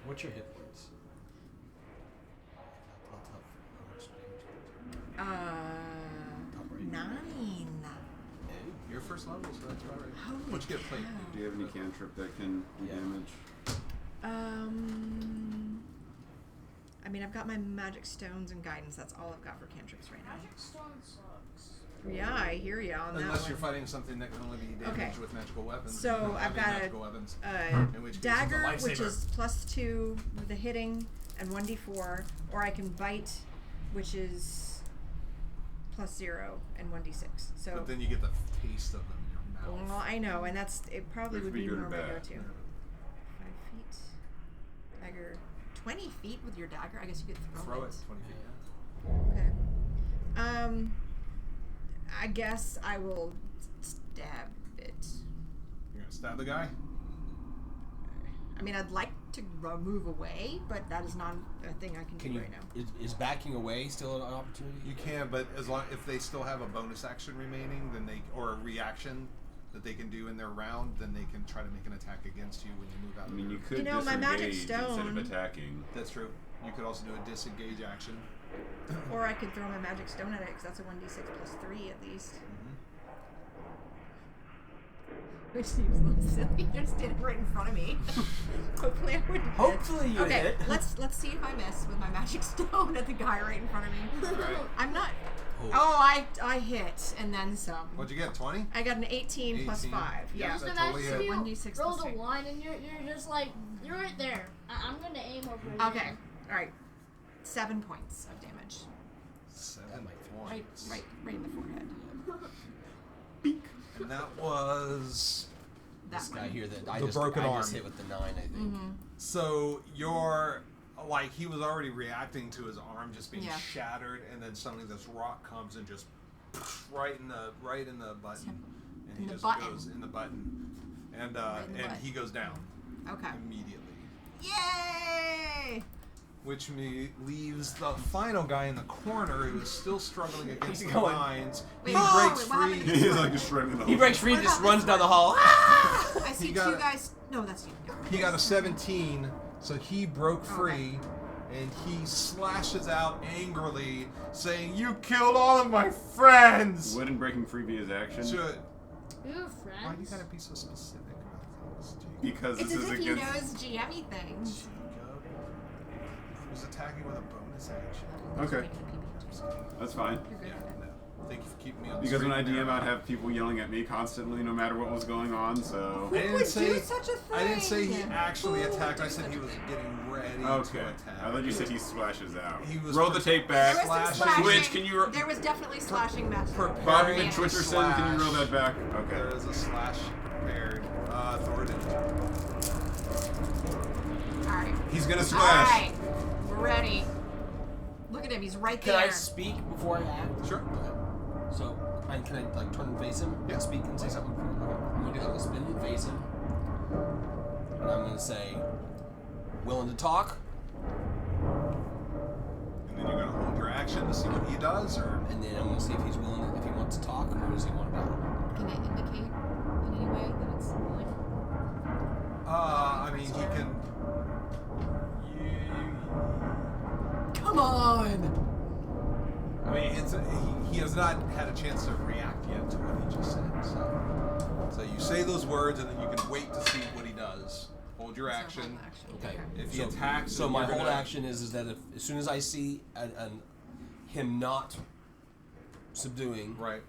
What's your hit points? I'll tell how much damage you did. 9. Your first level, so that's about right. Holy What'd you get, plate? cow. Do you have any cantrip that can do Yeah. damage? I mean, I've got my magic stones and guidance. That's all I've got for cantrips right now. Magic stone sucks. Yeah, I hear you on that Unless one. you're fighting something that can only be damaged with magical weapons. So You don't I've have any got magical weapons. In which case it's a dagger, lifesaver. which is +2 with the hitting and 1d4, or I can bite, which is +0 and 1d6. So. But then you get the taste of them in your mouth. Well, I know, and it probably Which would would be be good or more my bad. go-to. 5 feet, dagger, 20 feet with your dagger. I guess you could Throw it. it 20 feet. Okay. I guess I will stab it. You're gonna stab the guy? I mean, I'd like to move away, but that is not a thing I can Can do you? right now. Is backing away still an opportunity? You can, but as long if they still have a bonus action remaining, then or a reaction that they can do in their round, then they can try to make an attack against you when you move out. I mean, you could You know, my magic disengage instead stone- of attacking. That's true. You could also do a disengage action. Or I could throw my magic stone at it, because that's a 1d6 +3 at least. Which seems a little silly. You're standing right in front of me. Hopefully I wouldn't. Hopefully you Okay, hit. let's see if I miss with my magic stone at the guy right in front of me. Alright. I'm not. Oh. I hit and then some. What'd you get? 20? I got an 18 plus 18. 5. Yeah. Yeah. Just That imagine totally if hit. you 1d6 rolled plus a three. 1 and you're just like, you're right there. I'm gonna aim over here. Okay. All right. 7 points of damage. 7 Right points. right in the forehead. And that was... That This guy one. here that The I just broken arm. hit with the 9, I think. Mm-hmm. So you're... Like, he was already reacting to his arm just being Yeah. shattered, and then suddenly this rock comes and just right in the button. And In he the just button. goes in the button. And Right in the and butt. he goes down Okay. immediately. Yay! Which leaves the final guy in the corner who is still struggling against He's the going. vines. Wait, He oh, breaks what happened free. to He's like just shredding the He breaks free and What just about runs this down the one? hall. I see He two got- guys. No, that's you. He got a 17, so he broke Okay. free, and he slashes out angrily, saying, "You killed all of my friends!" Wouldn't breaking free be his action? Should. You're Why you friends. gotta be so specific about this, Jacob? Because It's this as is if he against. knows GME things. Jacob. He was attacking with a bonus action. Okay, that's fine. You're good Yeah, at it. no. Thank you for keeping me on the Because when I straight and DM, narrow. I'd have people yelling at me constantly, no matter what was going on. So Who didn't would say- do such a thing? I didn't say he actually Who would attacked. do I said such he a was thing? getting ready okay, to attack. I thought you said he splashes out. He was Roll the tape back. There was some Slashing. slashing. Twitch, can you? There was definitely slashing matches. Preparing Bobby to and Twitcherson, can you roll that back? Okay. There is a slash prepared. Thoradin. Alright. He's gonna splash. Alright. We're ready. Look at him. He's right Can there. I speak before I act? Sure. Okay. So, can I like turn and face him? Yeah. And speak and say something? Okay. I'm gonna do like a spin and face him. And I'm gonna say, willing to talk? And then you're gonna hold your action to see what he does, or And then I'm gonna see if he's willing, if he wants to talk, or does he want to battle? Can it indicate in any way that it's like... I mean, he can. Come on! I mean, he has not had a chance to react yet to what he just said. So you say those words, and then you can wait to see what he does. Hold your action. Okay. If he attacks, So then my you're whole gonna- action is that if, as soon as I see him not subduing, Right.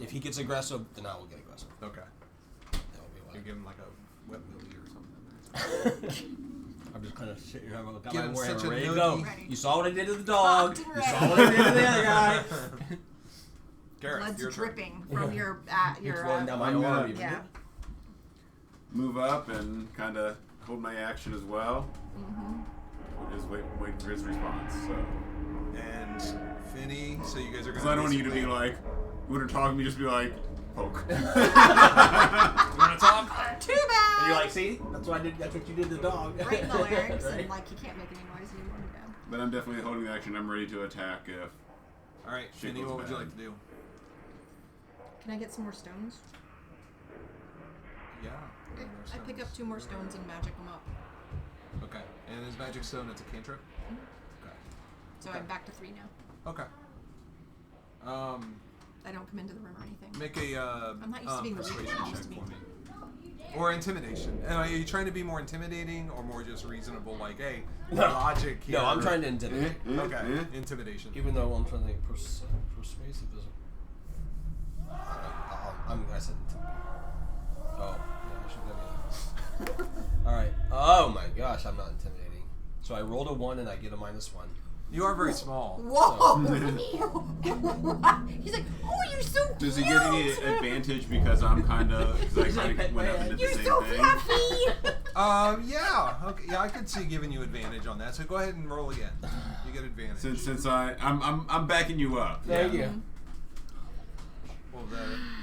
if he gets aggressive, then I will get aggressive. Okay. That will be You what give him like a wet willy or something. I'm just kind of sitting here. I've got Give my him warhammer such a ready to noogie. go. Ready. You saw what I did to the dog. Fucking You ready. saw what I did to the other guy. Gareth, Blood's your turn. dripping from your It's rolling down my I'm arm. gonna- even. yeah. Move up and kind of hold my action as well. Just wait for his response. So. And Finny, so you guys are Because gonna. I don't want you to be basically- like, when you're talking to me, just be like, poke. You want to talk? Too bad! And you're like, see, that's what I did. That's what you did to the dog. right in the larynx, Right? and like he can't make any noise anymore. Yeah. But I'm definitely holding the action. I'm ready to attack if. All right, Shit Finny, goes what would you bad. like to do? Can I get some more stones? Yeah. I pick up 2 more stones and magic them up. Okay. And his magic stone, it's a cantrip. Okay. So I'm back to 3 now. Okay. I don't come into the room or anything. Make a I'm not used to being the weak persuasion one. I'm check used to for being- me. Or intimidation. Are you trying to be more intimidating or more just reasonable? Like, hey, No. logic here. No, I'm trying to intimidate. Okay, intimidation. Even though I'm trying to think persuasive doesn't. I said intimidate. Oh, yeah, I should go. All right. Oh my gosh, I'm not intimidating. So I rolled a 1 and I get a -1. You are very small. Whoa! He's like, oh, you're so cute. Does he get any advantage because I'm kind of went up and did You're the same so thing? fluffy. Yeah. Okay. Yeah, I could see giving you advantage on that. So go ahead and roll again. You get advantage. Since I'm backing you up. Thank yeah. you. Well,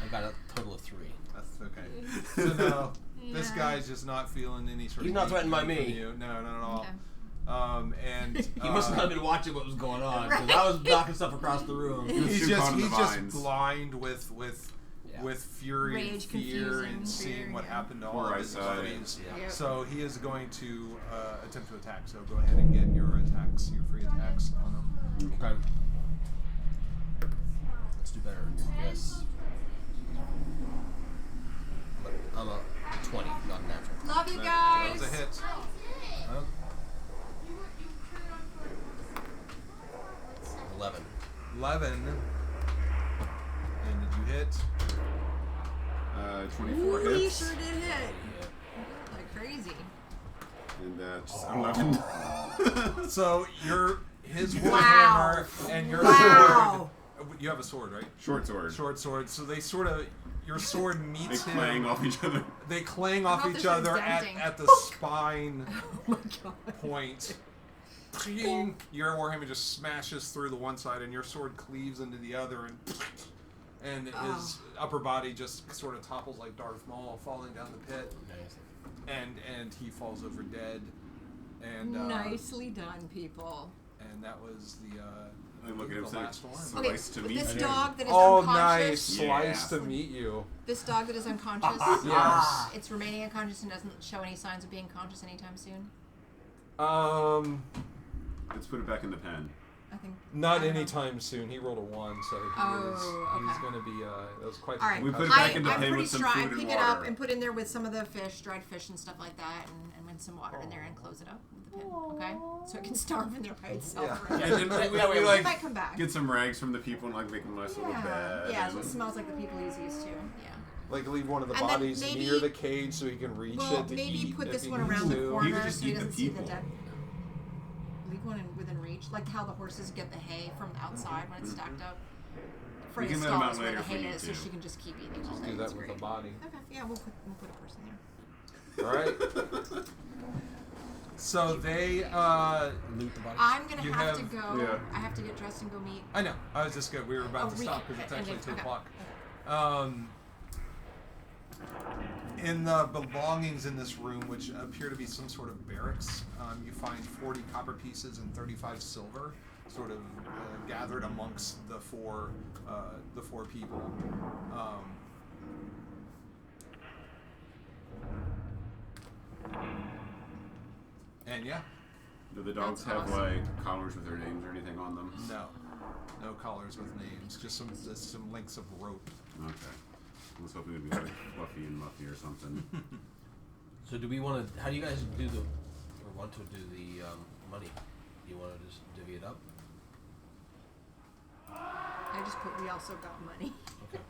I got a total of 3. that's okay. So no, this guy's just not feeling any sort of. He's not threatened by heat from me. you. No, not at all. Okay. And He must not have been watching what was going on because I was knocking stuff across the room. he's too caught in the just vines. blind with fury Rage, and fear confusion, and seeing fear, what yeah. happened to all Poor of his eyesight. buddies. Yeah. Yep. So he is going to attempt to attack. So go ahead and get your attacks, your free attacks on him. Okay. Let's do better. Yes. But I'm a 20, not natural. Love you That guys. was a hit. Huh? 11. 11. And did you hit? 24 Ooh, he hits. sure did hit. Yeah. Like crazy. And just 11. So his Wow. warhammer and your Wow. sword. You have a sword, right? Short sword. Short sword. So they sort of your sword They meets him. clang off each other. They clang How off about each this other denting? at the spine Oh my god. point. Ping! Your warhammer just smashes through the one side, and your sword cleaves into the other, and his upper body just sort of topples like Darth Maul, falling down the pit, Nice. and he falls over dead. And Nicely done, people. and that was the I look at him the saying, last one. Okay, "Slice to meet this you." dog that is Oh, unconscious. nice! Yeah. Slice to meet you. This dog that is unconscious. Yes. It's remaining unconscious and doesn't show any signs of being conscious anytime soon. Let's put it back in the pen. I think. Not I don't know. anytime soon. He rolled a 1, so he's okay. going to be. That was quite. All right. We put it concussion. back in the I'm pen pretty with some strong. food I and pick it up water. and put in there with some of the fish, dried fish and stuff like that, and with some water in there and close it up with the pin. Okay, so it can starve in there by itself. Yeah. For a And minute. then we It like might come back. get some rags from the people and like make a nice little bed. Yeah, so it and- smells like the people he's used to. Yeah. Like leave one of the And then bodies maybe- near the cage so he can reach Well, it to maybe eat put if this he one needs around the to. corner You could just so he eat the doesn't see the people. dead. Leave one within reach, like how the horses get the hay from the outside when it's stacked up. Freya's can let 'em stall out is where later the if we hay need is, so to. she can just keep eating all day. Do that It's with great. the body. Okay, yeah, we'll put a person there. All right. So they. Loot the body. I'm gonna You have to have- go. yeah. I have to get dressed and go meet. I know. I was just good. We were about to we- stop because it's actually ended. 2 Okay. o'clock. In the belongings in this room, which appear to be some sort of barracks, you find 40 copper pieces and 35 silver, sort of gathered amongst the four people. And yeah, Do the dogs That's have awesome. like collars with their names or anything on them? no collars with names, just some lengths of rope. Okay. I was hoping it'd be like Fluffy and Muffy or something. So do we want to? How do you guys do the, or want to do the money? Do you want to just divvy it up? I just put. We also got money. Okay.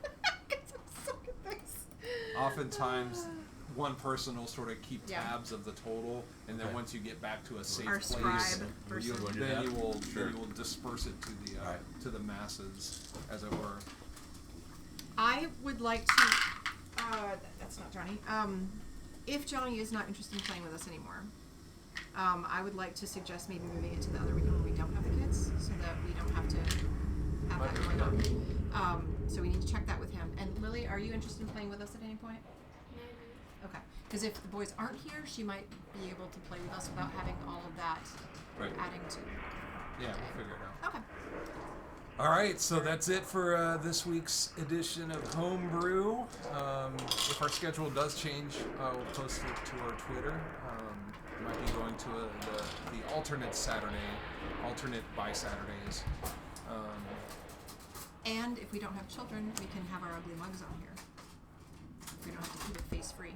'Cause I'm so good at this. Oftentimes, one person will sort of keep Yeah. tabs of the total, and then Okay. once you get back to a safe Our place, scribe you, person. wanna do then that? you will Sure. then you will disperse it to the Alright. to the masses, as it were. I would like to. That's not Johnny. If Johnny is not interested in playing with us anymore, I would like to suggest maybe moving it to the other weekend when we don't have the kids, so that we don't have to have that going on. So we need to check that with him. And Lily, are you interested in playing with us at any point? Okay. Because if the boys aren't here, she might be able to play with us without having all of that Right. adding to. Yeah, we'll figure it out. Okay. All right, so that's it for this week's edition of Homebrew. If our schedule does change, we'll post it to our Twitter. Might be going to the alternate Saturday, alternate by Saturdays. And if we don't have children, we can have our ugly mugs on here. We don't have to keep it face free.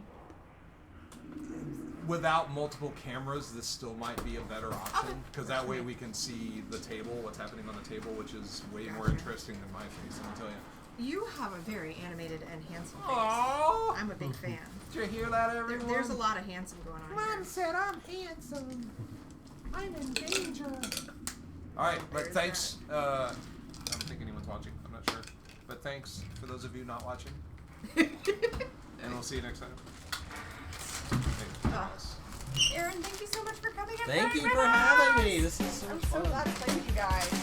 without multiple cameras, this still might be a better option because that way we can see the table, what's happening on the table, which is way more interesting than my face. Let me tell you. You have a very animated and handsome face. Aww. I'm a big fan. Did you hear that, everyone? There's a lot of handsome going on here. said I'm handsome. I'm in danger. All right, but There's thanks. I don't think anyone's watching. I'm not sure, but thanks for those of you not watching, and we'll see you next time. Aaron, thank you so much for coming. Thank you for having me. This is so I'm fun. so glad to play with you guys.